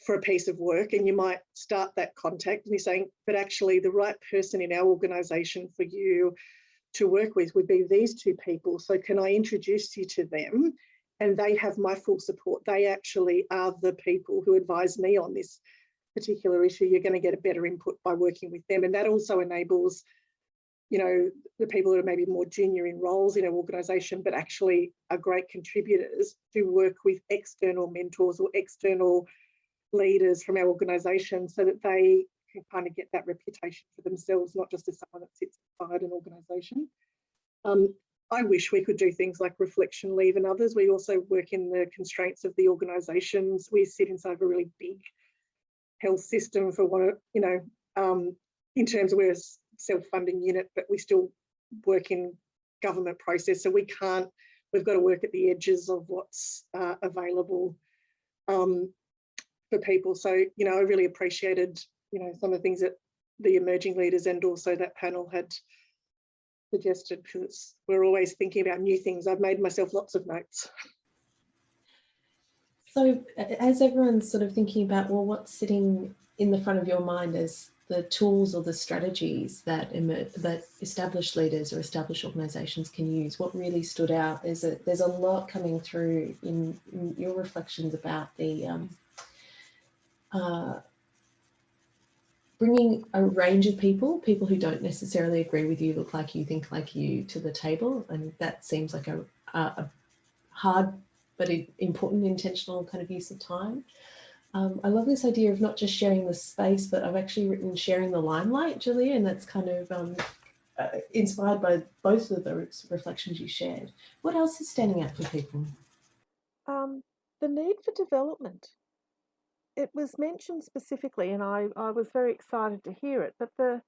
for a piece of work, and you might start that contact and you're saying, but actually the right person in our organisation for you to work with would be these two people. So can I introduce you to them? And they have my full support. They actually are the people who advise me on this particular issue. You're going to get a better input by working with them. And that also enables, you know, the people that are maybe more junior in roles in our organisation, but actually are great contributors, to work with external mentors or external leaders from our organisation so that they can kind of get that reputation for themselves, not just as someone that sits inside an organisation. I wish we could do things like reflection leave and others. We also work in the constraints of the organisations. We sit inside a really big health system for one, you know, in terms of we're a self-funding unit, but we still work in government process. So we can't, we've got to work at the edges of what's available for people. So, you know, I really appreciated, you know, some of the things that the emerging leaders and also that panel had suggested, because we're always thinking about new things. I've made myself lots of notes. So as everyone's sort of thinking about, well, what's sitting in the front of your mind as the tools or the strategies that established leaders or established organisations can use, what really stood out is that there's a lot coming through in your reflections about the bringing a range of people who don't necessarily agree with you, look like you, think like you, to the table. And that seems like a hard but important intentional kind of use of time. I love this idea of not just sharing the space, but I've actually written sharing the limelight, Julia, and that's kind of inspired by both of those reflections you shared. What else is standing out for people? The need for development. it was mentioned specifically, and I was very excited to hear it, but the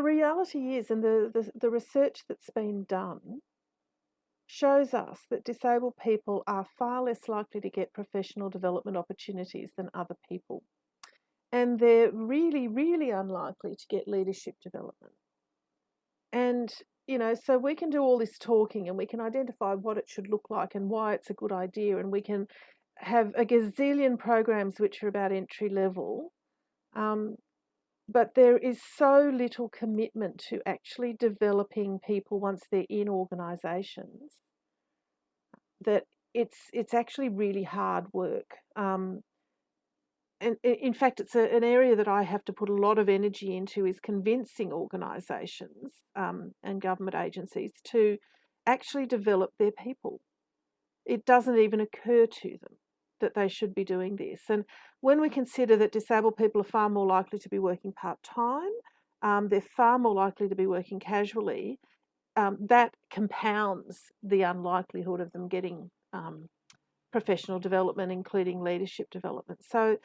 reality is, and the research that's been done shows us that disabled people are far less likely to get professional development opportunities than other people. And they're really, really unlikely to get leadership development. And, you know, so we can do all this talking and we can identify what it should look like and why it's a good idea. And we can have a gazillion programs which are about entry level. But there is so little commitment to actually developing people once they're in organisations that it's actually really hard work. And in fact, it's an area that I have to put a lot of energy into, is convincing organisations and government agencies to actually develop their people. It doesn't even occur to them that they should be doing this. And when we consider that disabled people are far more likely to be working part-time, they're far more likely to be working casually, that compounds the unlikelihood of them getting professional development, including leadership development. So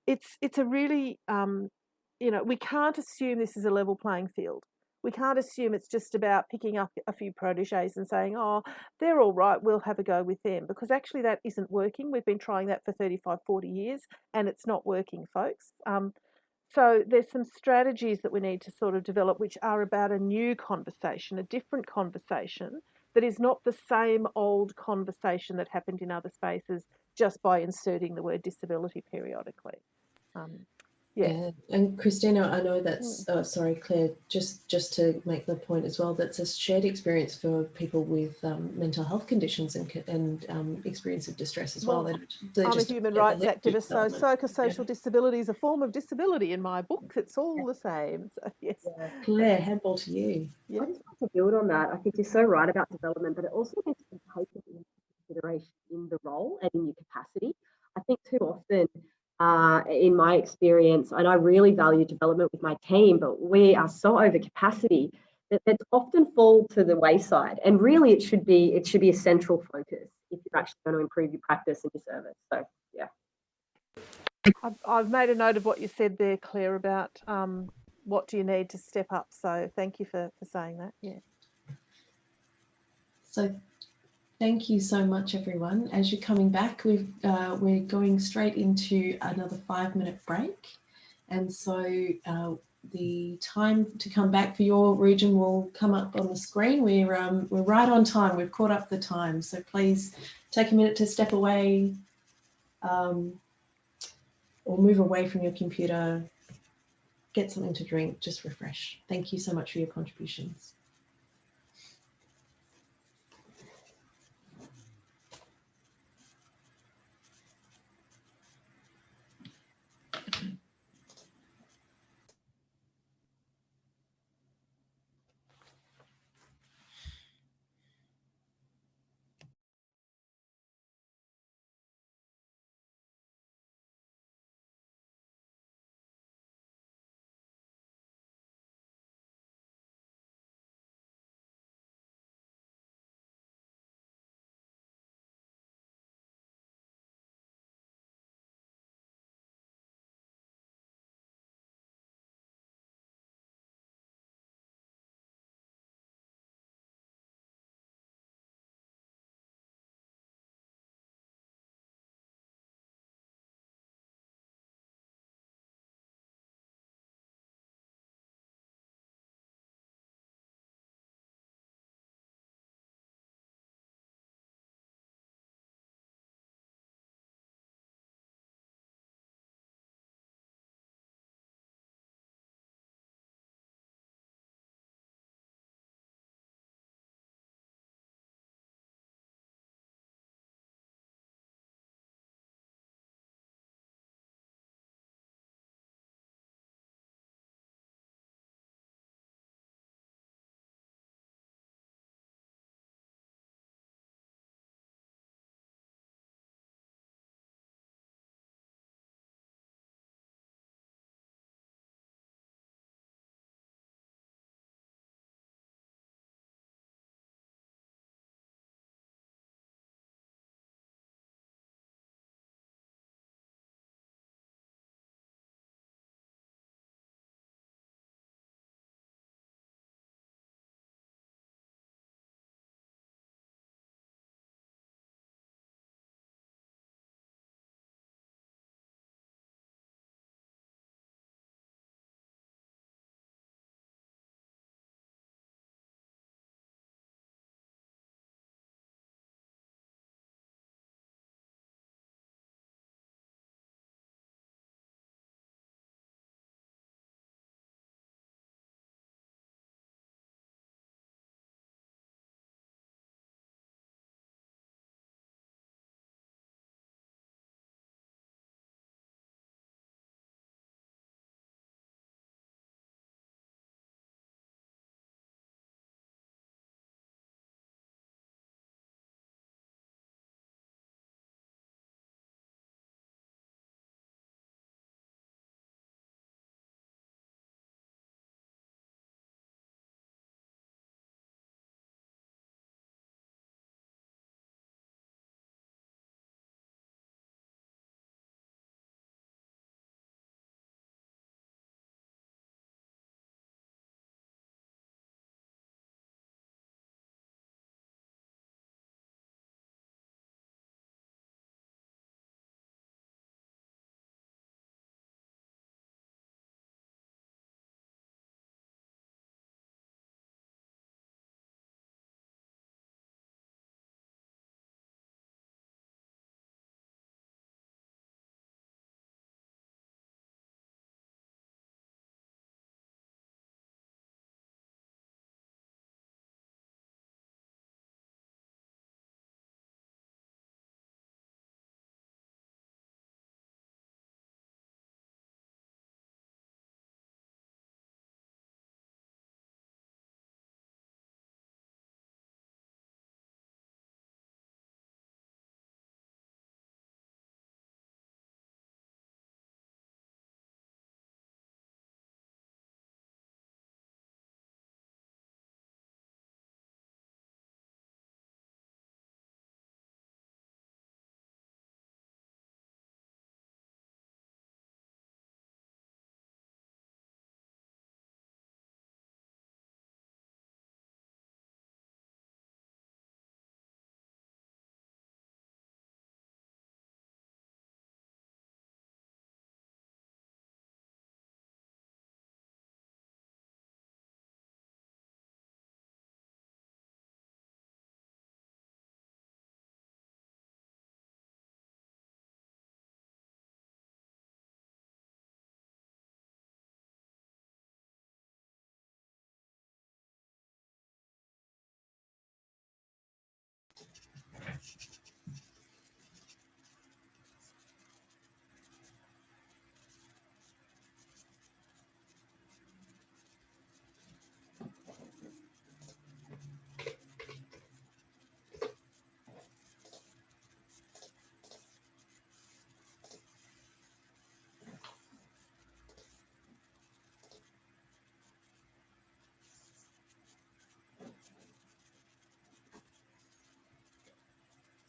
it's a really, you know, we can't assume this is a level playing field. We can't assume it's just about picking up a few proteges and saying, oh, they're all right, we'll have a go with them, because actually that isn't working. We've been trying that for 35, 40 years and it's not working, folks. So there's some strategies that we need to sort of develop which are about a new conversation, a different conversation that is not the same old conversation that happened in other spaces just by inserting the word disability periodically. Yeah, and Christina, I know that's, sorry, Claire, just to make the point as well, that's a shared experience for people with mental health conditions and experience of distress as well. They're I'm just a human get the rights leadership activist, so development. psychosocial disability is a form of disability in my book. It's all the same. So, yes. Claire, handball to you. Yeah. I just want to build on that. I think you're so right about development, but it also needs to be taken into consideration in the role and in your capacity. I think too often, in my experience, and I really value development with my team, but we are so over capacity that it's often fall to the wayside. And really, it should be a central focus if you're actually going to improve your practice and your service. So, yeah. I've made a note of what you said there, Claire, about what do you need to step up. So thank you for saying that. Yeah. So thank you so much, everyone. As you're coming back, we're going straight into another 5-minute break. And so the time to come back for your region will come up on the screen. We're right on time. We've caught up the time. So please take a minute to step away or move away from your computer, get something to drink, just refresh. Thank you so much for your contributions.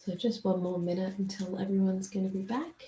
So just one more minute until everyone's going to be back.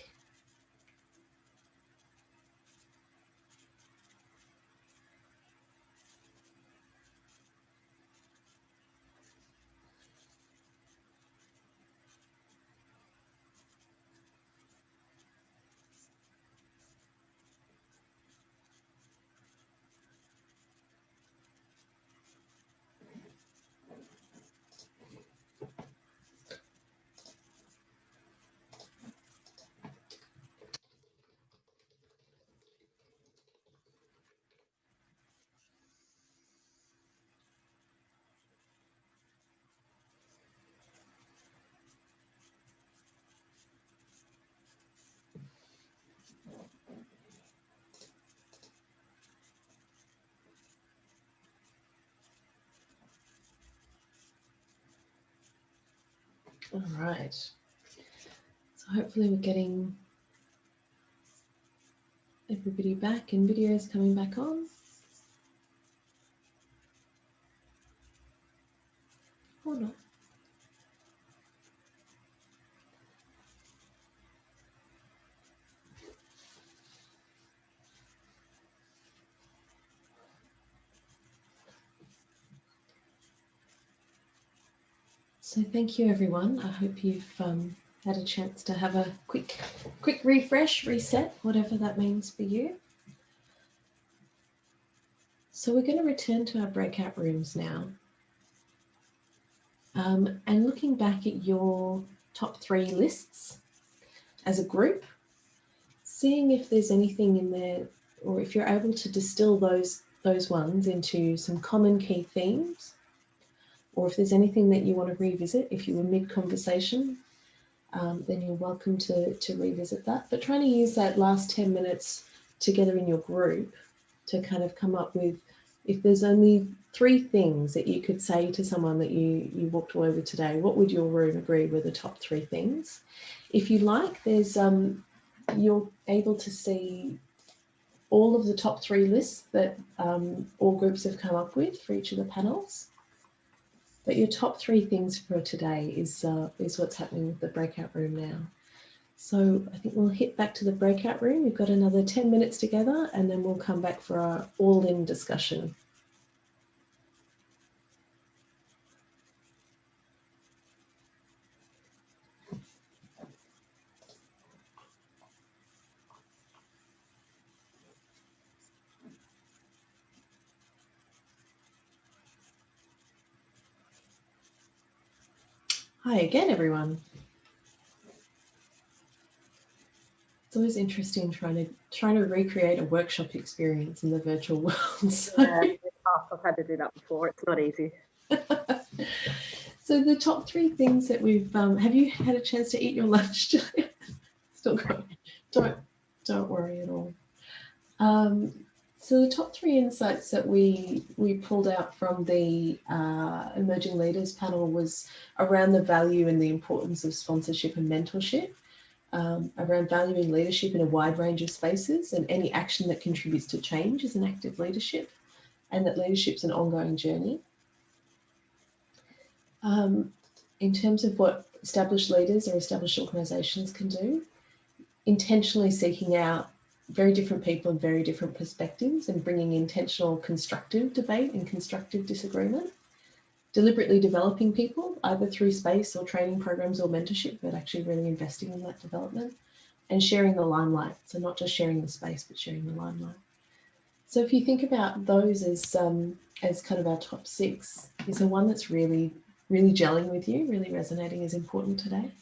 All right. So hopefully we're getting everybody back and videos coming back on. Or not. So thank you, everyone. I hope you've had a chance to have a quick refresh, reset, whatever that means for you. So we're going to return to our breakout rooms now. And looking back at your top 3 lists as a group, seeing if there's anything in there, or if you're able to distill those ones into some common key themes, or if there's anything that you want to revisit. If you were mid-conversation, then you're welcome to revisit that. But trying to use that last 10 minutes together in your group to kind of come up with, if there's only 3 things that you could say to someone that you walked away with today, what would your room agree were the top 3 things? If you like, there's you're able to see all of the top 3 lists that all groups have come up with for each of the panels. But your top 3 things for today is what's happening with the breakout room now. So I think we'll hit back to the breakout room. We've got another 10 minutes together, and then we'll come back for our all-in discussion. Hi again, everyone. It's always interesting trying to recreate a workshop experience in the virtual world. So. Yeah, I've had to do that before. It's not easy. So the top 3 things that we've have you had a chance to eat your lunch? Still going. Don't worry at all. So the top 3 insights that we pulled out from the Emerging Leaders panel was around the value and the importance of sponsorship and mentorship, around valuing leadership in a wide range of spaces, and any action that contributes to change is an act of leadership, and that leadership's an ongoing journey. In terms of what established leaders or established organisations can do, intentionally seeking out very different people and very different perspectives and bringing intentional constructive debate and constructive disagreement, deliberately developing people either through space or training programs or mentorship, but actually really investing in that development, and sharing the limelight. So not just sharing the space, but sharing the limelight. So if you think about those as kind of our top 6, is there one that's really gelling with you, really resonating as important today?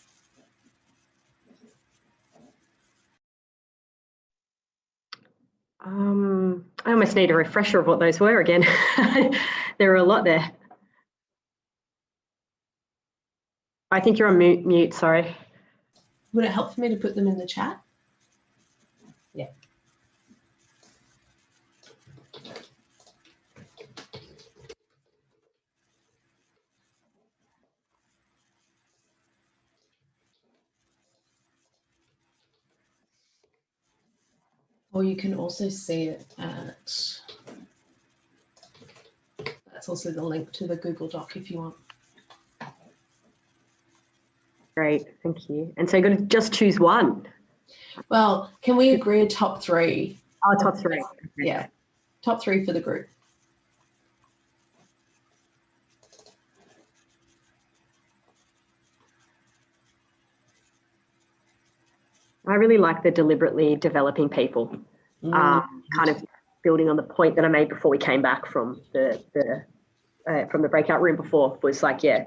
I almost need a refresher of what those were again. There are a lot there. I think you're on mute, sorry. Would it help for me to put them in the chat? Yeah. Or you can also see it at, that's also the link to the Google Doc if you want. Great, thank you. And so you're going to just choose one? Well, can we agree a top three? Oh, top three. Okay. Yeah, top three for the group. I really like the deliberately developing people, kind of building on the point that I made before we came back from the breakout room before, was like, yeah,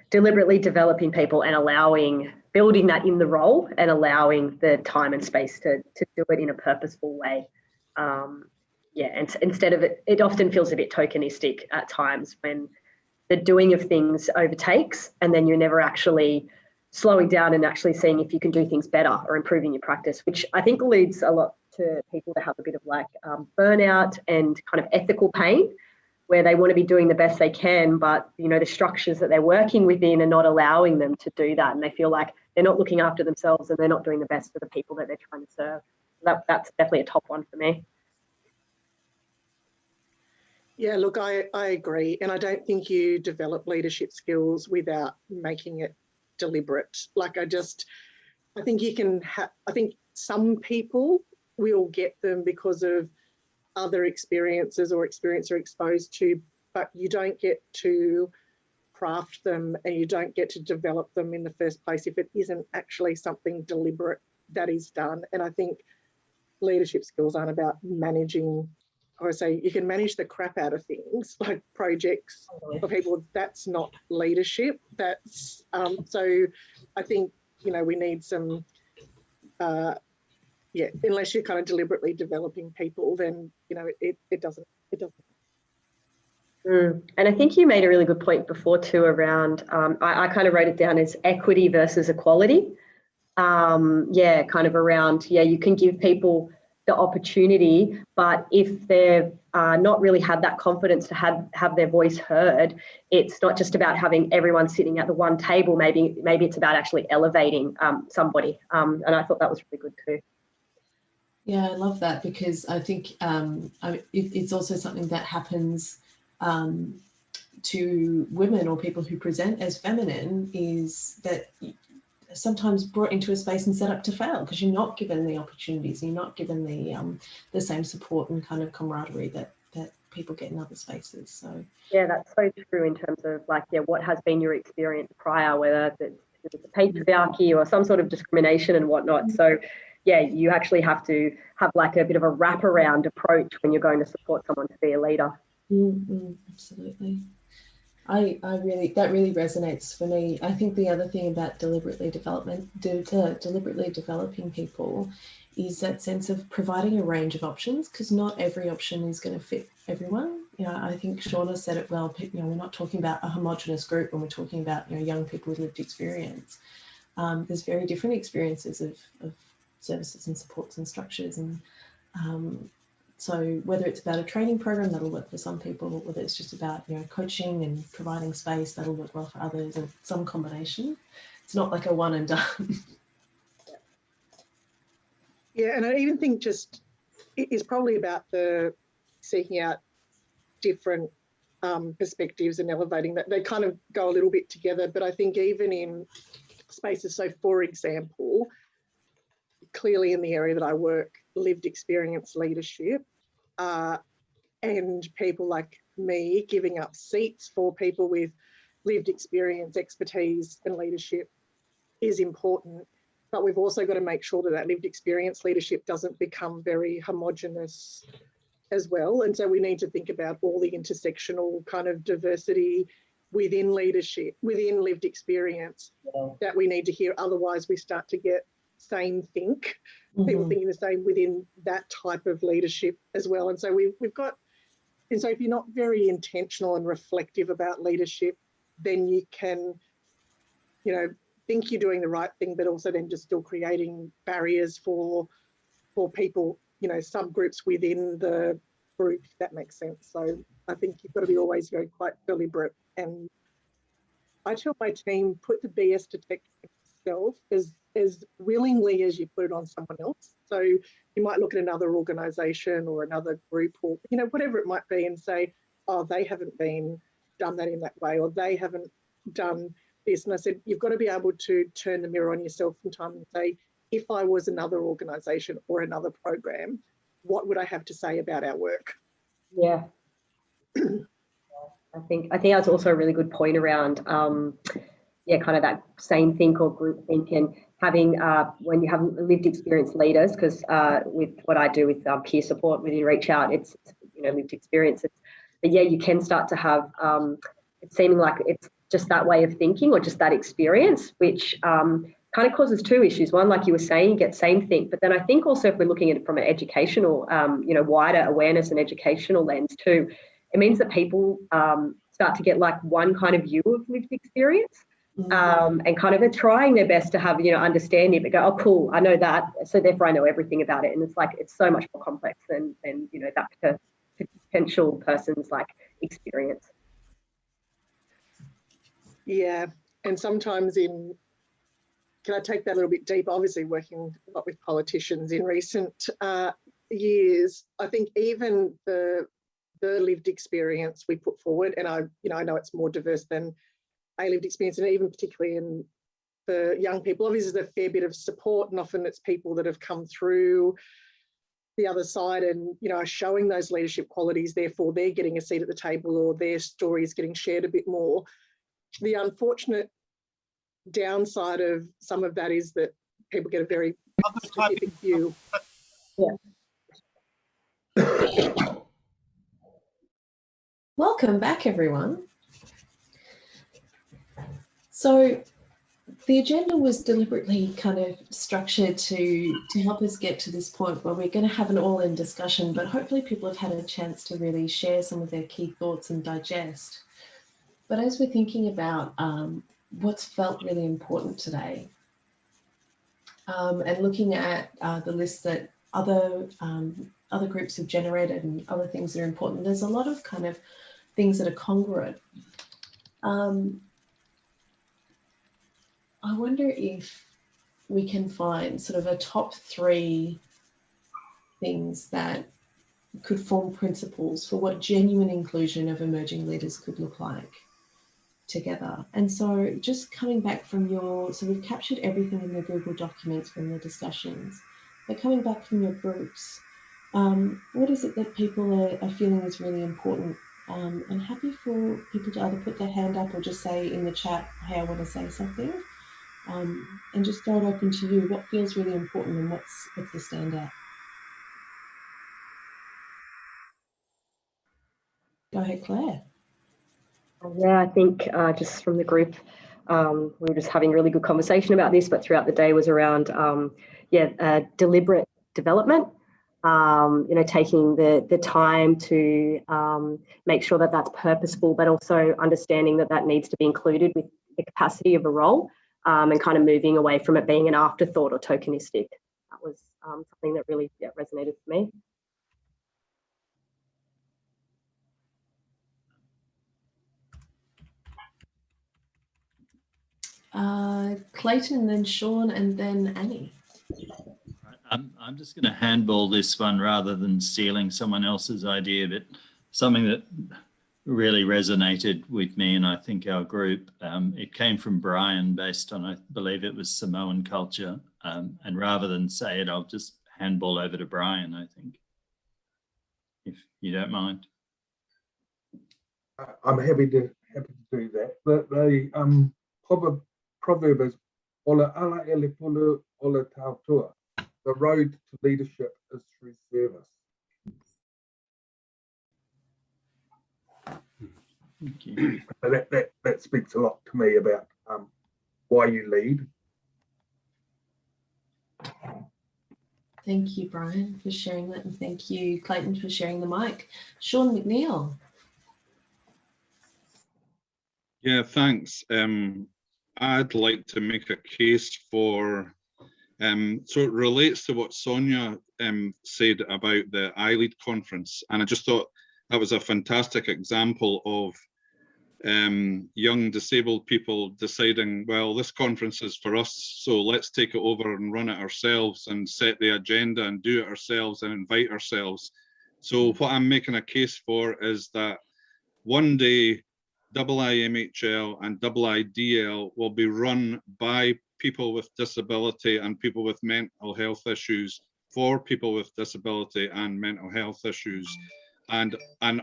deliberately developing people and building that in the role and allowing the time and space to do it in a purposeful way. Yeah, and instead of it often feels a bit tokenistic at times when the doing of things overtakes and then you're never actually slowing down and actually seeing if you can do things better or improving your practice, which I think leads a lot to people to have a bit of like burnout and kind of ethical pain, where they want to be doing the best they can, but you know the structures that they're working within are not allowing them to do that, and they feel like they're not looking after themselves and they're not doing the best for the people that they're trying to serve. That's definitely a top one for me. Yeah, look, I agree, and I don't think you develop leadership skills without making it deliberate. Like I think you can I think some people will get them because of other experiences or experience are exposed to, but you don't get to craft them and you don't get to develop them in the first place if it isn't actually something deliberate that is done. And I think leadership skills aren't about managing, or say you can manage the crap out of things like projects for people. That's not leadership. That's so I think, you know, we need some yeah, unless you're kind of deliberately developing people, then, you know, it doesn't. And I think you made a really good point before too around, I kind of wrote it down as equity versus equality. Yeah, kind of around, yeah, you can give people the opportunity, but if they've not really had that confidence to have their voice heard, it's not just about having everyone sitting at the one table. Maybe it's about actually elevating somebody. And I thought that was really good too. Yeah, I love that, because I think it's also something that happens to women or people who present as feminine, is that sometimes brought into a space and set up to fail because you're not given the opportunities, you're not given the same support and kind of camaraderie that people get in other spaces. So yeah, that's so true in terms of like, yeah, what has been your experience prior, whether it's the patriarchy or some sort of discrimination and whatnot. So yeah, you actually have to have like a bit of a wraparound approach when you're going to support someone to be a leader. Absolutely. That really resonates for me. I think the other thing about deliberately developing people is that sense of providing a range of options, because not every option is going to fit everyone. You know, I think Shawna said it well. You know, we're not talking about a homogenous group when we're talking about, you know, young people with lived experience. There's very different experiences of services and supports and structures, and so whether it's about a training program that'll work for some people, whether it's just about, you know, coaching and providing space that'll work well for others, and some combination. It's not like a one and done. Yeah, and I even think just it's probably about the seeking out different perspectives and elevating that. They kind of go a little bit together, but I think even in spaces, so for example, clearly in the area that I work, lived experience leadership, and people like me giving up seats for people with lived experience, expertise and leadership is important. But we've also got to make sure that that lived experience leadership doesn't become very homogenous as well. And so we need to think about all the intersectional kind of diversity within leadership, within lived experience, that we need to hear. Otherwise we start to get same think, people thinking the same within that type of leadership as well. And so we've got, and so if you're not very intentional and reflective about leadership, then you can, you know, think you're doing the right thing, but also then just still creating barriers for people, you know, subgroups within the group, if that makes sense. So I think you've got to be always very quite deliberate. And I tell my team, put the BS detector yourself as willingly as you put it on someone else. So you might look at another organisation or another group, or, you know, whatever it might be, and say, oh, they haven't done that in that way, or they haven't done this, and I said, you've got to be able to turn the mirror on yourself from time and say, if I was another organisation or another program, what would I have to say about our work? Yeah. I think that's also a really good point around, yeah, kind of that same think or group think, and having when you have lived experience leaders, because with what I do with peer support within Reach Out, it's lived experience. But yeah, you can start to have it seeming like it's just that way of thinking or just that experience, which kind of causes two issues. One, like you were saying, you get same think, but then I think also if we're looking at it from an educational, wider awareness and educational lens too, it means that people start to get like one kind of view of lived experience, and kind of are trying their best to have, understanding, but go, oh, cool, I know that, so therefore I know everything about it. And it's like, it's so much more complex than that potential person's like experience. Yeah, and sometimes can I take that a little bit deeper? Obviously working a lot with politicians in recent years, I think even the lived experience we put forward, and I know it's more diverse than a lived experience, and even particularly for young people, obviously there's a fair bit of support, and often it's people that have come through the other side and are showing those leadership qualities, therefore they're getting a seat at the table or their story is getting shared a bit more. The unfortunate downside of some of that is that people get a very specific view. Yeah. Welcome back, everyone. So the agenda was deliberately kind of structured to help us get to this point where we're going to have an all-in discussion, but hopefully people have had a chance to really share some of their key thoughts and digest. But as we're thinking about what's felt really important today, and looking at the list that other groups have generated and other things that are important, there's a lot of kind of things that are congruent. I wonder if we can find sort of a top 3 things that could form principles for what genuine inclusion of emerging leaders could look like together. And so just coming back from so we've captured everything in the Google documents from the discussions, but coming back from your groups, what is it that people are feeling is really important? I'm happy for people to either put their hand up or just say in the chat, hey, I want to say something. And just throw it open to you. What feels really important and what's the standout? Go ahead, Claire. Yeah, I think just from the group, we were just having a really good conversation about this, but throughout the day was around, deliberate development, taking the time to make sure that that's purposeful, but also understanding that needs to be included with the capacity of a role. And kind of moving away from it being an afterthought or tokenistic. That was something that really resonated for me. Clayton, then Sean, and then Annie. I'm just going to handball this one rather than stealing someone else's idea, but something that really resonated with me and I think our group. It came from Brian based on, I believe it was Samoan culture. And rather than say it, I'll just handball over to Brian, I think, if you don't mind. I'm happy to do that. The proverb is "Ola ala ele pulu, ola tautua." The road to leadership is through service. Thank you. That speaks a lot to me about why you lead. Thank you, Brian, for sharing that, and thank you, Clayton, for sharing the mic. Shawna Mcguire. Yeah, thanks. I'd like to make a case for, so it relates to what Sonia said about the IILEAD conference, and I just thought that was a fantastic example of young disabled people deciding, well, this conference is for us, so let's take it over and run it ourselves and set the agenda and do it ourselves and invite ourselves. So what I'm making a case for is that one day IIMHL and IIDL will be run by people with disability and people with mental health issues for people with disability and mental health issues. And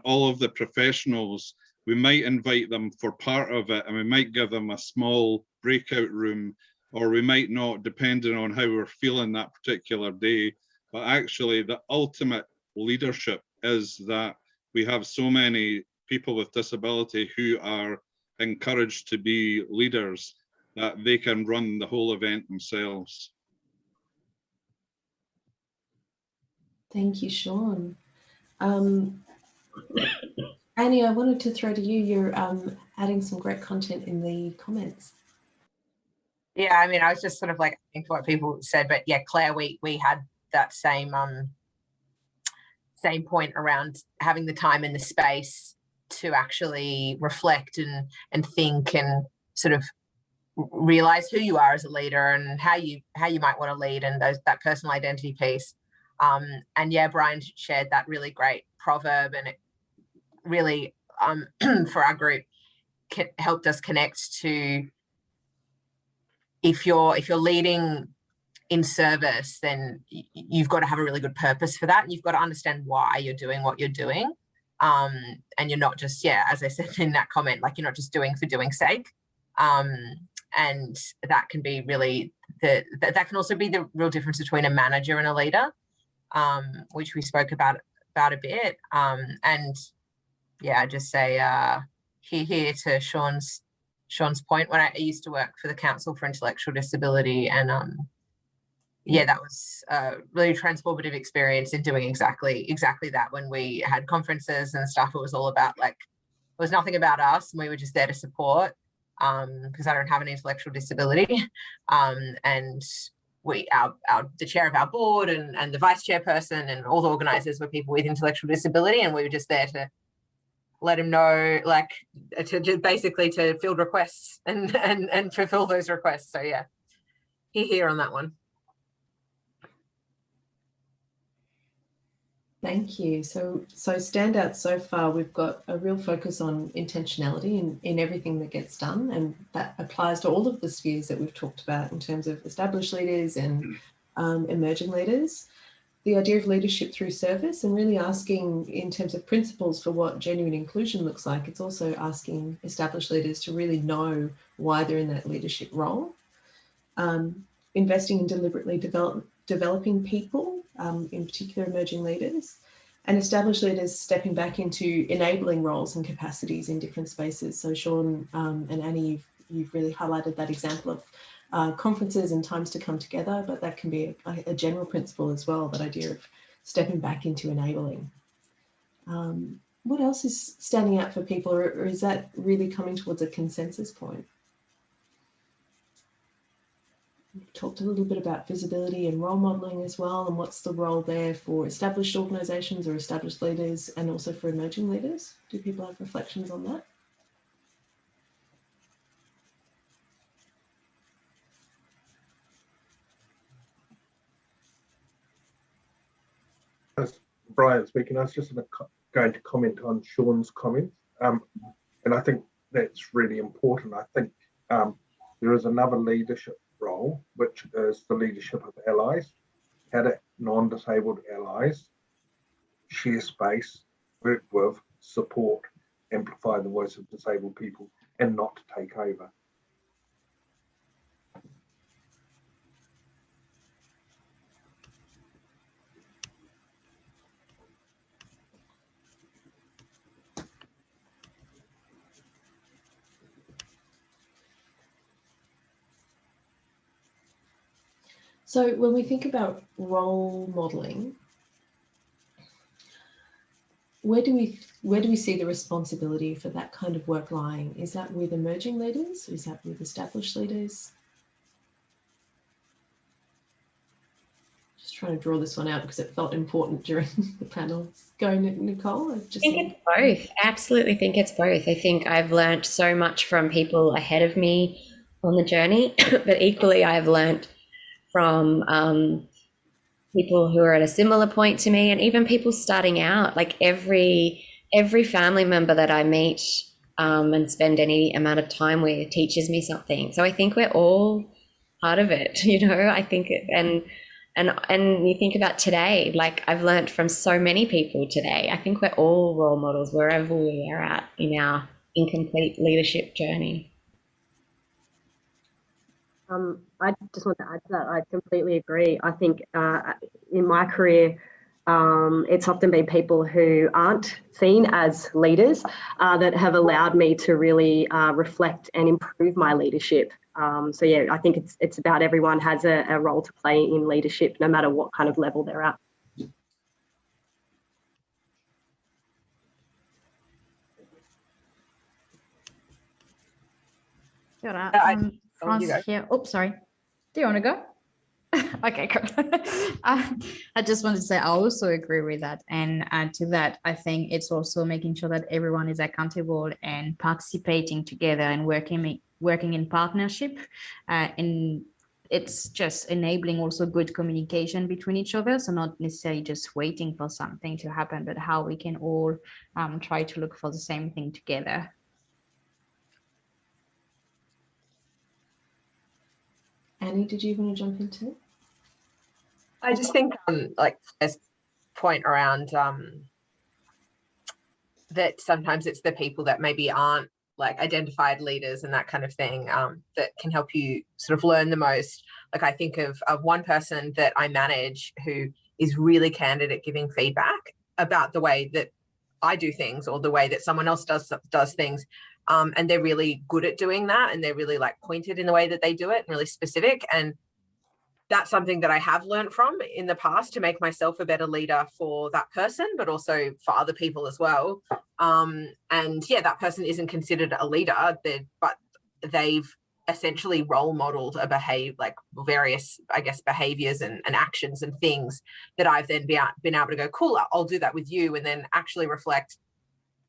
all of the professionals, we might invite them for part of it, and we might give them a small breakout room, or we might not, depending on how we're feeling that particular day. But actually, the ultimate leadership is that we have so many people with disability who are encouraged to be leaders that they can run the whole event themselves. Thank you, Sean. Annie, I wanted to throw to you. You're adding some great content in the comments. Yeah, I mean, I was just sort of like thinking what people said, but yeah, Claire, we had that same point around having the time and the space to actually reflect and think and sort of realize who you are as a leader and how you might want to lead, and that personal identity piece. And yeah, Brian shared that really great proverb, and it really for our group helped us connect to, if you're leading in service, then you've got to have a really good purpose for that, and you've got to understand why you're doing what you're doing. And you're not just, yeah, as I said in that comment, like you're not just doing for doing sake. And that can be really that can also be the real difference between a manager and a leader, which we spoke about a bit. And yeah, I just say here to Sean's point, when I used to work for the Council for Intellectual Disability, and yeah, that was a really transformative experience in doing exactly that. When we had conferences and stuff, it was all about, like, it was nothing about us, and we were just there to support, because I don't have an intellectual disability, and the chair of our board and the vice chairperson and all the organisers were people with intellectual disability, and we were just there to let him know, like, to basically to field requests and fulfill those requests. So yeah, here on that one. Thank you. So standouts so far, we've got a real focus on intentionality in everything that gets done, and that applies to all of the spheres that we've talked about in terms of established leaders and emerging leaders. The idea of leadership through service, and really asking in terms of principles for what genuine inclusion looks like. It's also asking established leaders to really know why they're in that leadership role. Investing in deliberately developing people, in particular emerging leaders, and established leaders stepping back into enabling roles and capacities in different spaces. So Sean and Annie, you've really highlighted that example of conferences and times to come together, but that can be a general principle as well, that idea of stepping back into enabling. What else is standing out for people, or is that really coming towards a consensus point? We've talked a little bit about visibility and role modelling as well, and what's the role there for established organisations or established leaders, and also for emerging leaders. Do people have reflections on that? As Brian speaking, I was just going to comment on Sean's comments, and I think that's really important. I think there is another leadership role, which is the leadership of allies. How do non-disabled allies share space, work with, support, amplify the voice of disabled people, and not to take over. So when we think about role modelling, where do we see the responsibility for that kind of work lying? Is that with emerging leaders? Is that with established leaders? Just trying to draw this one out because it felt important during the panels. Go, Nicole. I think it's both. I absolutely think it's both. I think I've learnt so much from people ahead of me on the journey, but equally I've learnt from people who are at a similar point to me, and even people starting out. Like every family member that I meet and spend any amount of time where it teaches me something. So I think we're all part of it, you know. I think and you think about today, like I've learned from so many people today. I think we're all role models wherever we are at in our incomplete leadership journey. I just want to add to that. I completely agree. I think in my career, it's often been people who aren't seen as leaders that have allowed me to really reflect and improve my leadership. So yeah, I think it's about everyone has a role to play in leadership, no matter what kind of level they're at. Kia ora. Frances here. Oh, sorry. Do you want to go? Okay, cool. I just wanted to say I also agree with that. And to that, I think it's also making sure that everyone is accountable and participating together and working in partnership. And it's just enabling also good communication between each other. So not necessarily just waiting for something to happen, but how we can all try to look for the same thing together. Annie, did you want to jump into it? I just think like as point around that sometimes it's the people that maybe aren't like identified leaders and that kind of thing that can help you sort of learn the most. Like I think of one person that I manage who is really candid at giving feedback about the way that I do things or the way that someone else does things. And they're really good at doing that, and they're really like pointed in the way that they do it and really specific. And that's something that I have learned from in the past to make myself a better leader for that person, but also for other people as well. And yeah, that person isn't considered a leader, but they've essentially role modeled like various, I guess, behaviors and actions and things that I've then been able to go, cool, I'll do that with you, and then actually reflect,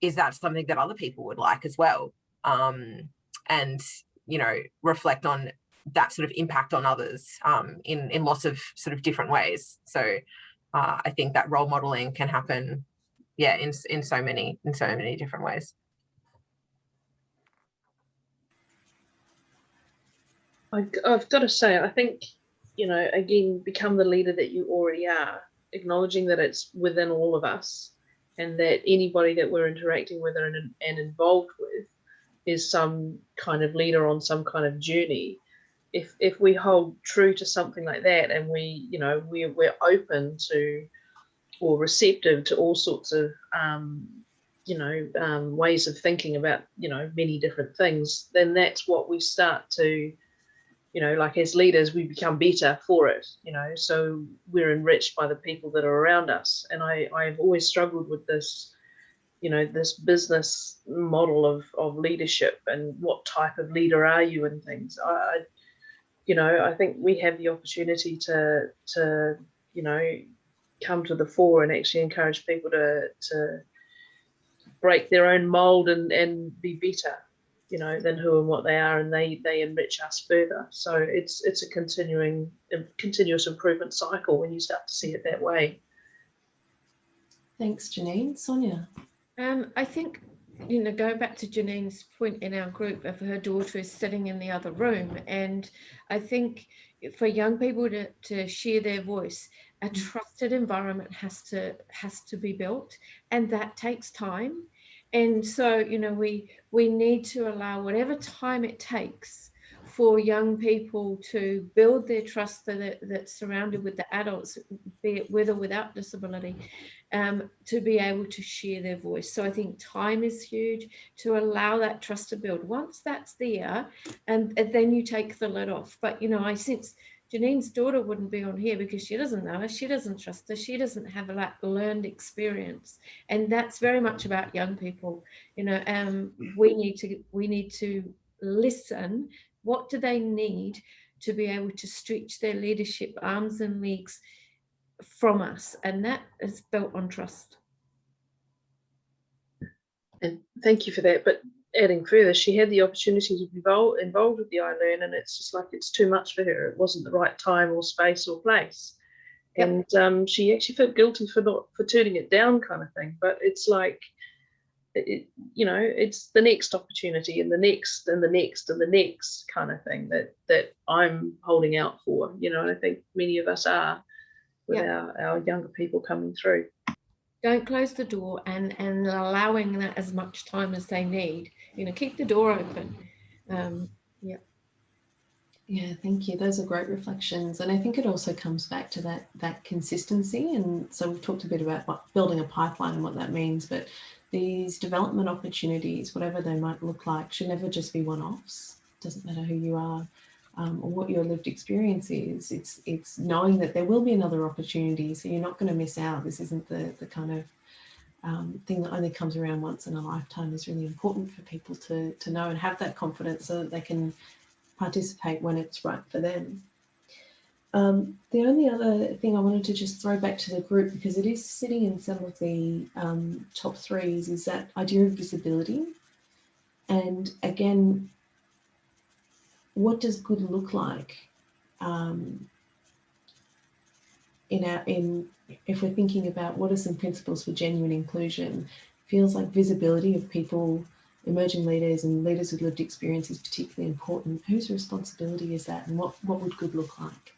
is that something that other people would like as well? And, you know, reflect on that sort of impact on others in lots of sort of different ways. So I think that role modeling can happen, yeah, in so many different ways. I've got to say, I think, you know, again, become the leader that you already are, acknowledging that it's within all of us, and that anybody that we're interacting with and involved with is some kind of leader on some kind of journey. If we hold true to something like that, and we, you know, we're open to or receptive to all sorts of you know, ways of thinking about, you know, many different things, then that's what we start to, you know, like as leaders, we become better for it, you know, so we're enriched by the people that are around us. And I've always struggled with this, you know, this business model of leadership and what type of leader are you and things. You know, I think we have the opportunity to you know, come to the fore and actually encourage people to break their own mold and be better, you know, than who and what they are, and they enrich us further. So it's a continuous improvement cycle when you start to see it that way. Thanks, Janine. Sonia. I think, you know, go back to Janine's point in our group of her daughter is sitting in the other room, and I think for young people to share their voice, a trusted environment has to be built, and that takes time. And so, you know, we need to allow whatever time it takes for young people to build their trust that's surrounded with the adults, be it with or without disability, to be able to share their voice. So I think time is huge, to allow that trust to build. Once that's there, and then you take the lid off. But, you know, I sense Janine's daughter wouldn't be on here because she doesn't know her, she doesn't trust her, she doesn't have a learned experience. And that's very much about young people. You know, we need to listen. What do they need to be able to stretch their leadership arms and legs from us? And that is built on trust. And thank you for that. But adding further, she had the opportunity to be involved with the iLearn, and it's just like it's too much for her. It wasn't the right time or space or place. Yep. And she actually felt guilty for turning it down, kind of thing. But it's like, you know, it's the next opportunity and the next and the next and the next kind of thing that I'm holding out for, you know, and I think many of us are with our younger people coming through. Don't close the door, and allowing that as much time as they need. You know, keep the door open. Yeah, thank you. Those are great reflections. And I think it also comes back to that consistency. And so we've talked a bit about building a pipeline and what that means, but these development opportunities, whatever they might look like, should never just be one-offs. Doesn't matter who you are or what your lived experience is. It's knowing that there will be another opportunity, so you're not going to miss out. This isn't the kind of thing that only comes around once in a lifetime. Is really important for people to know and have that confidence so that they can participate when it's right for them. The only other thing I wanted to just throw back to the group, because it is sitting in some of the top threes, is that idea of visibility. And again, what does good look like if we're thinking about what are some principles for genuine inclusion? Feels like visibility of people, emerging leaders and leaders with lived experience is particularly important. Whose responsibility is that, and what would good look like?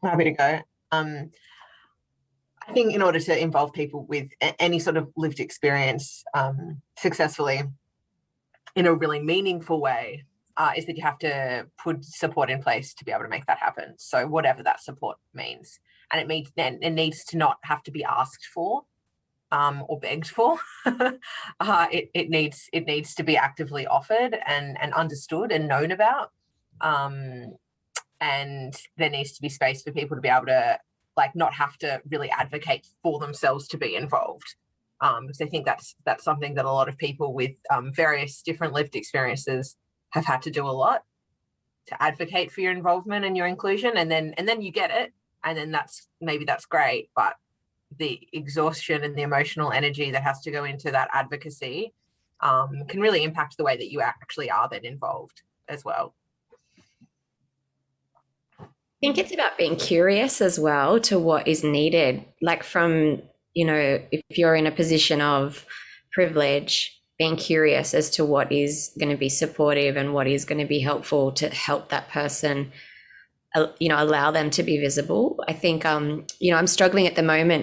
Happy to go. I think in order to involve people with any sort of lived experience successfully in a really meaningful way is that you have to put support in place to be able to make that happen. So whatever that support means. And it means then it needs to not have to be asked for or begged for. It needs to be actively offered and understood and known about. And there needs to be space for people to be able to not have to really advocate for themselves to be involved. Because I think that's something that a lot of people with various different lived experiences have had to do a lot, to advocate for your involvement and your inclusion, and then you get it, and then that's great, but the exhaustion and the emotional energy that has to go into that advocacy can really impact the way that you actually are then involved as well. I think it's about being curious as well to what is needed, like from, if you're in a position of privilege, being curious as to what is going to be supportive and what is going to be helpful to help that person, allow them to be visible. I think, I'm struggling at the moment.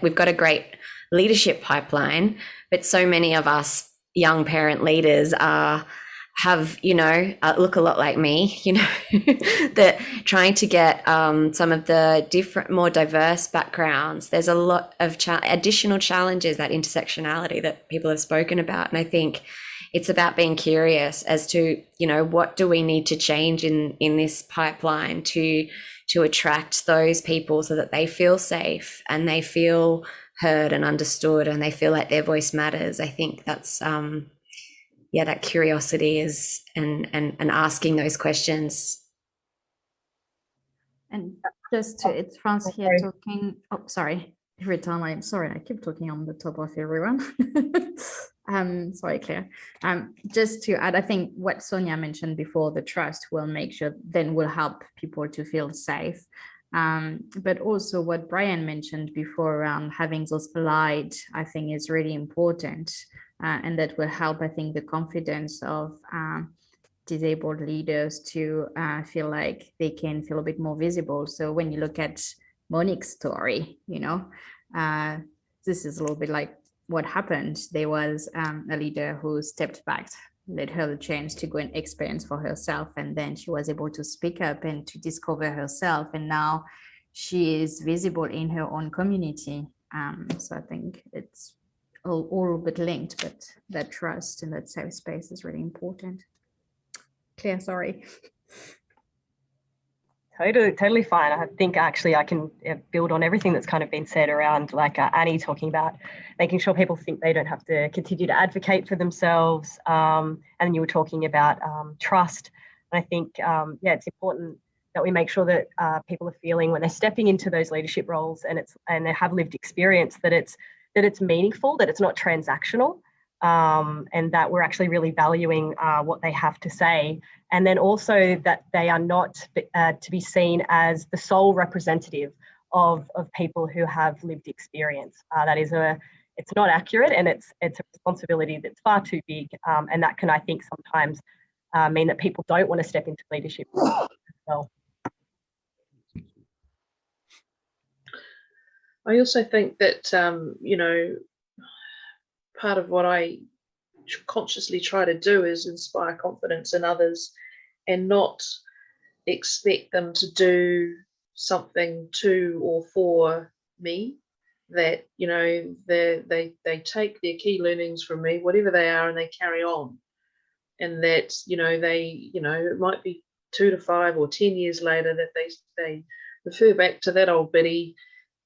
We've got a great leadership pipeline, but so many of us young parent leaders look a lot like me, that trying to get some of the different, more diverse backgrounds. There's a lot of additional challenges, that intersectionality that people have spoken about. And I think it's about being curious as to, what do we need to change in this pipeline to attract those people so that they feel safe and they feel heard and understood and they feel like their voice matters. I think that's, that curiosity is and asking those questions. And it's France here talking. Oh, sorry. Every time I keep talking on the top of everyone. Sorry, Claire. Just to add, I think what Sonia mentioned before, the trust will make sure, then will help people to feel safe. But also what Brian mentioned before around having those allied, I think is really important. And that will help, I think, the confidence of disabled leaders to feel like they can feel a bit more visible. So when you look at Monique's story, this is a little bit like what happened. There was a leader who stepped back, let her the chance to go and experience for herself, and then she was able to speak up and to discover herself, and now she is visible in her own community. So I think it's all but linked, but that trust and that safe space is really important. Claire, sorry. Totally fine. I think actually I can build on everything that's kind of been said around, like Annie talking about making sure people think they don't have to continue to advocate for themselves. And you were talking about trust. And I think, it's important that we make sure that people are feeling when they're stepping into those leadership roles and they have lived experience, that it's meaningful, that it's not transactional, and that we're actually really valuing what they have to say. And then also that they are not to be seen as the sole representative of people who have lived experience. It's not accurate, and it's a responsibility that's far too big, and that can, I think, sometimes mean that people don't want to step into leadership as well. I also think that, you know, part of what I consciously try to do is inspire confidence in others and not expect them to do something to or for me. That, you know, they take their key learnings from me, whatever they are, and they carry on. And that, you know, it might be 2 to 5 or 10 years later that they refer back to that old biddy,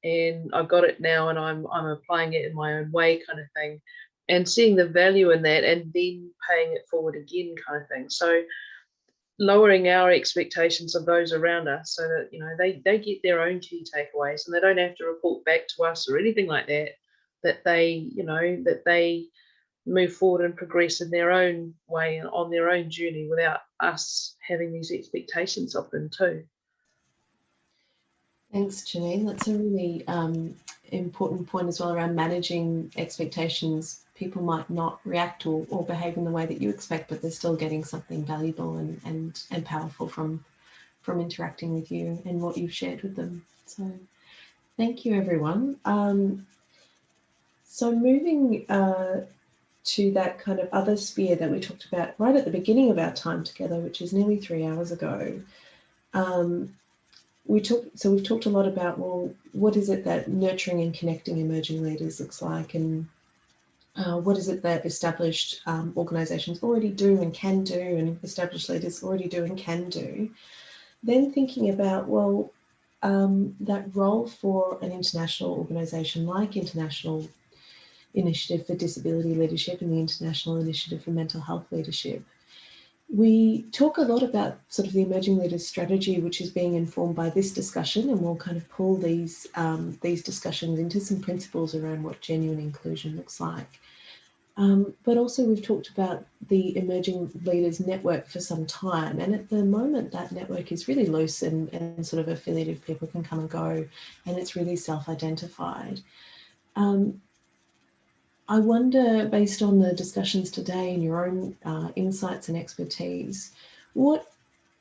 and I've got it now and I'm applying it in my own way, kind of thing, and seeing the value in that and then paying it forward again, kind of thing. So lowering our expectations of those around us so that, you know, they get their own key takeaways and they don't have to report back to us or anything like that, that they move forward and progress in their own way and on their own journey without us having these expectations of them too. Thanks, Janine. That's a really important point as well around managing expectations. People might not react or behave in the way that you expect, but they're still getting something valuable and powerful from interacting with you and what you've shared with them. So thank you, everyone. So moving to that kind of other sphere that we talked about right at the beginning of our time together, which is nearly 3 hours ago. We've talked a lot about, well, what is it that nurturing and connecting emerging leaders looks like, and what is it that established organisations already do and can do, and established leaders already do and can do. Then thinking about, well, that role for an international organisation like International Initiative for Disability Leadership and the International Initiative for Mental Health Leadership. We talk a lot about sort of the emerging leaders strategy, which is being informed by this discussion, and we'll kind of pull these discussions into some principles around what genuine inclusion looks like. But also we've talked about the emerging leaders network for some time, and at the moment that network is really loose and sort of affiliative. People can come and go, and it's really self-identified. I wonder, based on the discussions today and your own insights and expertise, what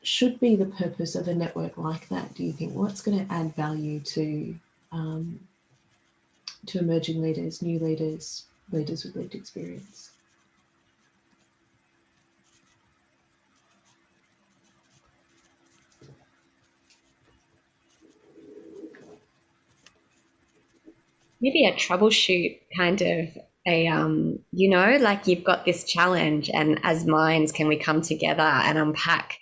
should be the purpose of a network like that, do you think? What's going to add value to emerging leaders, new leaders, leaders with lived experience? Maybe a troubleshoot kind of you know, like you've got this challenge, and as minds, can we come together and unpack,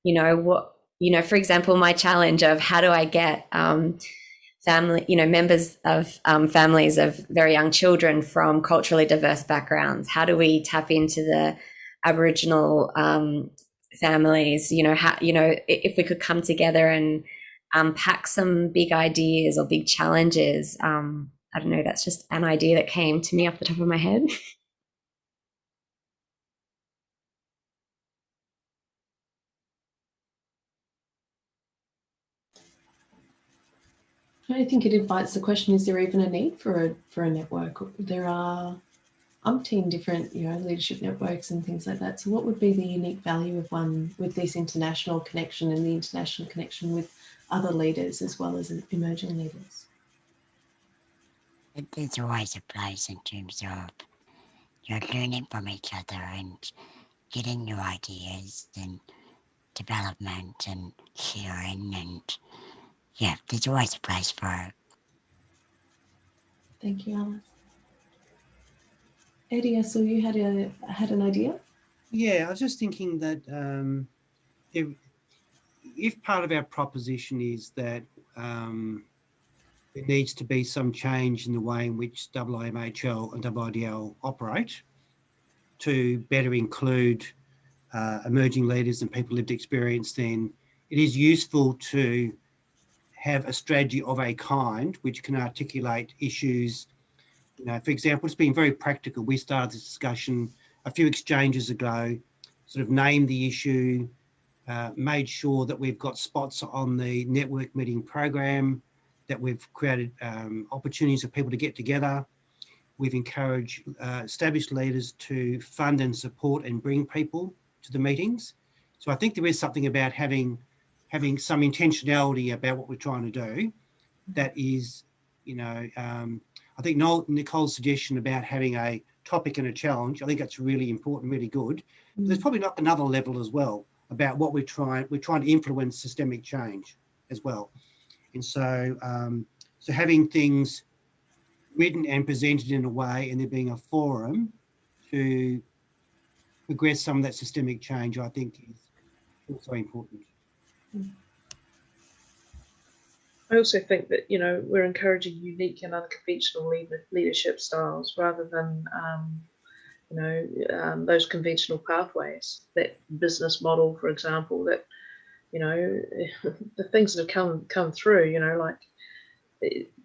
you know, what, you know, for example, my challenge of how do I get family, you know, members of families of very young children from culturally diverse backgrounds. How do we tap into the Aboriginal families? You know, how, you know, if we could come together and unpack some big ideas or big challenges. I don't know, that's just an idea that came to me off the top of my head. I think it invites the question, is there even a need for a network? There are umpteen different, you know, leadership networks and things like that. So what would be the unique value of one with this international connection and the international connection with other leaders as well as emerging leaders? There's always a place in terms of you're learning from each other and getting new ideas and development and sharing, and yeah, there's always a place for it. Thank you, Alice. Eddie, I saw you had an idea. Yeah, I was just thinking that if part of our proposition is that there needs to be some change in the way in which IIMHL and IIDL operate to better include emerging leaders and people lived experience, then it is useful to have a strategy of a kind which can articulate issues. You know, for example, it's been very practical. We started this discussion a few exchanges ago, sort of named the issue, made sure that we've got spots on the network meeting program, that we've created opportunities for people to get together. We've encouraged established leaders to fund and support and bring people to the meetings. So I think there is something about having some intentionality about what we're trying to do. That is, you know, I think Nicole's suggestion about having a topic and a challenge, I think that's really important, really good. But there's probably not another level as well about what we're trying to influence systemic change as well. And so, so having things written and presented in a way, and there being a forum to progress some of that systemic change, I think is also important. I also think that, you know, we're encouraging unique and unconventional leadership styles rather than, you know, those conventional pathways. That business model, for example, that, you know, the things that have come through, you know, like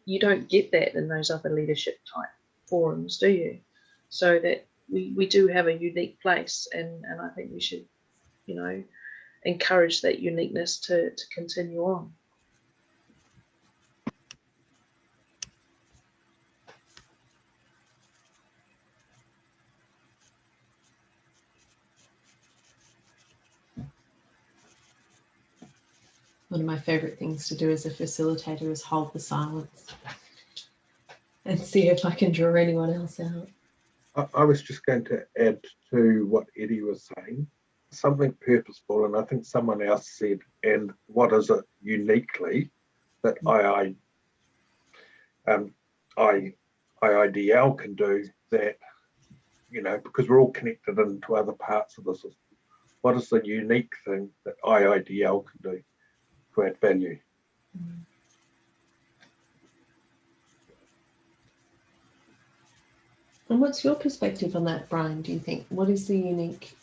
you don't get that in those other leadership type forums, do you? So that we do have a unique place, and I think we should, you know, encourage that uniqueness to continue on. One of my favourite things to do as a facilitator is hold the silence and see if I can draw anyone else out. I was just going to add to what Eddie was saying, something purposeful, and I think someone else said, and what is it uniquely that IIDL can do that, you know, because we're all connected into other parts of the system. What is the unique thing that IIDL can do to add value? And what's your perspective on that, Brian? Do you think, what is the unique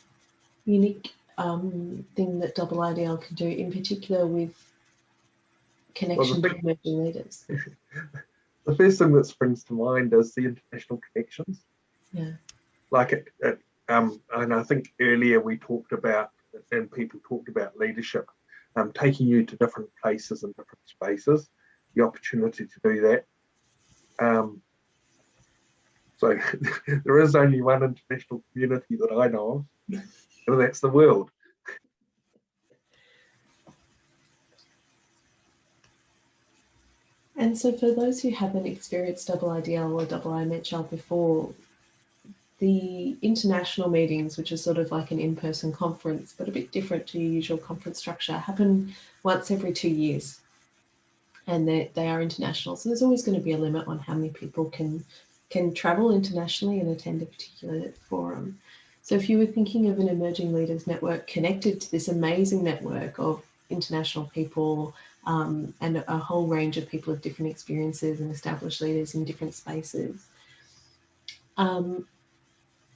thing that IIDL can do, in particular with connection to emerging leaders? The first thing that springs to mind is the international connections. Yeah. Like and I think earlier we talked about, and people talked about leadership, taking you to different places and different spaces, the opportunity to do that. So there is only one international community that I know of, and that's the world. And so for those who haven't experienced IIDL or IIMHL before, the international meetings, which are sort of like an in-person conference, but a bit different to your usual conference structure, happen once every 2 years. And they are international. So there's always going to be a limit on how many people can travel internationally and attend a particular forum. So if you were thinking of an emerging leaders network connected to this amazing network of international people and a whole range of people with different experiences and established leaders in different spaces,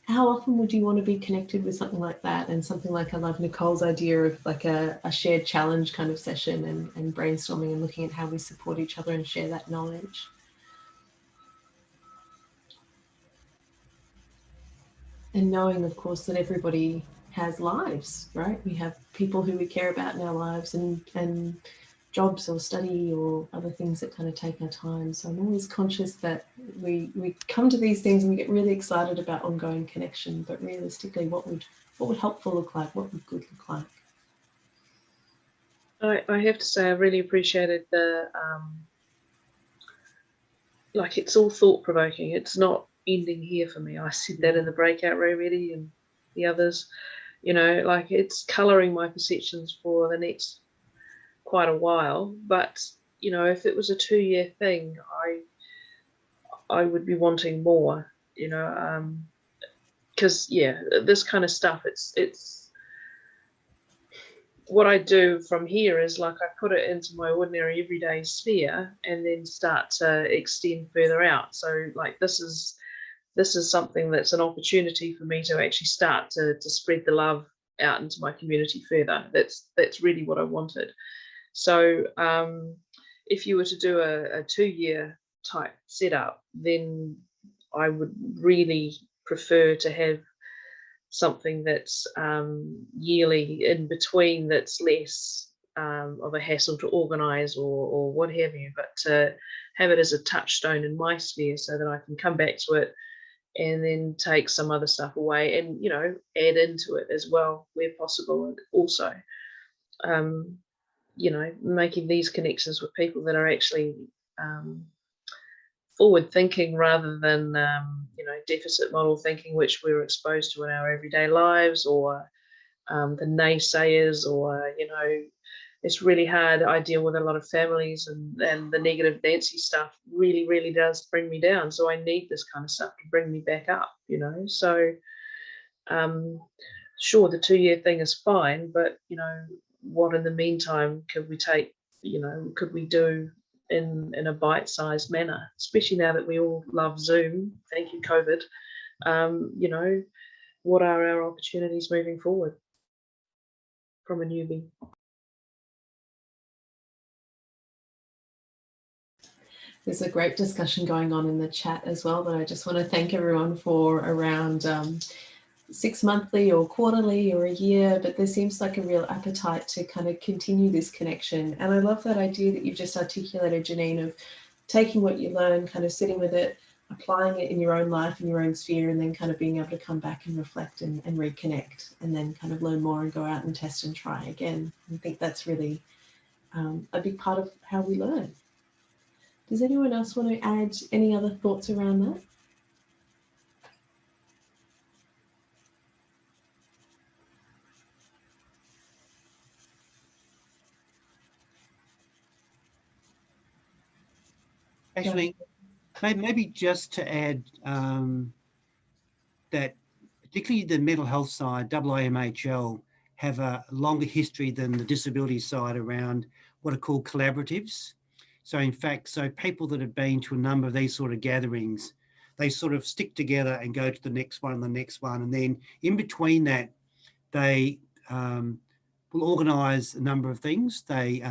how often would you want to be connected with something like that? And something like, I love Nicole's idea of like a shared challenge kind of session and brainstorming and looking at how we support each other and share that knowledge. And knowing, of course, that everybody has lives, right? We have people who we care about in our lives and jobs or study or other things that kind of take our time. So I'm always conscious that we come to these things and we get really excited about ongoing connection, but realistically, what would helpful look like? What would good look like? I have to say, I really appreciated the, like, it's all thought-provoking. It's not ending here for me. I said that in the breakout room, Eddie, and the others, you know, like it's colouring my perceptions for the next quite a while. But, you know, if it was a 2-year thing, I would be wanting more, you know, because, yeah, this kind of stuff, it's what I do from here is like I put it into my ordinary everyday sphere and then start to extend further out. So like this is something that's an opportunity for me to actually start to spread the love out into my community further. That's really what I wanted. So if you were to do a 2-year type setup, then I would really prefer to have something that's yearly in between, that's less of a hassle to organise or what have you, but to have it as a touchstone in my sphere so that I can come back to it and then take some other stuff away and, you know, add into it as well where possible. And also, you know, making these connections with people that are actually forward thinking rather than, you know, deficit model thinking, which we're exposed to in our everyday lives, or the naysayers, or, you know, it's really hard. I deal with a lot of families, and the negative Nancy stuff really, really does bring me down. So I need this kind of stuff to bring me back up, you know. So sure, the 2-year thing is fine, but, you know, what in the meantime could we take, you know, could we do in a bite-sized manner, especially now that we all love Zoom, thank you COVID. You know, what are our opportunities moving forward from a newbie? There's a great discussion going on in the chat as well, but I just want to thank everyone for around 6 monthly or quarterly or a year, but there seems like a real appetite to kind of continue this connection. And I love that idea that you've just articulated, Janine, of taking what you learn, kind of sitting with it, applying it in your own life, in your own sphere, and then kind of being able to come back and reflect and reconnect, and then kind of learn more and go out and test and try again. I think that's really a big part of how we learn. Does anyone else want to add any other thoughts around that? Actually, maybe just to add that particularly the mental health side, IIMHL have a longer history than the disability side around what are called collaboratives. So in fact, so people that have been to a number of these sort of gatherings, they sort of stick together and go to the next one and the next one. And then in between that, they will organise a number of things. They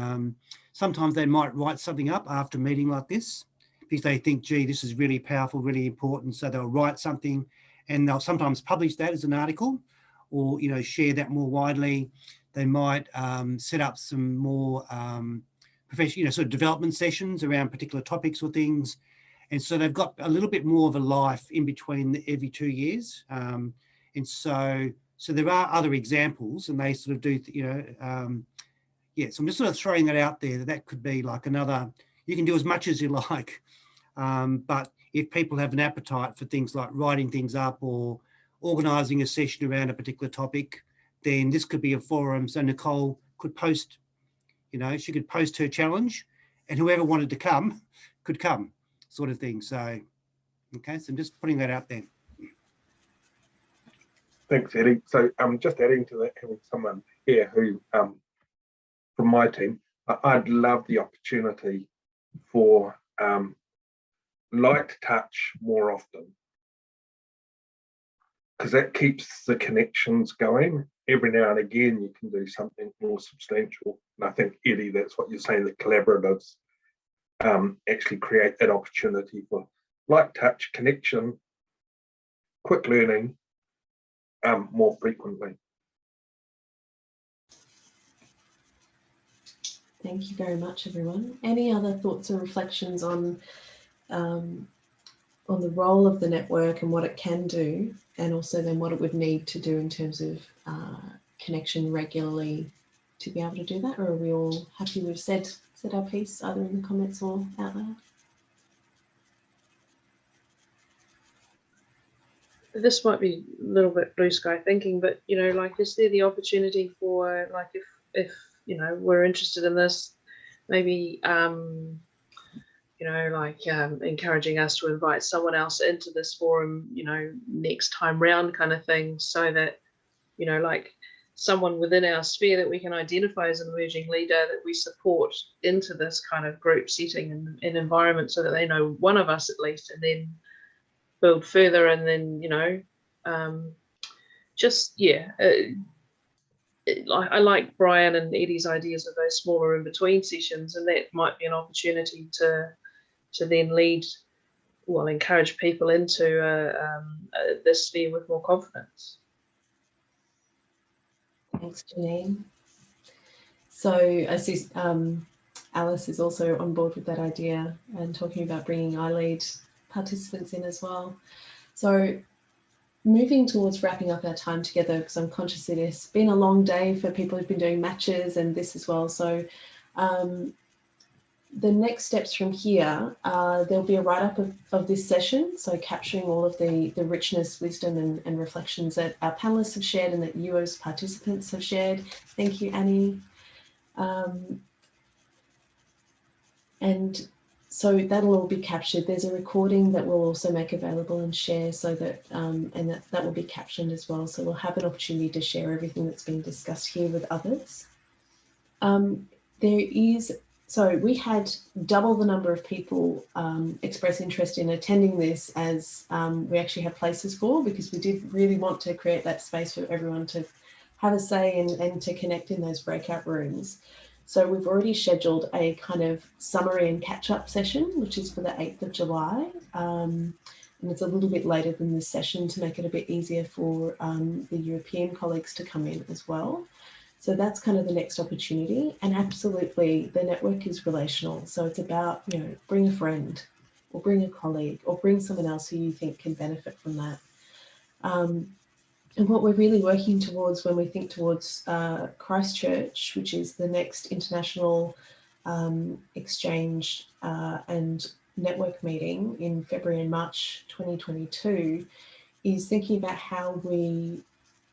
sometimes they might write something up after a meeting like this, because they think, gee, this is really powerful, really important. So they'll write something and they'll sometimes publish that as an article, or, you know, share that more widely. They might set up some more professional, you know, sort of development sessions around particular topics or things. And so they've got a little bit more of a life in between every 2 years. And so there are other examples, and they sort of do, you know, yeah, so I'm just sort of throwing that out there. That could be like another, you can do as much as you like. But if people have an appetite for things like writing things up or organising a session around a particular topic, then this could be a forum. So Nicole could post, you know, she could post her challenge, and whoever wanted to come could come, sort of thing. So, okay, so I'm just putting that out there. Thanks, Eddie. So just adding to that, having someone here who, from my team, I'd love the opportunity for light touch more often, because that keeps the connections going. Every now and again, you can do something more substantial. And I think, Eddie, that's what you're saying, that collaboratives actually create that opportunity for light touch connection, quick learning more frequently. Thank you very much, everyone. Any other thoughts or reflections on the role of the network and what it can do, and also then what it would need to do in terms of connection regularly to be able to do that? Or are we all happy we've said our piece, either in the comments or out loud? This might be a little bit blue sky thinking, but, you know, like, is there the opportunity for, like, if you know, we're interested in this, maybe you know, like encouraging us to invite someone else into this forum, you know, next time round kind of thing, so that, you know, like someone within our sphere that we can identify as an emerging leader that we support into this kind of group setting and environment, so that they know one of us at least, and then build further, and then, you know, just, yeah, I like Brian and Eddie's ideas of those smaller in between sessions, and that might be an opportunity to then lead, well, encourage people into this sphere with more confidence. Thanks, Janine. So I see Alice is also on board with that idea and talking about bringing IILEAD participants in as well. So moving towards wrapping up our time together, because I'm conscious that it's been a long day for people who've been doing matches and this as well. So the next steps from here, there'll be a write-up of this session, so capturing all of the richness, wisdom and reflections that our panelists have shared and that you as participants have shared. Thank you, Annie. And so that'll all be captured. There's a recording that we'll also make available and share, so that and that will be captioned as well. So we'll have an opportunity to share everything that's been discussed here with others. So we had double the number of people express interest in attending this as we actually have places for, because we did really want to create that space for everyone to have a say and to connect in those breakout rooms. So we've already scheduled a kind of summary and catch-up session, which is for the 8th of July. And it's a little bit later than this session to make it a bit easier for the European colleagues to come in as well. So that's kind of the next opportunity. And absolutely, the network is relational. So it's about, you know, bring a friend or bring a colleague or bring someone else who you think can benefit from that. And what we're really working towards when we think towards Christchurch, which is the next international exchange and network meeting in February and March 2022, is thinking about how we,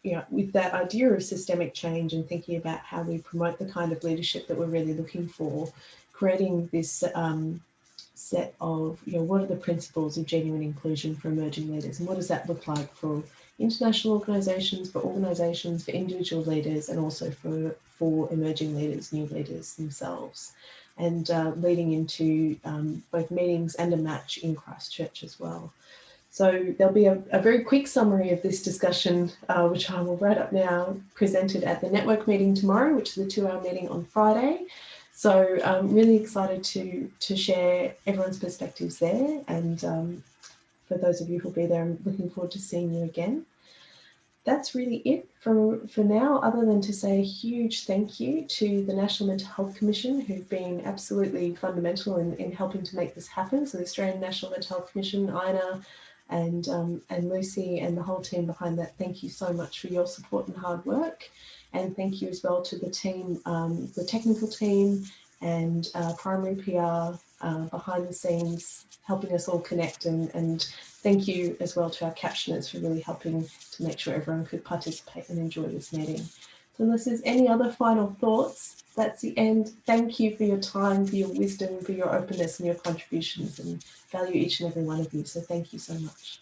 you know, with that idea of systemic change and thinking about how we promote the kind of leadership that we're really looking for, creating this set of, you know, what are the principles of genuine inclusion for emerging leaders, and what does that look like for international organisations, for individual leaders, and also for emerging leaders, new leaders themselves, and leading into both meetings and a match in Christchurch as well. So there'll be a very quick summary of this discussion, which I will write up now, presented at the network meeting tomorrow, which is a 2-hour meeting on Friday. So I'm really excited to share everyone's perspectives there. And for those of you who'll be there, I'm looking forward to seeing you again. That's really it for now, other than to say a huge thank you to the National Mental Health Commission, who've been absolutely fundamental in helping to make this happen. So the Australian National Mental Health Commission, Ina, and Lucy and the whole team behind that, thank you so much for your support and hard work. And thank you as well to the team, the technical team and primary PR behind the scenes, helping us all connect. And thank you as well to our captioners for really helping to make sure everyone could participate and enjoy this meeting. So unless there's any other final thoughts, that's the end. Thank you for your time, for your wisdom, for your openness and your contributions, and value each and every one of you. So thank you so much.